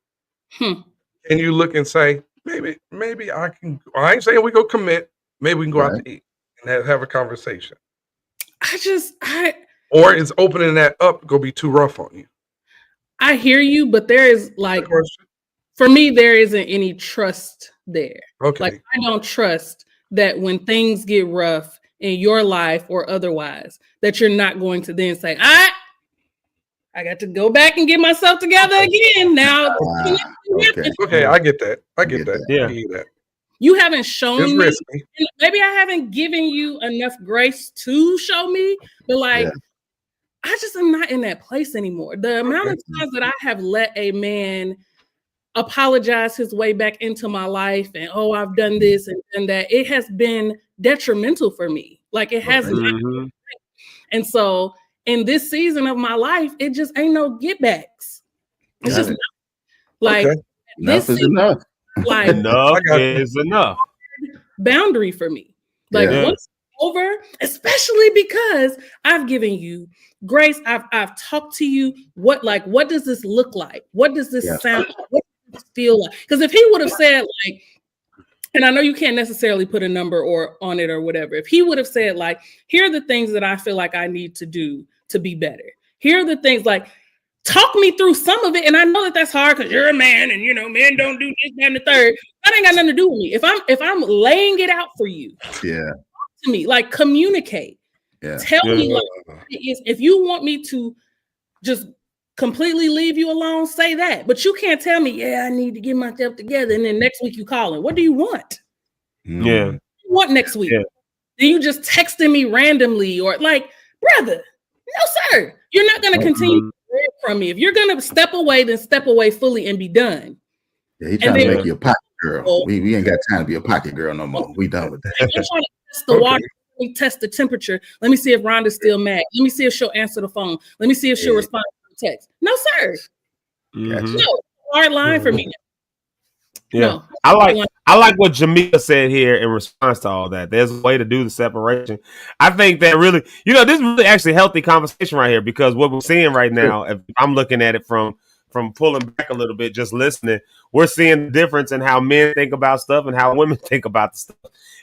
And you look and say, maybe I can. I ain't saying we go commit. Maybe we can go out to eat and have a conversation. Or is opening that up going to be too rough on you? I hear you, but there is for me, there isn't any trust there. Okay. Like I don't trust that when things get rough in your life or otherwise, that you're not going to then say, I got to go back and get myself together again. Now, okay, I get that. Yeah. You haven't shown it's me. Risky. Maybe I haven't given you enough grace to show me, but I just am not in that place anymore. The amount of times that I have let a man apologize his way back into my life and I've done this and done that, it has been detrimental for me. Like it hasn't. And so in this season of my life, it just ain't no get backs. It's just enough is enough. Like enough is enough. Boundary for me. Like once it's over, especially because I've given you grace. I've talked to you. What does this look like? What does this sound like? What does this feel like? Because if he would have said and I know you can't necessarily put a number on it or whatever. If he would have said here are the things that I feel like I need to do to be better. Here are the things talk me through some of it. And I know that that's hard because you're a man and men don't do this, that, and the third. That ain't got nothing to do with me. If I'm laying it out for you, to me, communicate. Tell me what it is. If you want me to just completely leave you alone, say that. But you can't tell me, I need to get myself together. And then next week you calling. What do you want? Yeah. What do you want next week? Are you just texting me randomly or brother? No, sir. You're not going to continue to hear from me. If you're going to step away, then step away fully and be done. Yeah, he's trying to make you a pocket girl. We ain't got time to be a pocket girl no more. We done with that. I'm trying to test the water. Let me test the temperature. Let me see if Rhonda's still mad. Let me see if she'll answer the phone. Let me see if she'll respond to the text. No, sir. No, hard line for me. Yeah. No. I like what Jamila said here in response to all that. There's a way to do the separation. I think that really, this is really actually a healthy conversation right here because what we're seeing right now, if I'm looking at it from pulling back a little bit, just listening, we're seeing the difference in how men think about stuff and how women think about the stuff.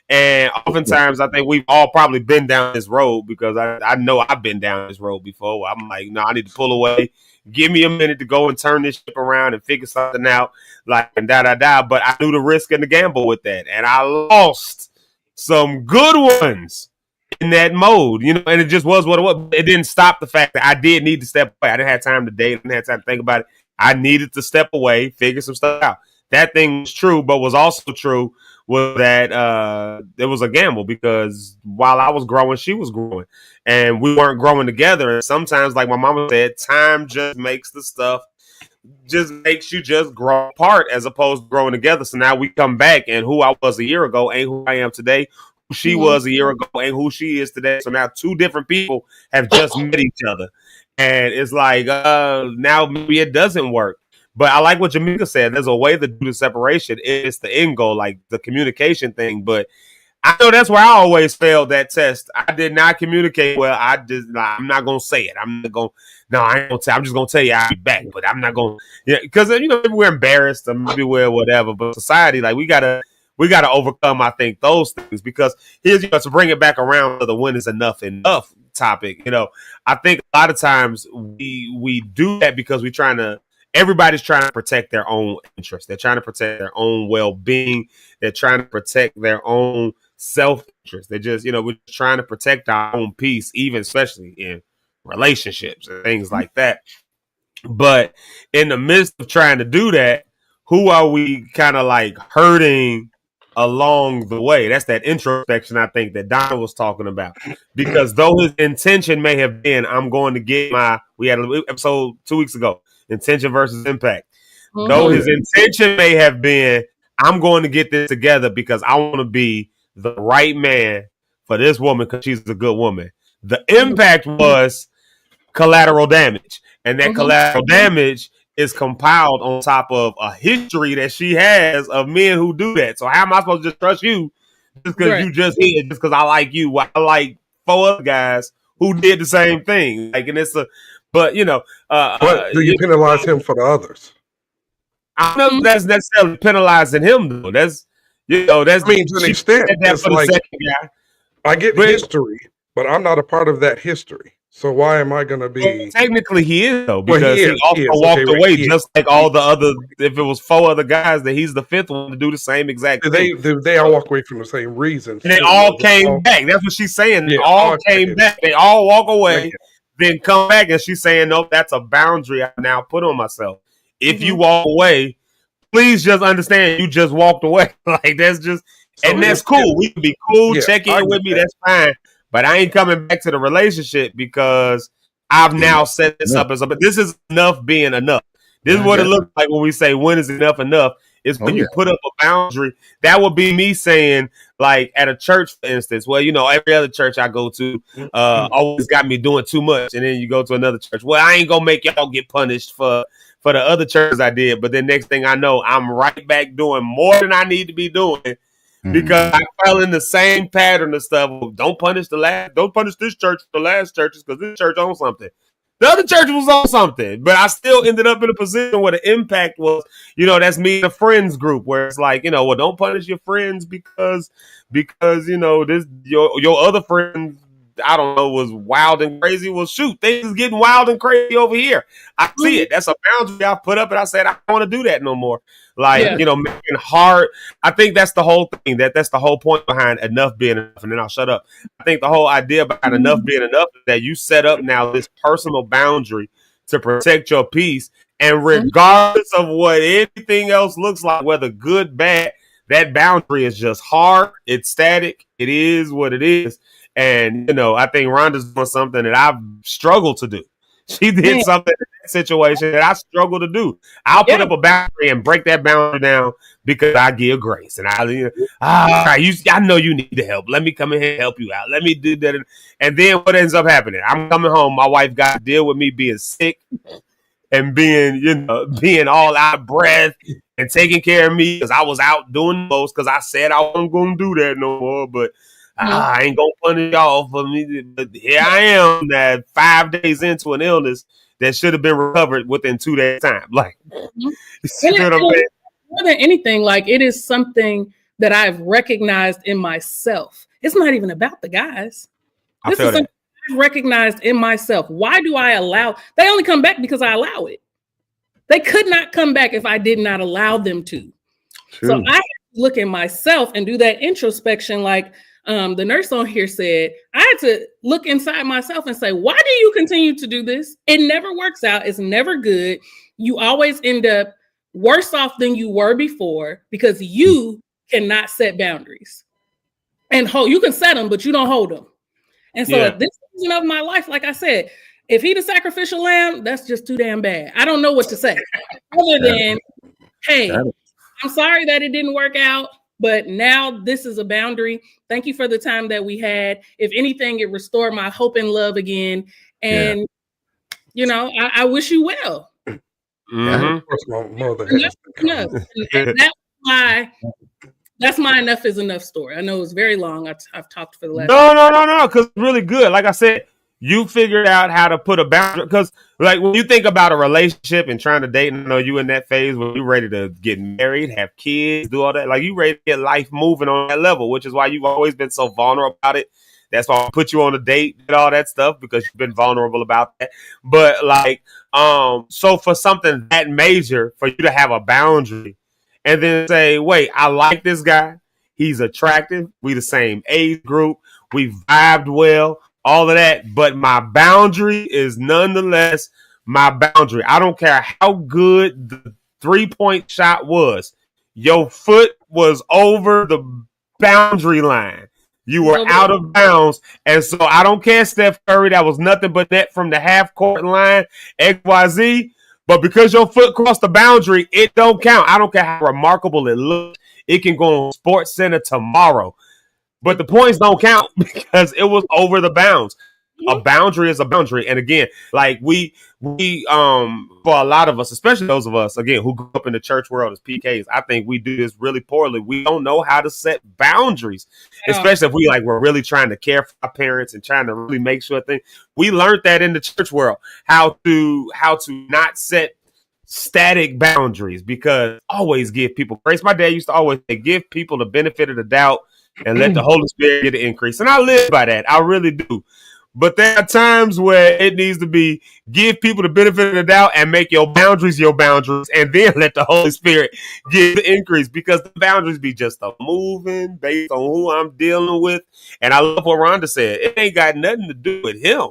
And oftentimes I think we've all probably been down this road because I know I've been down this road before. I'm like, no, I need to pull away. Give me a minute to go and turn this ship around and figure something out, and da. But I knew the risk and the gamble with that, and I lost some good ones in that mode, and it just was what it was. It didn't stop the fact that I did need to step away. I didn't have time to date. I didn't have time to think about it. I needed to step away, figure some stuff out. That thing was true, but was also true was that it was a gamble because while I was growing, she was growing, and we weren't growing together. And sometimes, like my mama said, time just makes the stuff just makes you just grow apart as opposed to growing together. So now we come back, and who I was a year ago ain't who I am today. Who she was a year ago ain't who she is today. So now two different people have just met each other, and it's like now maybe it doesn't work. But I like what Jamaica said. There's a way to do the separation. It's the end goal, like the communication thing. But I know that's where I always failed that test. I did not communicate well. I'm not gonna say it. I'm not gonna. No, I ain't gonna tell. I'm just gonna tell you I'll be back, but I'm not gonna. Yeah, because maybe we're embarrassed or maybe we're whatever. But society, like we gotta overcome. I think those things because here's to bring it back around to the when is enough topic. I think a lot of times we do that because we're trying to. Everybody's trying to protect their own interests. They're trying to protect their own well-being. They're trying to protect their own self-interest. They're just, we're trying to protect our own peace, even especially in relationships and things like that. But in the midst of trying to do that, who are we kind of like hurting along the way? That's that introspection, I think, that Don was talking about. Because though his intention may have been, I'm going to get we had an episode 2 weeks ago, intention versus impact. Though his intention may have been, I'm going to get this together because I want to be the right man for this woman because she's a good woman. The impact was collateral damage. And that collateral damage is compiled on top of a history that she has of men who do that. So how am I supposed to just trust you just because you just hit, just because I like you? Well, I like 4 other guys who did the same thing. Like, and it's but but do you penalize him for the others? I don't know if that's necessarily penalizing him though. That's that's to an extent. It's like, I get history, but I'm not a part of that history. So why am I going to be? Well, technically, he is though because he also walked away just like all the other. If it was 4 other guys, that he's the 5th one to do the same exact thing. They all walk away from the same reason. And they all came back. That's what she's saying. They all came back. They all walk away, then come back, and she's saying, "No, that's a boundary I now put on myself. If you walk away, please just understand you just walked away. Like that's just, and that's cool. We can be cool. Check in with me. That's fine." But I ain't coming back to the relationship because I've now set this up as but this is enough being enough. This is what it looks like when we say when is enough enough. Is when you put up a boundary. That would be me saying, like at a church, for instance, well, every other church I go to always got me doing too much. And then you go to another church. Well, I ain't gonna make y'all get punished for the other churches I did. But then next thing I know, I'm right back doing more than I need to be doing. Because I fell in the same pattern of stuff. Don't punish this church, the last churches, because this church on something. The other church was on something, but I still ended up in a position where the impact was, that's me in a friends group where it's like, well, don't punish your friends because this your other friends, I don't know, was wild and crazy. Well, shoot, things is getting wild and crazy over here. I see it. That's a boundary I put up, and I said I don't want to do that no more. Like, making hard. I think that's the whole thing. That's the whole point behind enough being enough. And then I'll shut up. I think the whole idea behind enough being enough is that you set up now this personal boundary to protect your peace. And regardless of what anything else looks like, whether good, bad, that boundary is just hard. It's static. It is what it is. And, I think Rhonda's doing something that I've struggled to do. She did something in that situation that I struggle to do. I'll put up a boundary and break that boundary down because I give grace. And I know you need the help. Let me come in here and help you out. Let me do that. And then what ends up happening? I'm coming home. My wife got to deal with me being sick and being all out of breath and taking care of me because I was out doing the most because I said I wasn't going to do that no more. But I ain't gonna punish y'all for me, but here I am that 5 days into an illness that should have been recovered within 2 days' time. Like, you know what I'm saying? More than anything, like it is something that I've recognized in myself. It's not even about the guys. This is something I've recognized in myself. Why do I allow? They only come back because I allow it. They could not come back if I did not allow them to. True. So I have to look at myself and do that introspection, like. The nurse on here said, I had to look inside myself and say, why do you continue to do this? It never works out. It's never good. You always end up worse off than you were before because you cannot set boundaries. And you can set them, but you don't hold them. And so at this season of my life, like I said, if he the sacrificial lamb, that's just too damn bad. I don't know what to say other than, hey, I'm sorry that it didn't work out, but now this is a boundary. Thank you for the time that we had. If anything, it restored my hope and love again. And, you know, I wish you well. Of course, my mother has and that's my enough is enough story. I know it's very long. I've talked for the last. No, because it's really good. Like I said, you figured out how to put a boundary. Because, like, when you think about a relationship and trying to date, and I know you in that phase where you're ready to get married, have kids, do all that. Like, you ready to get life moving on that level, which is why you've always been so vulnerable about it. That's why I put you on a date and all that stuff, because you've been vulnerable about that. But, like, so for something that major, for you to have a boundary and then say, wait, I like this guy. He's attractive. We the same age group. We vibed well, all of that. But my boundary is nonetheless my boundary. I don't care how good the 3-point shot was. Your foot was over the boundary line. You were out of bounds. And so I don't care, Steph Curry. That was nothing but net from the half court line, XYZ. But because your foot crossed the boundary, it don't count. I don't care how remarkable it looks. It can go on Sports Center tomorrow. But the points don't count because it was over the bounds. A boundary is a boundary. And again, like we for a lot of us, especially those of us, again, who grew up in the church world as PKs, I think we do this really poorly. We don't know how to set boundaries, especially if we're really trying to care for our parents and trying to really make sure things. We learned that in the church world, how to not set static boundaries, because always give people grace. My dad used to always say, give people the benefit of the doubt and let the Holy Spirit get the increase. And I live by that. I really do. But there are times where it needs to be give people the benefit of the doubt and make your boundaries, and then let the Holy Spirit give the increase, because the boundaries be just a moving based on who I'm dealing with. And I love what Rhonda said. It ain't got nothing to do with him.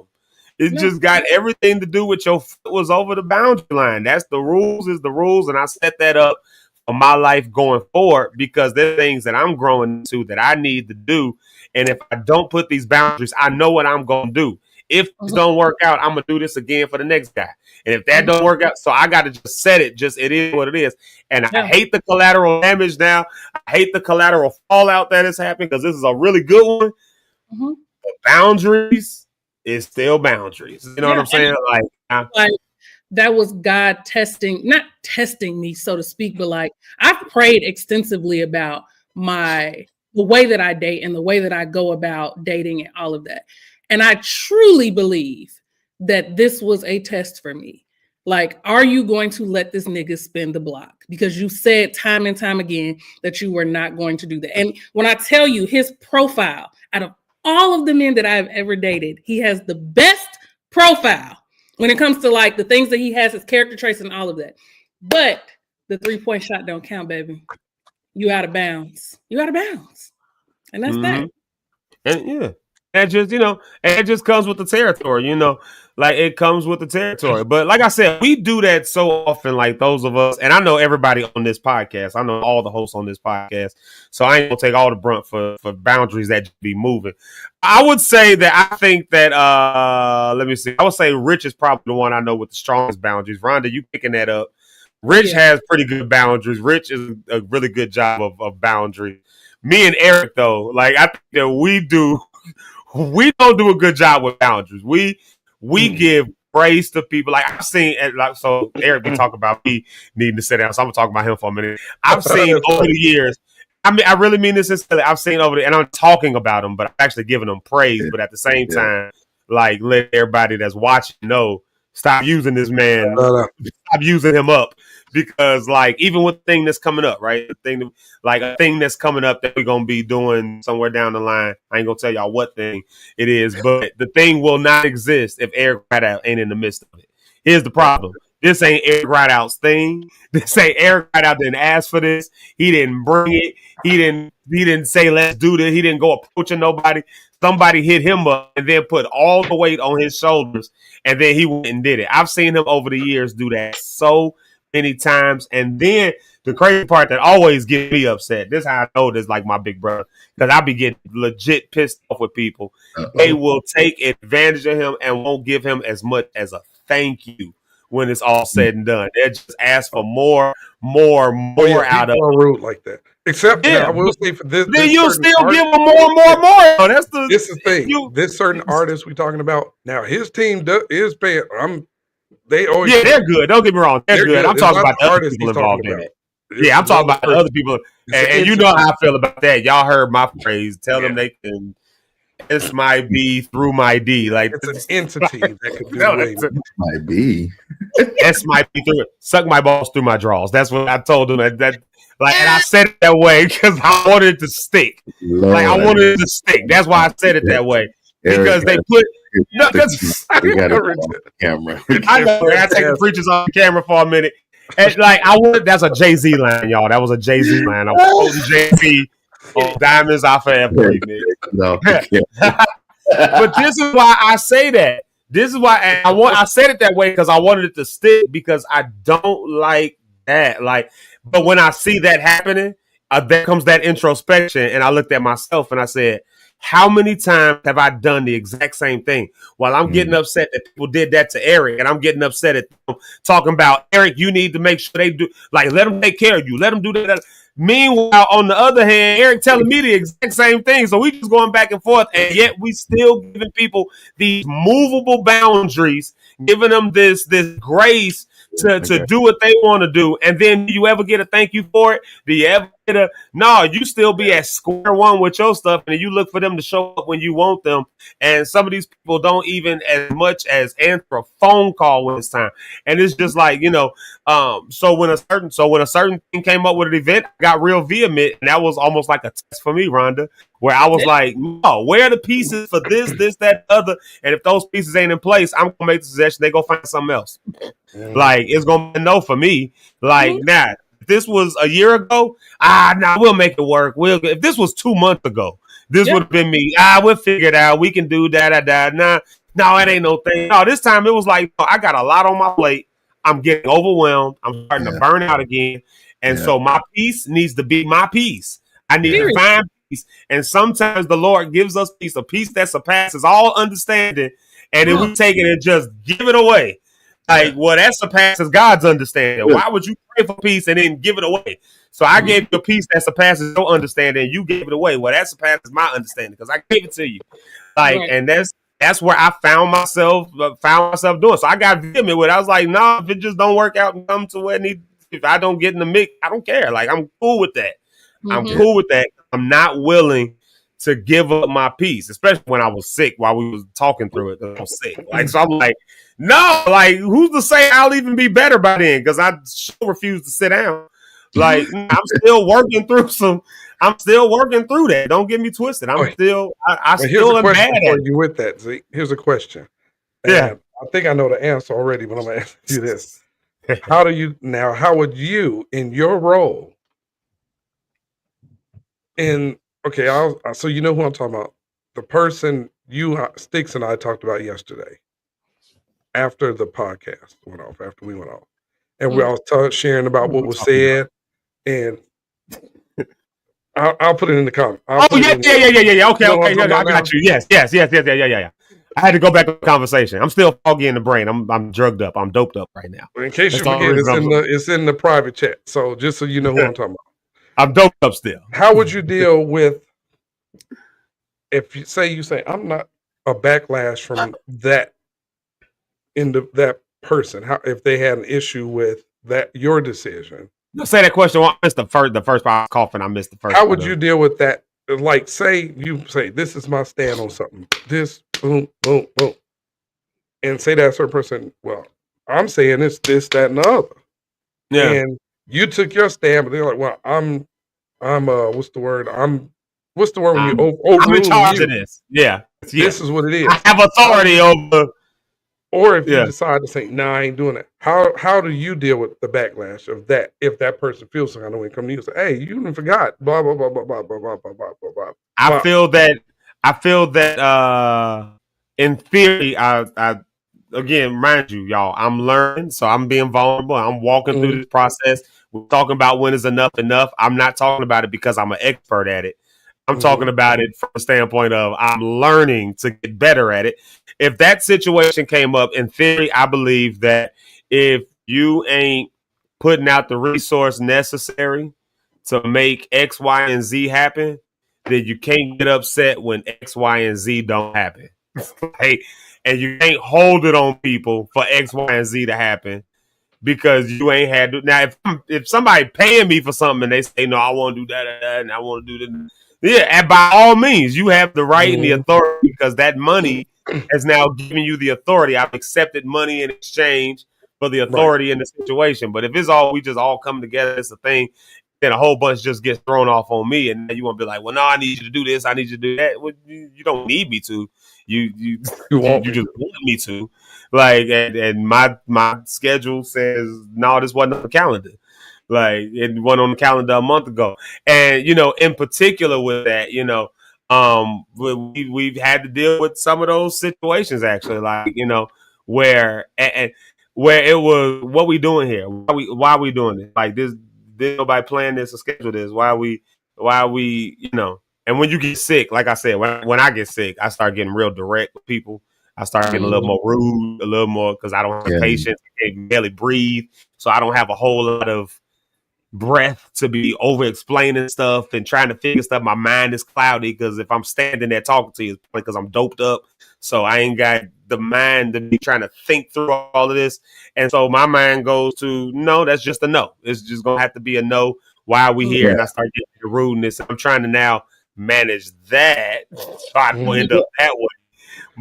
It just got everything to do with your foot was over the boundary line. That's the rules is the rules. And I set that up for my life going forward, because there's things that I'm growing into that I need to do. And if I don't put these boundaries, I know what I'm going to do. If this don't work out, I'm going to do this again for the next guy. And if that don't work out, so I got to just set it. Just it is what it is. And I hate the collateral damage now. I hate the collateral fallout that is happening, because this is a really good one. But boundaries is still boundaries. You know what I'm saying? Like that was God not testing me, so to speak, but like I've prayed extensively about the way that I date and the way that I go about dating and all of that. And I truly believe that this was a test for me. Like, are you going to let this nigga spin the block? Because you said time and time again that you were not going to do that. And when I tell you his profile, out of all of the men that I've ever dated, he has the best profile when it comes to like the things that he has, his character traits and all of that. But the 3-point shot don't count, baby. You out of bounds. You out of bounds. And that's that. And that just, and it just comes with the territory, like it comes with the territory. But like I said, we do that so often, like those of us, and I know everybody on this podcast, I know all the hosts on this podcast, so I ain't gonna take all the brunt for boundaries that be moving. I would say that I think that, let me see, I would say Rich is probably the one I know with the strongest boundaries. Rhonda, you picking that up. Rich has pretty good boundaries. Rich is a really good job of boundaries. Me and Eric, though, like I think that we don't do a good job with boundaries. We give praise to people. Like I've seen, so Eric be talking about me needing to sit down, so I'm gonna talk about him for a minute. I've seen over the years. I mean, I really mean this sincerely. I've seen and I'm talking about them, but I'm actually giving them praise. But at the same time, like let everybody that's watching know, stop using this man. Stop using him up. Because like even with the thing that's coming up, right? A thing that's coming up that we're gonna be doing somewhere down the line. I ain't gonna tell y'all what thing it is, but the thing will not exist if Eric Rideout ain't in the midst of it. Here's the problem. This ain't Eric Rideout's thing. This ain't Eric Rideout didn't ask for this. He didn't bring it. He didn't say let's do this. He didn't go approaching nobody. Somebody hit him up and then put all the weight on his shoulders, and then he went and did it. I've seen him over the years do that so many times. And then the crazy part that always gets me upset, this is how I know this like my big brother, because I be getting legit pissed off with people. They will take advantage of him and won't give him as much as a thank you when it's all said and done. They just ask for more out of it. Rude like that. Except I will say for this, then you still give them more and more. That's this is the thing. This certain artist we're talking about now. His team is paying. They're good. Don't get me wrong, they're good. I'm talking about the other people involved in it. Yeah, I'm talking about the other people, and you know how I feel about that. Y'all heard my phrase. Tell them they can. S my B through my D. Like it's an entity that could do my B. S my B through it. Suck my balls through my drawers. That's what I told them. That like, and I said it that way because I wanted it to stick. Lord. Like I wanted it to stick. That's why I said it that way. Because they put no. We got it on camera. I know. I take the preachers on camera for a minute. And like I wanted. That's a Jay-Z line, y'all. That was a Jay-Z line. I was quoting Jay-Z. Oh, diamonds are forever. No. But this is why I say that. This is why I said it that way because I wanted it to stick because I don't like that. Like, but when I see that happening, there comes that introspection, and I looked at myself and I said, "How many times have I done the exact same thing?" While I'm getting upset that people did that to Eric, and I'm getting upset at them talking about Eric, you need to make sure they do like let them take care of you, let them do that. Meanwhile, on the other hand, Eric telling me the exact same thing. So we just going back and forth, and yet we still giving people these movable boundaries, giving them this grace to do what they want to do. And then do you ever get a thank you for it? Do you ever get a no? You still be at square one with your stuff, and you look for them to show up when you want them. And some of these people don't even as much as answer a phone call when it's time. And it's just like, you know, so when a certain thing came up with an event, I got real vehement, and that was almost like a test for me, Rhonda, where I was like, no, where are the pieces for this, that, other? And if those pieces ain't in place, I'm gonna make the suggestion they go find something else. Like it's gonna be a no for me. Like nah, if this was a year ago, we'll make it work. If this was 2 months ago, this would have been me. We'll figure it out. We can do that. No, it ain't no thing. No, this time it was like I got a lot on my plate. I'm getting overwhelmed. I'm starting to burn out again. And so my peace needs to be my peace. I need to find peace. And sometimes the Lord gives us peace, a peace that surpasses all understanding. And then we take it and just give it away. Like, well, that surpasses God's understanding. Why would you pray for peace and then give it away? So I gave you a peace that surpasses your understanding. And you gave it away. Well, that surpasses my understanding because I gave it to you. Like, and that's where I found myself doing. So I got vehement with it. I was like, no, if it just don't work out and come to where it needs, if I don't get in the mix, I don't care. Like, I'm cool with that. I'm cool with that. I'm not willing to give up my peace, especially when I was sick while we was talking through it. I was sick. Like, so I'm like, no, like, who's to say I'll even be better by then? Because I sure refuse to sit down. Like, I'm still working through that. Don't get me twisted. I still am mad at you with that, Zeke. Here's a question. Yeah. I think I know the answer already, but I'm going to ask you this. How would you, in your role, so you know who I'm talking about. The person Sticks and I talked about yesterday after the podcast went off, after we went off. And we all sharing about what was said. And I'll put it in the comment. Yeah. Okay. I got you. Yes. Yeah. I had to go back to the conversation. I'm still foggy in the brain. I'm drugged up. I'm doped up right now. In case you forget, it's in the private chat. So just so you know who I'm talking about. I'm doped up still. How would you deal with if you say I'm not a backlash from that that person? How if they had an issue with that your decision? Say that question. I missed the first part. I was coughing. I missed the first. How would you deal with that? Like, you say this is my stand on something. This boom, boom, boom, and say that certain person. Well, I'm saying it's this, that, and the other. Yeah. And you took your stand, but they're like, well, I'm what's the word when you I'm in charge of this. Yeah. This is what it is. I have authority over. Or if you decide to say, I ain't doing it. How do you deal with the backlash of that if that person feels some kind of way come to you and say, hey, you even forgot, blah, blah, blah, blah, blah, blah, blah, blah, blah, blah. I feel that in theory, again, mind you, y'all, I'm learning, so I'm being vulnerable. I'm walking through this process. We're talking about when is enough. I'm not talking about it because I'm an expert at it. I'm talking about it from a standpoint of I'm learning to get better at it. If that situation came up, in theory, I believe that if you ain't putting out the resource necessary to make X, Y, and Z happen, then you can't get upset when X, Y, and Z don't happen. Like, and you can't hold it on people for X, Y, and Z to happen because you ain't had to. Now, if somebody paying me for something and they say, no, I want to do that and I want to do that. Yeah, and by all means, you have the right and the authority because that money has now given you the authority. I've accepted money in exchange for the authority in the situation. But if it's all, we just all come together, it's a thing, then a whole bunch just gets thrown off on me. And then you want to be like, well, no, I need you to do this. I need you to do that. Well, you don't need me to. You just want me to. Like, and my schedule says, no, this wasn't on the calendar. Like, it went on the calendar a month ago. And, in particular with that, we've had to deal with some of those situations actually, like, where where it was, what we doing here? Why are we doing this? Like, there's nobody planning this or schedule this. Why are we, and when you get sick, like I said, when I get sick, I start getting real direct with people. I start getting a little more rude, a little more, because I don't have patience. I can barely breathe. So I don't have a whole lot of breath to be over explaining stuff and trying to figure stuff. My mind is cloudy because if I'm standing there talking to you, it's because I'm doped up. So I ain't got the mind to be trying to think through all of this. And so my mind goes to, no, that's just a no. It's just going to have to be a no. Why are we here? And I start getting the rudeness. I'm trying to now manage that. So I don't end up that way.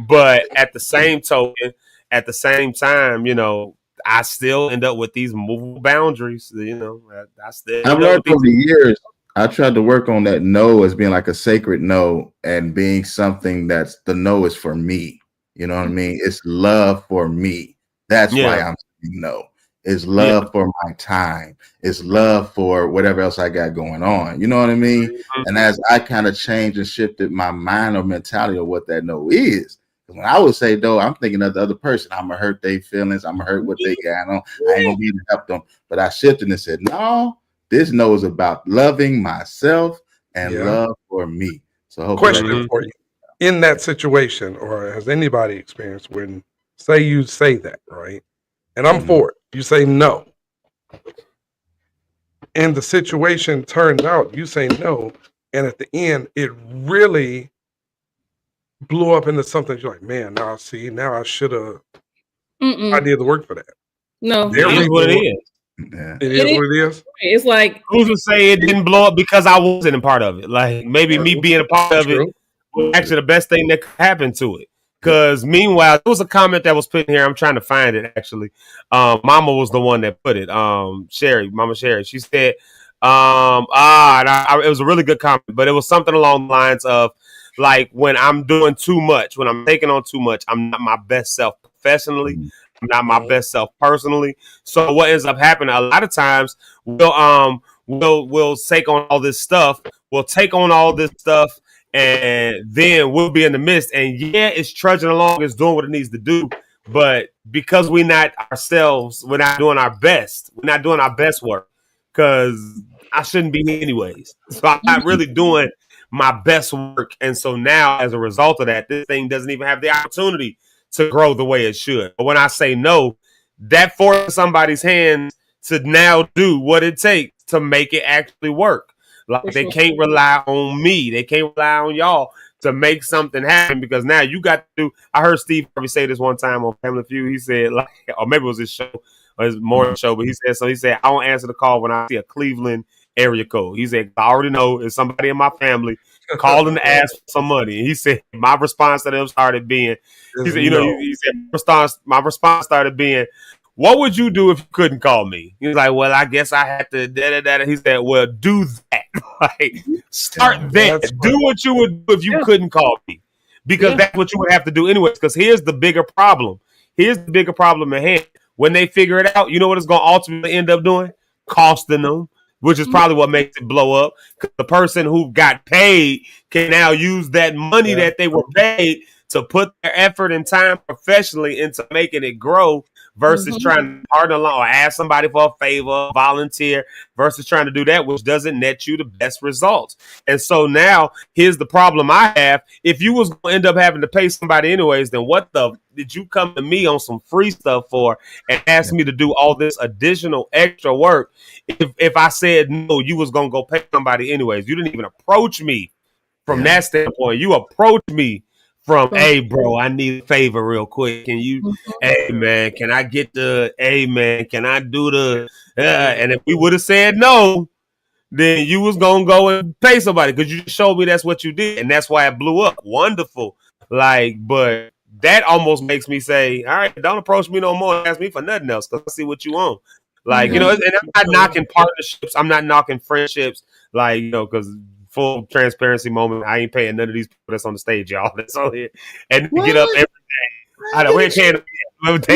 But at the same token, at the same time, I still end up with these movable boundaries. I still. I've learned over the years. I tried to work on that no as being like a sacred no and being something that's the no is for me. You know what I mean? It's love for me. That's why I'm saying no. It's love for my time. It's love for whatever else I got going on. You know what I mean? And as I kind of changed and shifted my mind or mentality of what that no is, when I would say no, I'm thinking of the other person. I'm gonna hurt their feelings. I'm gonna hurt what they got on. I ain't gonna be able to help them. But I shifted and said, no, this no is about loving myself and love for me. So question for you. In that situation, or has anybody experienced when you say that, right? And I'm for it. You say no. And the situation turns out you say no, and at the end, it really blew up into something. You're like, man, now I should have. I did the work for that. No, it is what it is. Yeah. It is what it is. It's like, who's to say it didn't blow up because I wasn't a part of it? Like, maybe me being a part of it was actually the best thing that could happen to it. Because meanwhile, there was a comment that was put in here. I'm trying to find it actually. Mama was the one that put it. Mama Sherry. She said, it was a really good comment, but it was something along the lines of, like, when I'm doing too much, when I'm taking on too much, I'm not my best self professionally. I'm not my best self personally. So what ends up happening a lot of times, we'll take on all this stuff. And then we'll be in the midst. And it's trudging along, it's doing what it needs to do. But because we're not ourselves, we're not doing our best. We're not doing our best work because I shouldn't be anyways. So I'm not really doing my best work. And so now, as a result of that, this thing doesn't even have the opportunity to grow the way it should. But when I say no, that forces somebody's hands to now do what it takes to make it actually work. Like, they can't rely on me. They can't rely on y'all to make something happen because now you got to do. I heard Steve Harvey say this one time on Family Feud. He said, like, or maybe it was his show or his morning show, but he said, I won't answer the call when I see a Cleveland area code. He said, I already know it's somebody in my family calling to ask for some money. And he said, my response to them started being, my response started being, what would you do if you couldn't call me? He was like, well, I guess I had to da-da-da. He said, well, do that. Like, start there. Do what you would do if you couldn't call me. Because that's what you would have to do anyways. Because here's the bigger problem. Here's the bigger problem at hand. When they figure it out, you know what it's going to ultimately end up doing? Costing them, which is probably what makes it blow up. Because the person who got paid can now use that money that they were paid to put their effort and time professionally into making it grow versus trying to partner along or ask somebody for a favor, volunteer, versus trying to do that, which doesn't net you the best results. And so now here's the problem I have. If you was going to end up having to pay somebody anyways, then what the did you come to me on some free stuff for and ask me to do all this additional extra work? If I said no, you was going to go pay somebody anyways. You didn't even approach me from that standpoint. You approached me from, hey, bro, I need a favor real quick. Can you, hey, man, can I get the, hey, man, can I do the, and if we would have said no, then you was going to go and pay somebody because you showed me that's what you did. And that's why it blew up. Wonderful. Like, but that almost makes me say, all right, don't approach me no more and ask me for nothing else because I see what you want. Like, you know, and I'm not knocking partnerships. I'm not knocking friendships. Like, you know, because full transparency moment, I ain't paying none of these people that's on the stage, y'all. That's on here. And get up every day. I know we can't. Cut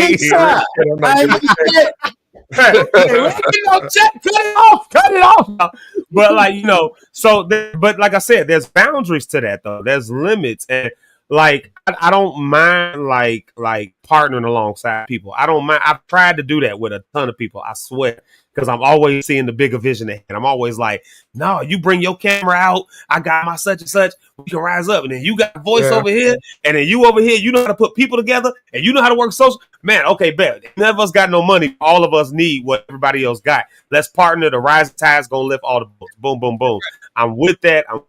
it off. But like, you know, so but like I said, there's boundaries to that though. There's limits, and like I don't mind like partnering alongside people. I don't mind. I've tried to do that with a ton of people. I swear, because I'm always seeing the bigger vision ahead. I'm always like, no, you bring your camera out. I got my such and such. We can rise up, and then you got a voice over here, and then you over here. You know how to put people together, and you know how to work social. Man, okay, bet. None of us got no money. All of us need what everybody else got. Let's partner. The rising tide's gonna lift all the boats. Boom, boom, boom. I'm with that. I'm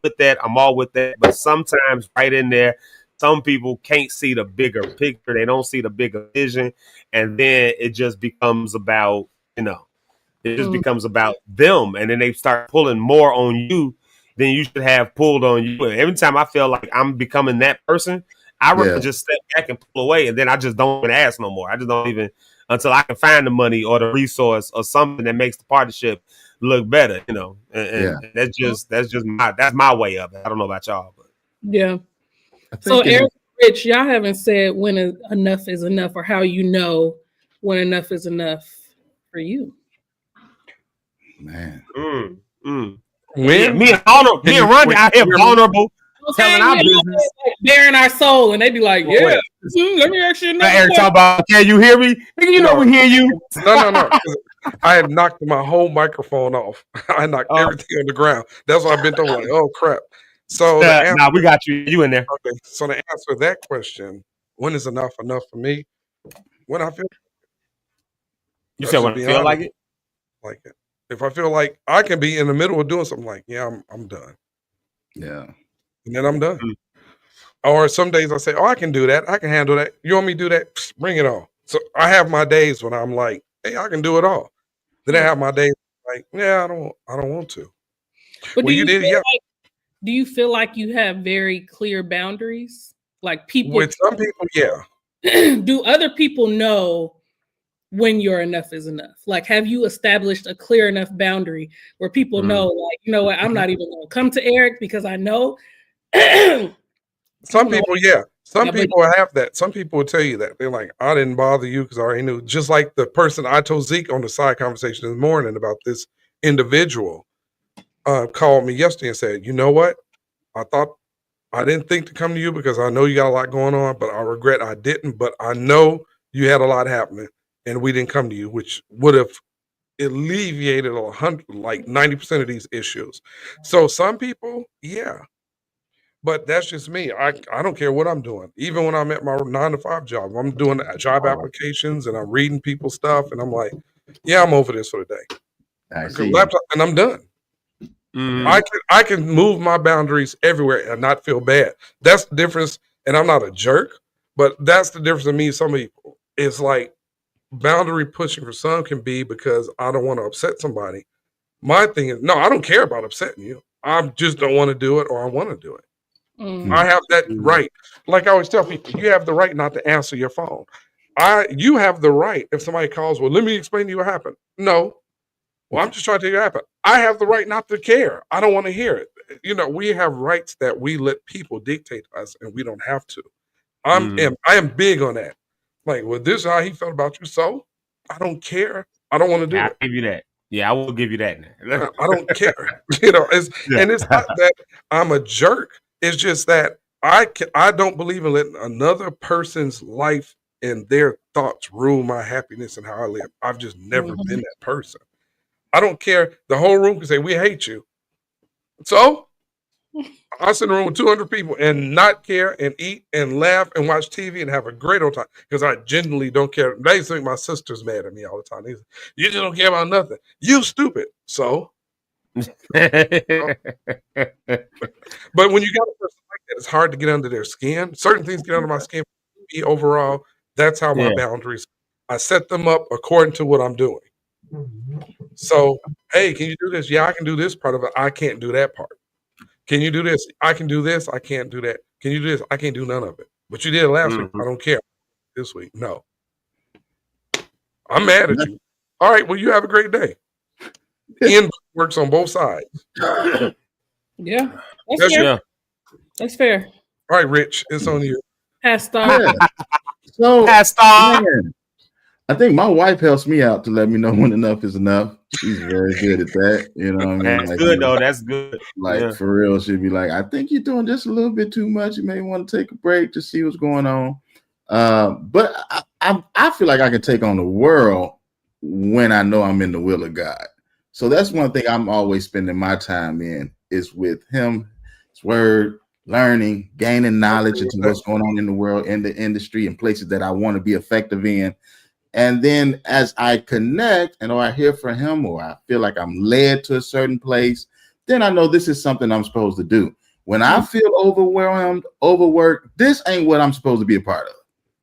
all with that. But sometimes right in there, some people can't see the bigger picture. They don't see the bigger vision. And then it just becomes about, you know, it just becomes about them. And then they start pulling more on you than you should have pulled on you. And every time I feel like I'm becoming that person, I rather just step back and pull away. And then I just don't even ask no more. I just don't even until I can find the money or the resource or something that makes the partnership look better, you know. And that's my way of it. I don't know about y'all, but yeah. So Eric, Rich, y'all haven't said when enough is enough, or how you know when enough is enough for you. Man, me and Rhonda out here vulnerable, telling our business, like bearing our soul, and they be like, "Yeah, let me ask you another Eric talk about, can you hear me? Nigga, you know we hear you." No. I had knocked my whole microphone off. I knocked everything on the ground. That's why I've been told, like, oh crap. So we got you. You in there? Okay. So to answer that question, when is enough for me? When I feel. You said when I feel like it. Like it. If I feel like I can be in the middle of doing something, like I'm done. Yeah. And then I'm done. Or some days I say, oh, I can do that. I can handle that. You want me to do that? Psst, bring it on. So I have my days when I'm like, hey, I can do it all. Then I have my days like, yeah, I don't want to. But well, do you feel like you have very clear boundaries? Like people with some people, yeah. Do other people know when your enough is enough? Like, have you established a clear enough boundary where people know, like, you know what, I'm not even gonna come to Eric because I know some people, yeah. Some people have that. Some people will tell you that. They're like, I didn't bother you because I already knew. Just like the person I told Zeke on the side conversation this morning about this individual called me yesterday and said, you know what? I didn't think to come to you because I know you got a lot going on, but I regret I didn't. But I know you had a lot happening and we didn't come to you, which would have alleviated 90% of these issues. So some people, yeah. But that's just me. I don't care what I'm doing. Even when I'm at my 9-to-5 job, I'm doing job applications and I'm reading people's stuff. And I'm like, yeah, I'm over this for the day. And I'm done. I can move my boundaries everywhere and not feel bad. That's the difference. And I'm not a jerk, but that's the difference in me and some people. It's like boundary pushing for some can be because I don't want to upset somebody. My thing is, no, I don't care about upsetting you. I just don't want to do it or I want to do it. I have that right. Like I always tell people, you have the right not to answer your phone. You have the right if somebody calls, well, let me explain to you what happened. No. Well, I'm just trying to tell you what happened. I have the right not to care. I don't want to hear it. You know, we have rights that we let people dictate to us and we don't have to. I am big on that. Like, well, this is how he felt about you. So I don't care. I don't want to do it. I'll give you that. Yeah, I will give you that. I don't care. You know, and it's not that I'm a jerk. It's just that I don't believe in letting another person's life and their thoughts rule my happiness and how I live. I've just never been that person. I don't care. The whole room can say, we hate you. So I sit in a room with 200 people and not care and eat and laugh and watch TV and have a great old time because I genuinely don't care. They think my sister's mad at me all the time. They say, you just don't care about nothing. You stupid. So. But when you got a person like that, it's hard to get under their skin. Certain things get under my skin. Me overall, that's how my boundaries. I set them up according to what I'm doing. So, hey, can you do this? Yeah, I can do this part of it. I can't do that part. Can you do this? I can do this. I can't do that. Can you do this? I can't do none of it. But you did it last week. I don't care. This week, no. I'm mad at you. All right, well, you have a great day. And works on both sides. Yeah, that's fair. That's fair. All right, Rich, it's on you. Pastor. Yeah. So, man, I think my wife helps me out to let me know when enough is enough. She's very good at that. You know what I mean? That's like, good, though. That's good. Like, for real, she'd be like, I think you're doing just a little bit too much. You may want to take a break to see what's going on. But I feel like I can take on the world when I know I'm in the will of God. So that's one thing I'm always spending my time in is with him, his word, learning, gaining knowledge into what's going on in the world, in the industry, and places that I want to be effective in. And then as I connect and or I hear from him or I feel like I'm led to a certain place, then I know this is something I'm supposed to do. When I feel overwhelmed, overworked, this ain't what I'm supposed to be a part of.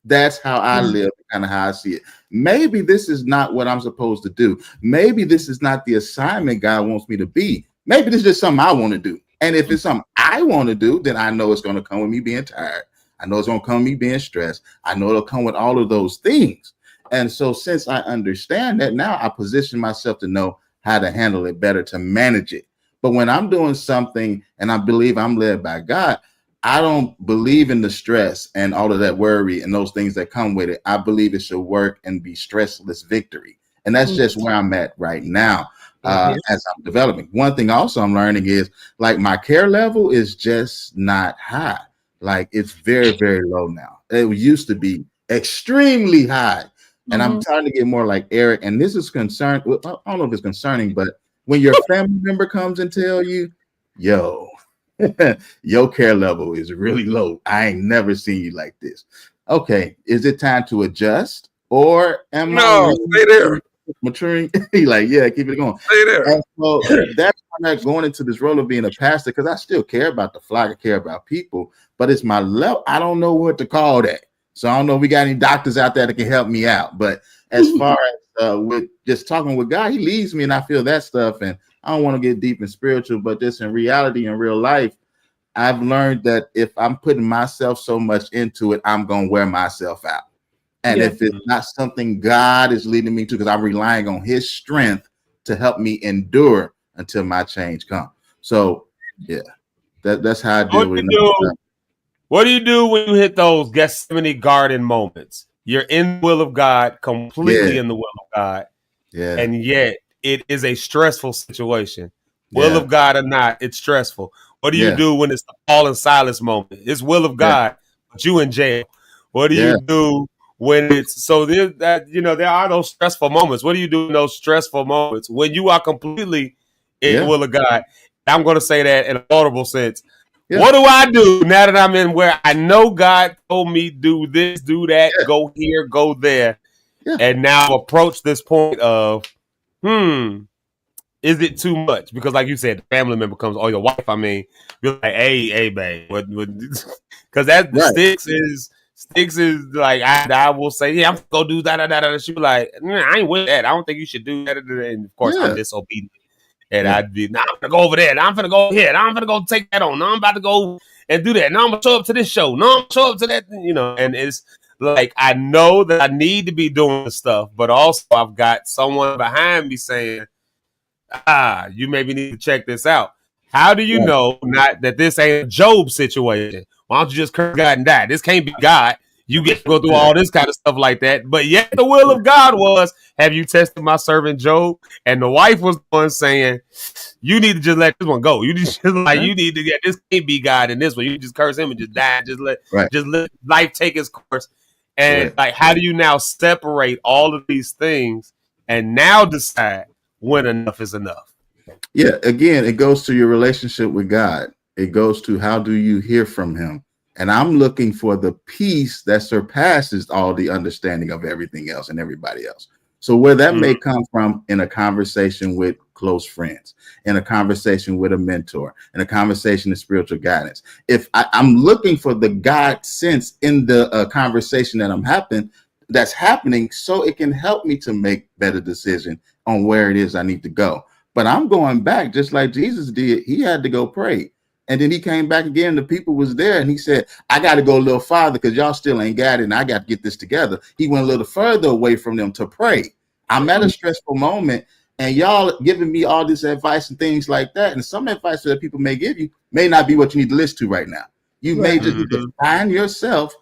That's how I live, kind of how I see it. Maybe this is not what I'm supposed to do. Maybe this is not the assignment God wants me to be. Maybe this is just something I want to do. And if it's something I want to do, then I know it's going to come with me being tired. I know it's going to come with me being stressed. I know it'll come with all of those things. And so since I understand that now, I position myself to know how to handle it better, to manage it. But when I'm doing something and I believe I'm led by God, I don't believe in the stress and all of that worry and those things that come with it. I believe it should work and be stressless victory. And that's just where I'm at right now as I'm developing. One thing also I'm learning is like my care level is just not high. Like it's very, very low now. It used to be extremely high. And I'm trying to get more like Eric. And this is concerned. Well, I don't know if it's concerning, but when your family member comes and tell you, yo, your care level is really low. I ain't never seen you like this. Okay, is it time to adjust or am I stay there maturing? Like, yeah, keep it going. Stay there. And so that's why I'm not going into this role of being a pastor because I still care about the flock, I care about people, but it's my level. I don't know what to call that. So I don't know if we got any doctors out there that can help me out. But as far as with just talking with God, he leads me and I feel that stuff. And I don't want to get deep and spiritual, but just in reality, in real life, I've learned that if I'm putting myself so much into it, I'm going to wear myself out. And if it's not something God is leading me to, because I'm relying on his strength to help me endure until my change comes. So, yeah, that's how I deal with it. What do you do when you hit those Gethsemane garden moments? You're in the will of God, completely in the will of God. Yeah. And yet it is a stressful situation. Will of God or not, it's stressful. What do you do when it's the Paul and Silas moment? It's will of God, but you in jail. What do you do when it's so there are those stressful moments? What do you do in those stressful moments when you are completely in the will of God? I'm going to say that in a audible sense. Yeah. What do I do now that I'm in where I know God told me do this, do that, go here, go there, and now approach this point of, is it too much? Because like you said, the family member comes, or your wife, I mean, you're like, hey, babe, because that Sticks is like, I will say, yeah, I'm going to do that. She be like, I ain't with that. I don't think you should do that. And of course, I'm disobedient. And I'd be, I'm gonna go over there. I'm gonna go here. I'm gonna go take that on. Now I'm about to go and do that. Now I'm gonna show up to this show. Now I'm gonna show up to that, and it's like, I know that I need to be doing stuff, but also I've got someone behind me saying, you maybe need to check this out. How do you know not that this ain't a Job situation? Why don't you just curse God and die? This can't be God. You get to go through all this kind of stuff like that. But yet the will of God was, have you tested my servant Job? And the wife was the one saying, you need to just let this one go. You just you need to get this can't be God in this one. You just curse him and just die. Just let life take its course. And like, how do you now separate all of these things and now decide when enough is enough? Yeah, again, it goes to your relationship with God. It goes to how do you hear from him? And I'm looking for the peace that surpasses all the understanding of everything else and everybody else. So where that may come from in a conversation with close friends, in a conversation with a mentor, in a conversation of spiritual guidance. If I'm looking for the God sense in the conversation that's happening, so it can help me to make better decision on where it is I need to go. But I'm going back just like Jesus did. He had to go pray. And then he came back again. The people was there, and he said, I got to go a little farther because y'all still ain't got it, and I got to get this together. He went a little further away from them to pray. I'm at a stressful moment, and y'all giving me all this advice and things like that. And some advice that people may give you may not be what you need to listen to right now. You may just need to find yourself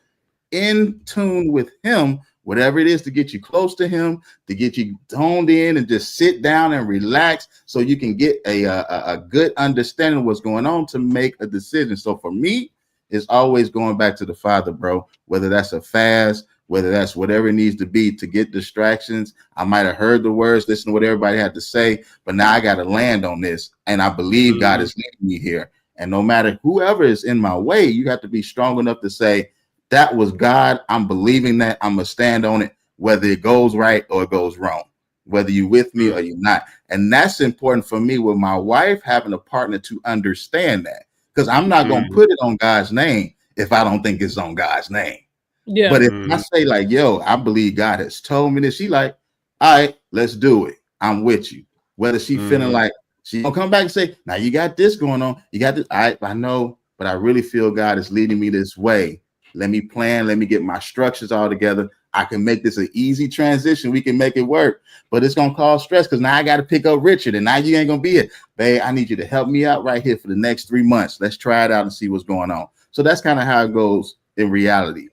in tune with him, whatever it is to get you close to him, to get you honed in and just sit down and relax so you can get a good understanding of what's going on to make a decision. So for me, it's always going back to the Father, bro, whether that's a fast, whether that's whatever it needs to be to get distractions. I might have heard the words, listen to what everybody had to say, but now I got to land on this. And I believe God is leading me here. And no matter whoever is in my way, you have to be strong enough to say, that was God. I'm believing that. I'm going to stand on it, whether it goes right or it goes wrong, whether you're with me or you're not. And that's important for me with my wife, having a partner to understand that, because I'm not going to put it on God's name if I don't think it's on God's name. Yeah. But if I say like, yo, I believe God has told me this, she like, all right, let's do it. I'm with you. Whether she feeling like she gonna come back and say, now you got this going on. You got this. I know, but I really feel God is leading me this way. Let me plan. Let me get my structures all together. I can make this an easy transition. We can make it work, but it's going to cause stress because now I got to pick up Richard and now you ain't going to be it. Babe, I need you to help me out right here for the next 3 months. Let's try it out and see what's going on. So that's kind of how it goes in reality,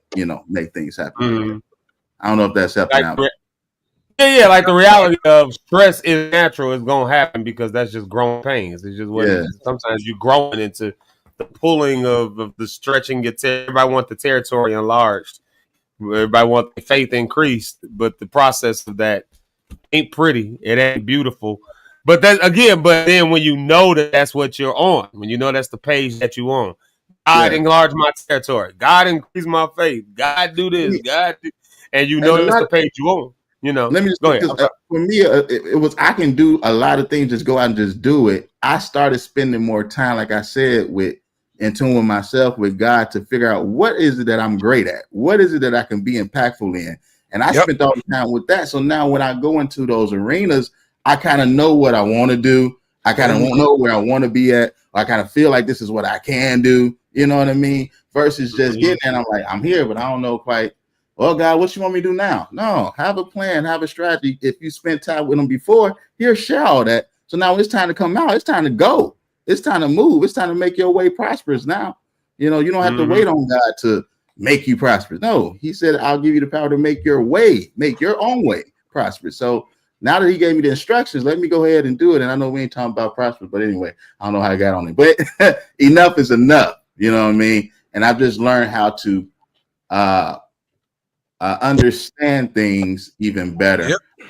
make things happen. I don't know if that's helping out. Yeah, like the reality of stress is natural. It's going to happen because that's just growing pains. It's just what it is. Sometimes you're growing into the pulling of the stretching. Everybody wants the territory enlarged. Everybody wants the faith increased, but the process of that ain't pretty. It ain't beautiful. But then when you know that that's what you're on, when you know that's the page that you on, God enlarge my territory. God increase my faith. God do this. God do, and that's the page you on. Let me just go ahead. For me, it was I can do a lot of things. Just go out and just do it. I started spending more time, like I said, in tune with myself, with God, to figure out what is it that I'm great at? What is it that I can be impactful in? And I spent all the time with that. So now when I go into those arenas, I kind of know what I want to do. I kind of know where I want to be at. I kind of feel like this is what I can do. You know what I mean? Versus just getting there and I'm like, I'm here, but I don't know quite. Well, God, what you want me to do now? No, have a plan, have a strategy. If you spent time with them before, he'll share all that. So now it's time to come out. It's time to go. It's time to move. It's time to make your way prosperous now. You don't have to wait on God to make you prosperous. No, he said, I'll give you the power to make your own way prosperous. So now that he gave me the instructions, let me go ahead and do it. And I know we ain't talking about prosperous, but anyway, I don't know how I got on it, but enough is enough. You know what I mean? And I've just learned how to understand things even better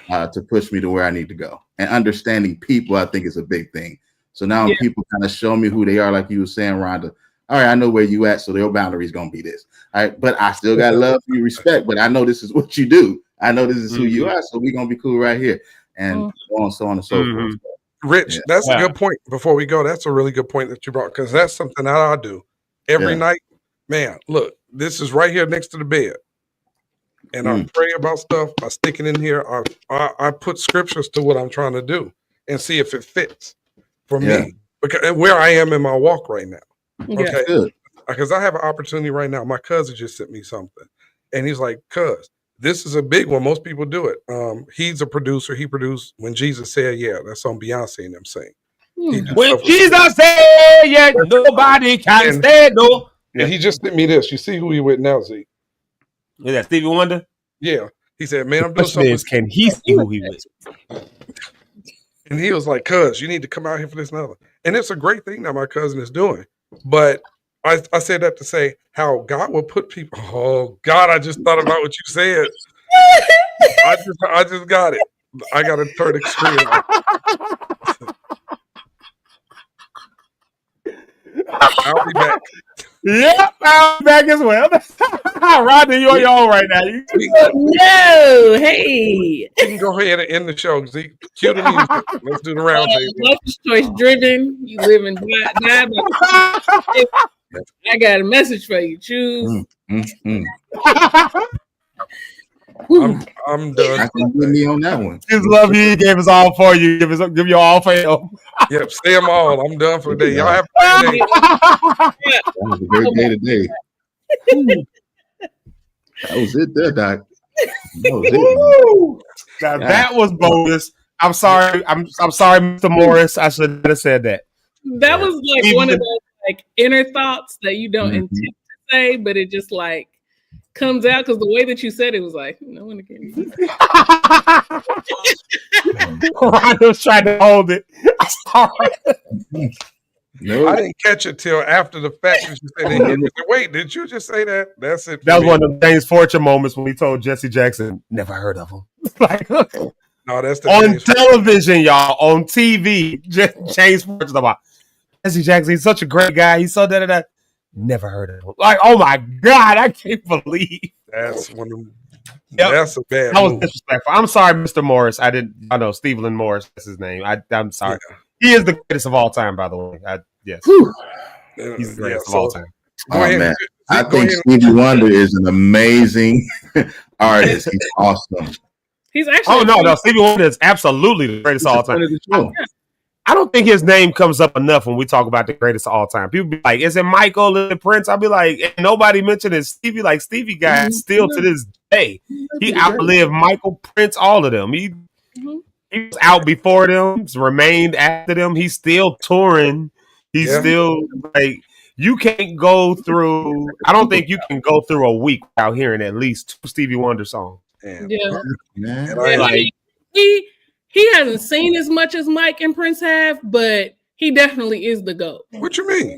to push me to where I need to go. And understanding people, I think, is a big thing. So now people kind of show me who they are, like you were saying, Rhonda. All right, I know where you at, so their boundary is gonna be this. All right, but I still got love for you, respect. But I know this is what you do. I know this is who you are, so we're gonna be cool right here, and so on and so forth. Rich, that's a good point. Before we go, that's a really good point that you brought, because that's something that I do every night. Man, look, this is right here next to the bed, and I pray about stuff. I stick it in here. I put scriptures to what I'm trying to do and see if it fits for me, because where I am in my walk right now. Okay, because I have an opportunity right now. My cousin just sent me something, and he's like, "Cuz, this is a big one. Most people do it. He's a producer. He produced When Jesus Said Yeah. That's on Beyonce and them sing. When Jesus said yeah, nobody can stand no. And he just sent me this. You see who he with now, Zeke? Is that Stevie Wonder? Yeah. He said, man, I'm The doing question something. is, can he see who he was? And he was like, cuz, you need to come out here for this and other. And it's a great thing that my cousin is doing. But I said that to say how God will put people. Oh, God, I just thought about what you said. I just got it. I got to turn the screen off. I'll be back. Yep, I'll be back as well. Rhonda, you're on your own right now. No, hey. You can go ahead and end the show. Zeke, cue the music. Let's do the round table. Multiple choice driven. You live and die. I got a message for you. Choose. I'm done. I can put me on that one. Just love you. He gave us all for you. Give you all for him. Yep, say them all. I'm done for the day. Y'all have a great day. That was a great day today. That was it there, Doc. That was it. Now, that was bonus. I'm sorry. I'm sorry, Mr. Morris. I should have said that. That was like one of those like inner thoughts that you don't intend to say, but it just like comes out because the way that you said it was like, no one can. Rhonda was trying to hold it. I'm sorry. No, I didn't catch it till after the fact. That you said it. Wait, did you just say that? That's it. That was one of the James Fortune moments when he told Jesse Jackson, "Never heard of him." Like, no, that's the on television, y'all, on TV. James Fortune about Jesse Jackson. He's such a great guy. He's so da. Never heard of him. Like, oh my God, I can't believe that's one of them. Yep. That's a bad. That was disrespectful. I'm sorry, Mr. Morris. I know Stephen Morris. That's his name. I'm sorry. Yeah. He is the greatest of all time, by the way. Yes. He's the greatest of all time. Oh, man. I think Stevie Wonder is an amazing artist. He's awesome. He's actually. Oh no, Stevie Wonder is absolutely the greatest of all time. I don't think his name comes up enough when we talk about the greatest of all time. People be like, "Is it Michael and Prince?" I'll be like, "Ain't nobody mentioned it." Stevie, like Stevie guy, still to this day, he outlived Michael, Prince, all of them. He was out before them, remained after them. He's still touring. He's still like. You can't go through. I don't think you can go through a week without hearing at least 2 Stevie Wonder songs. Like, he hasn't seen as much as Mike and Prince have, but he definitely is the GOAT. What you mean?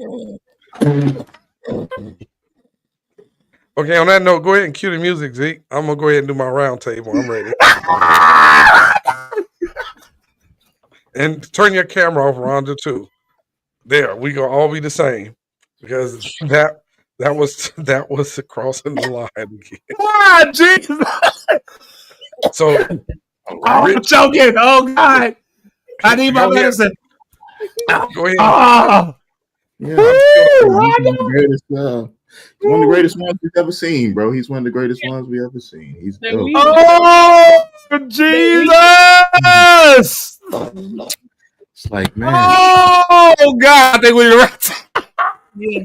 Okay, on that note, go ahead and cue the music, Zeke. I'm gonna go ahead and do my round table. I'm ready. And turn your camera off, Rhonda, too. There, we gonna all be the same because that was crossing the line again. Ah, Jesus! So. I'm choking. Oh God! I need my medicine. Go ahead. Yeah, one of the greatest ones we've ever seen, bro. He's one of the greatest ones we ever seen. He's dope. Oh Jesus! It's like, man. Oh God! I think we were. Yeah.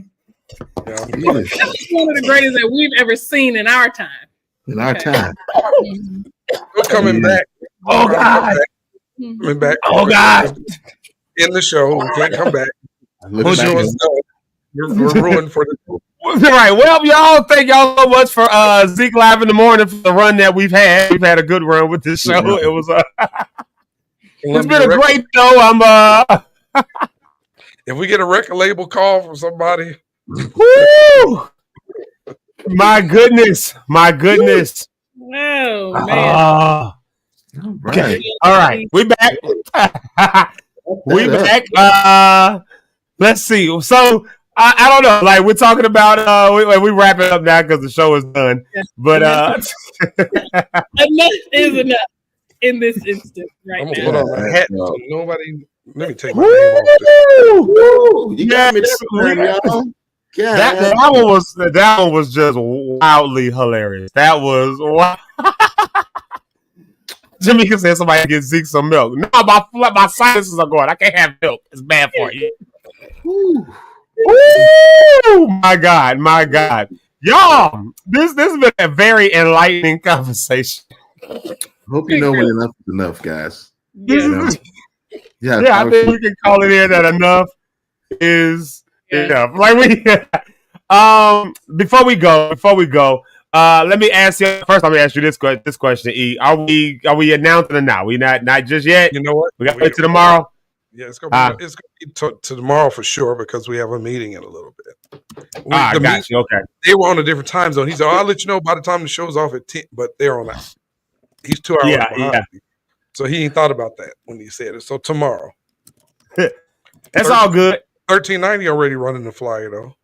That's one of the greatest that we've ever seen in our time. In our time. We're coming back. Oh God! Coming back. Oh God! In the show, we can't come back. The show is done. We're ruined for the. All right. Well, y'all, thank y'all so much for Zeke Live in the Morning for the run that we've had. We've had a good run with this show. It was it's been a great show. If we get a record label call from somebody, woo! My goodness! Oh man! Okay. All right, we back. Let's see. So I don't know. Like we're talking about, we wrap it up now because the show is done. But enough is enough in this instance right now. Put on my hat. Nobody. Let me take my name off. You got me that y'all. Yeah, that one was just wildly hilarious. That was wild. Jimmy can say somebody get Zeke some milk. No, my sinuses are going. I can't have milk. It's bad for you. Ooh, my God. Y'all, this has been a very enlightening conversation. Hope you know when enough is enough, guys. I think we can call it here that enough is enough. Like before we go, Let me ask you first. Let me ask you this question. E, are we announcing it now? We not just yet. You know what? We got to wait till tomorrow. Yeah, it's gonna be to tomorrow for sure because we have a meeting in a little bit. Got you. Okay. They were on a different time zone. He said, "I'll let you know by the time the show's off at 10," but they're on that. He's 2 hours behind me. So he ain't thought about that when he said it. So tomorrow. That's all good. 1390 already running the flyer though.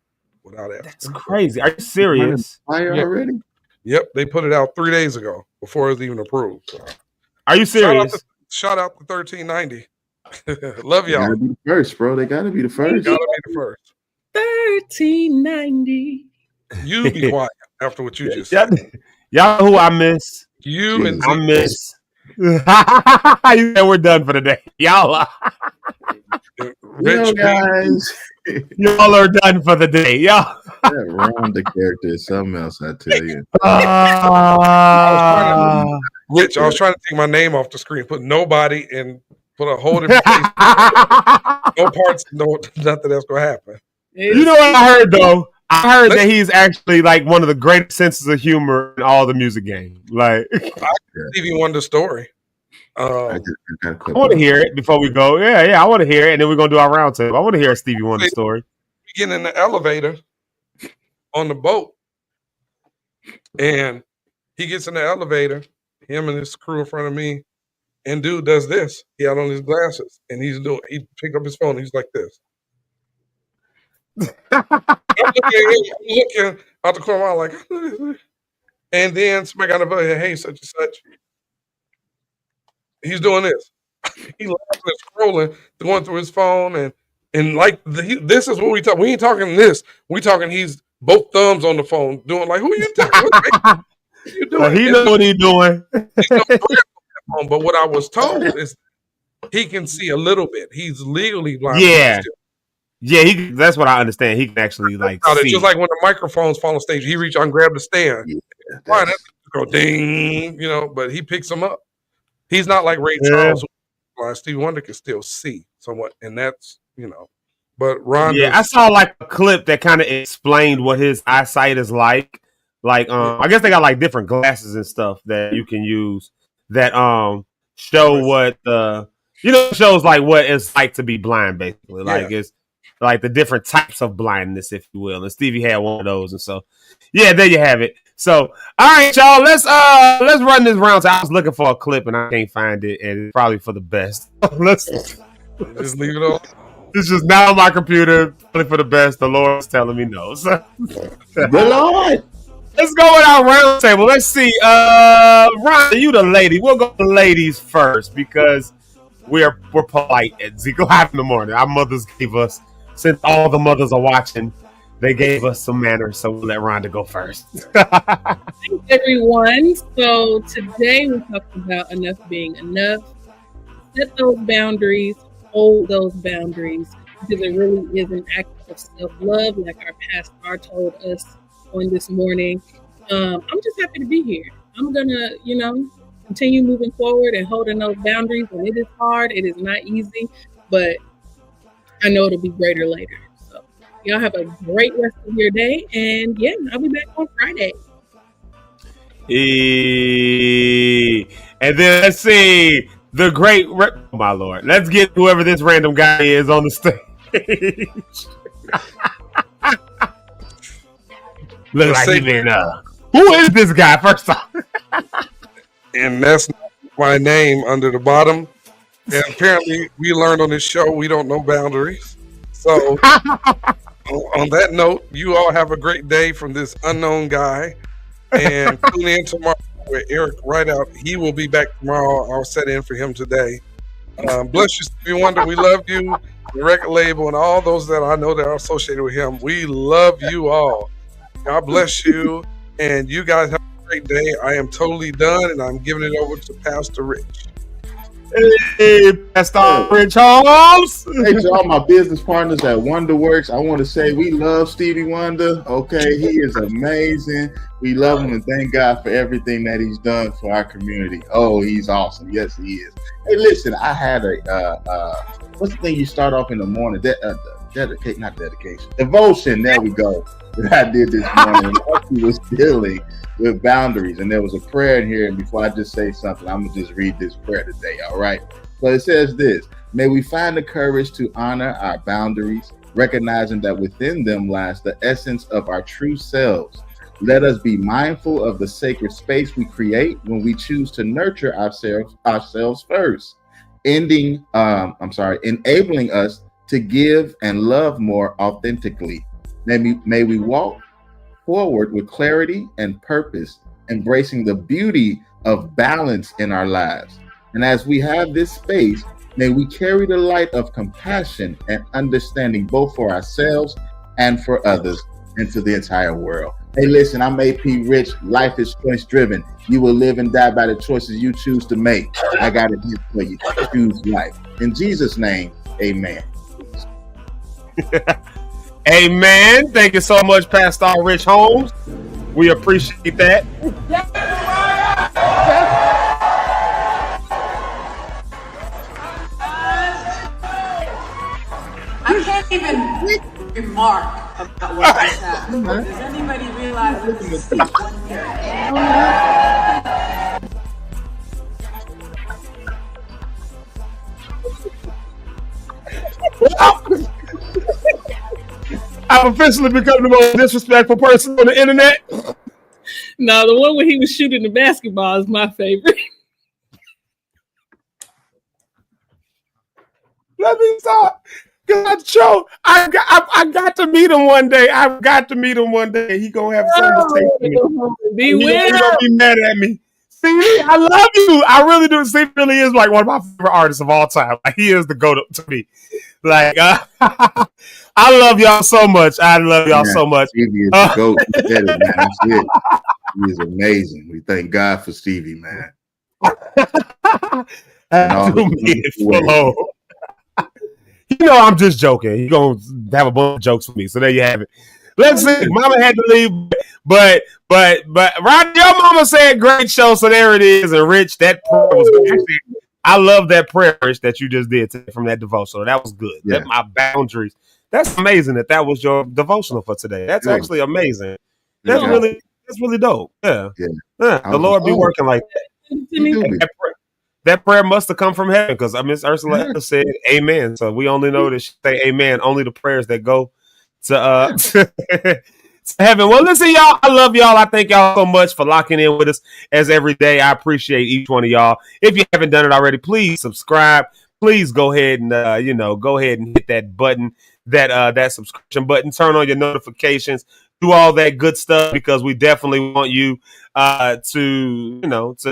Without asking. That's crazy. Are you serious? Flyer already? Yep, they put it out 3 days ago before it was even approved. So. Are you serious? Shout out to 1390. Love y'all. They gotta be the first, bro. They gotta be the first. Gotta be the first. 1390. You be quiet after what you just said. Y'all know who I miss? You and I miss. You said we're done for the day. Y'all guys. Y'all are done for the day. Y'all. That Rhonda character is something else, I tell you. Rich, I was trying to take my name off the screen, put nobody and put a whole different face. No parts, nothing that's gonna happen. You know what I heard though? I heard that he's actually like one of the greatest senses of humor in all the music game. Like Stevie Wonder story. I want to hear it before we go. Yeah, I want to hear it, and then we're gonna do our round table. I want to hear a Stevie Wonder story. We get in the elevator on the boat, and he gets in the elevator. Him and his crew in front of me, and dude does this. He had on his glasses, and he picked up his phone. He's like this. I'm looking out the corner, I'm like, and then somebody got about here, hey, such and such. He's doing this. He laughing and scrolling, going through his phone, and like this is what we talk. We ain't talking this. We talking. He's both thumbs on the phone, doing like, who are you talking? What you doing? He knows what he's doing. But what I was told is he can see a little bit. He's legally blind. Yeah, that's what I understand. He can actually like see. Just like when the microphones fall on stage, he reach out and grab the stand. Yeah, that go ding, but he picks them up. He's not like Ray Charles. Stevie Wonder can still see somewhat, and that's But Rhonda, I saw like a clip that kind of explained what his eyesight is like. Like, I guess they got like different glasses and stuff that you can use that show what shows like what it's like to be blind, basically. Like it's like the different types of blindness, if you will. And Stevie had one of those, and so there you have it. So, all right, y'all, let's run this round. So I was looking for a clip and I can't find it, and it's probably for the best. Let's just leave it on. It's just now on my computer, probably for the best. The Lord's telling me no. So. The Lord. Let's go with our round table. Let's see. Rhonda, you the lady. We'll go to the ladies first because we're polite at Zeke Live in the morning. Our mothers gave us, since all the mothers are watching, they gave us some manners, so we'll let Rhonda go first. Thanks, everyone. So today we're talking about enough being enough. Set those boundaries, hold those boundaries, because it really is an act of self-love, like our pastor told us on this morning. I'm just happy to be here. I'm gonna, continue moving forward and holding those boundaries. And it is hard. It is not easy, but I know it'll be greater later. So y'all have a great rest of your day. And I'll be back on Friday. And then let's see the great, oh my Lord. Let's get whoever this random guy is on the stage. Look like he been who is this guy, first off? And that's my name under the bottom. And apparently we learned on this show we don't know boundaries. So on that note, you all have a great day from this unknown guy. And tune in tomorrow with Eric Rideout. He will be back tomorrow. I'll set in for him today. Bless you, Stevie Wonder. We love you. The record label and all those that I know that are associated with him. We love you all. God bless you. And you guys have a great day. I am totally done, and I'm giving it over to Pastor Rich. Hey, Pastor Rich Holmes. Hey, to all my business partners at WonderWorks, I want to say we love Stevie Wonder. Okay, he is amazing. We love him, and thank God for everything that he's done for our community. Oh, he's awesome. Yes, he is. Hey, listen, I had a what's the thing you start off in the morning? That devotion. There we go. That I did this morning. He was dealing with boundaries, and there was a prayer in here. And before I just say something, I'm gonna just read this prayer today. All right. So it says this: may we find the courage to honor our boundaries, recognizing that within them lies the essence of our true selves. Let us be mindful of the sacred space we create when we choose to nurture ourselves first, enabling us to give and love more authentically. May we walk forward with clarity and purpose, embracing the beauty of balance in our lives. And as we have this space, may we carry the light of compassion and understanding both for ourselves and for others into the entire world. Hey, listen, I'm AP Rich. Life is choice driven. You will live and die by the choices you choose to make. I got it here for you. Choose life. In Jesus' name, amen. Amen. Thank you so much, Pastor Rich Holmes. We appreciate that. I can't even remark about what I said. Does anybody realize this is I've officially become the most disrespectful person on the internet. No, the one where he was shooting the basketball is my favorite. Let me stop. I got to meet him one day. I've got to meet him one day. He gonna have something to say to me. He gonna be mad at me. Stevie, I love you. I really do. Stevie really is like one of my favorite artists of all time. Like, he is the GOAT to me. Like, I love y'all so much. I love y'all so much. Stevie is the GOAT. You said it, man. That's it. He is amazing. We thank God for Stevie, man. You know, I'm just joking. You're going to have a bunch of jokes with me. So there you have it. Let's see. Mama had to leave, but Rhonda, your mama said great show. So there it is. And Rich, that prayer was good. I love that prayer, Rich, that you just did today from that devotional. That was good. Yeah. That my boundaries. That's amazing that was your devotional for today. That's actually amazing. That's really dope. Yeah. The Lord be working like that. That prayer must have come from heaven, because Miss Ursula said amen. So we only know that she say amen. Only the prayers that go to to heaven. Well, listen, y'all. I love y'all. I thank y'all so much for locking in with us as every day. I appreciate each one of y'all. If you haven't done it already, please subscribe. Please go ahead and go ahead and hit that button, that subscription button. Turn on your notifications. Do all that good stuff, because we definitely want you to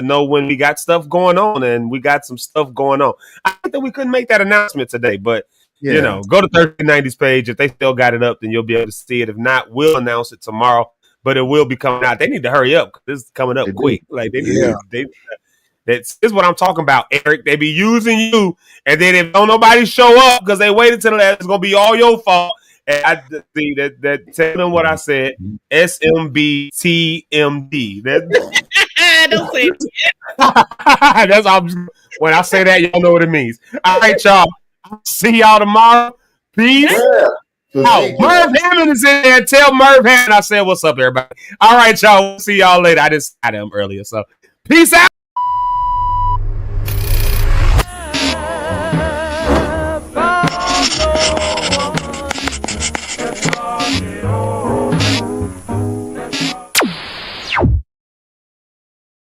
know when we got stuff going on, and we got some stuff going on. I think that we couldn't make that announcement today, but go to 1390's page. If they still got it up, then you'll be able to see it. If not, we'll announce it tomorrow, but it will be coming out. They need to hurry up, because this is coming up quick. Like this is what I'm talking about, Eric. They be using you, and then if don't nobody show up because they waited till that, it's gonna be all your fault. And I see that tell them what I said. SMBTMD. Don't say it. That's all. When I say that, y'all know what it means. All right, y'all. See y'all tomorrow. Peace. Merv Hammond is in there. Tell Merv Hammond I said what's up, everybody. All right, y'all. We'll see y'all later. I didn't say him earlier, so peace out.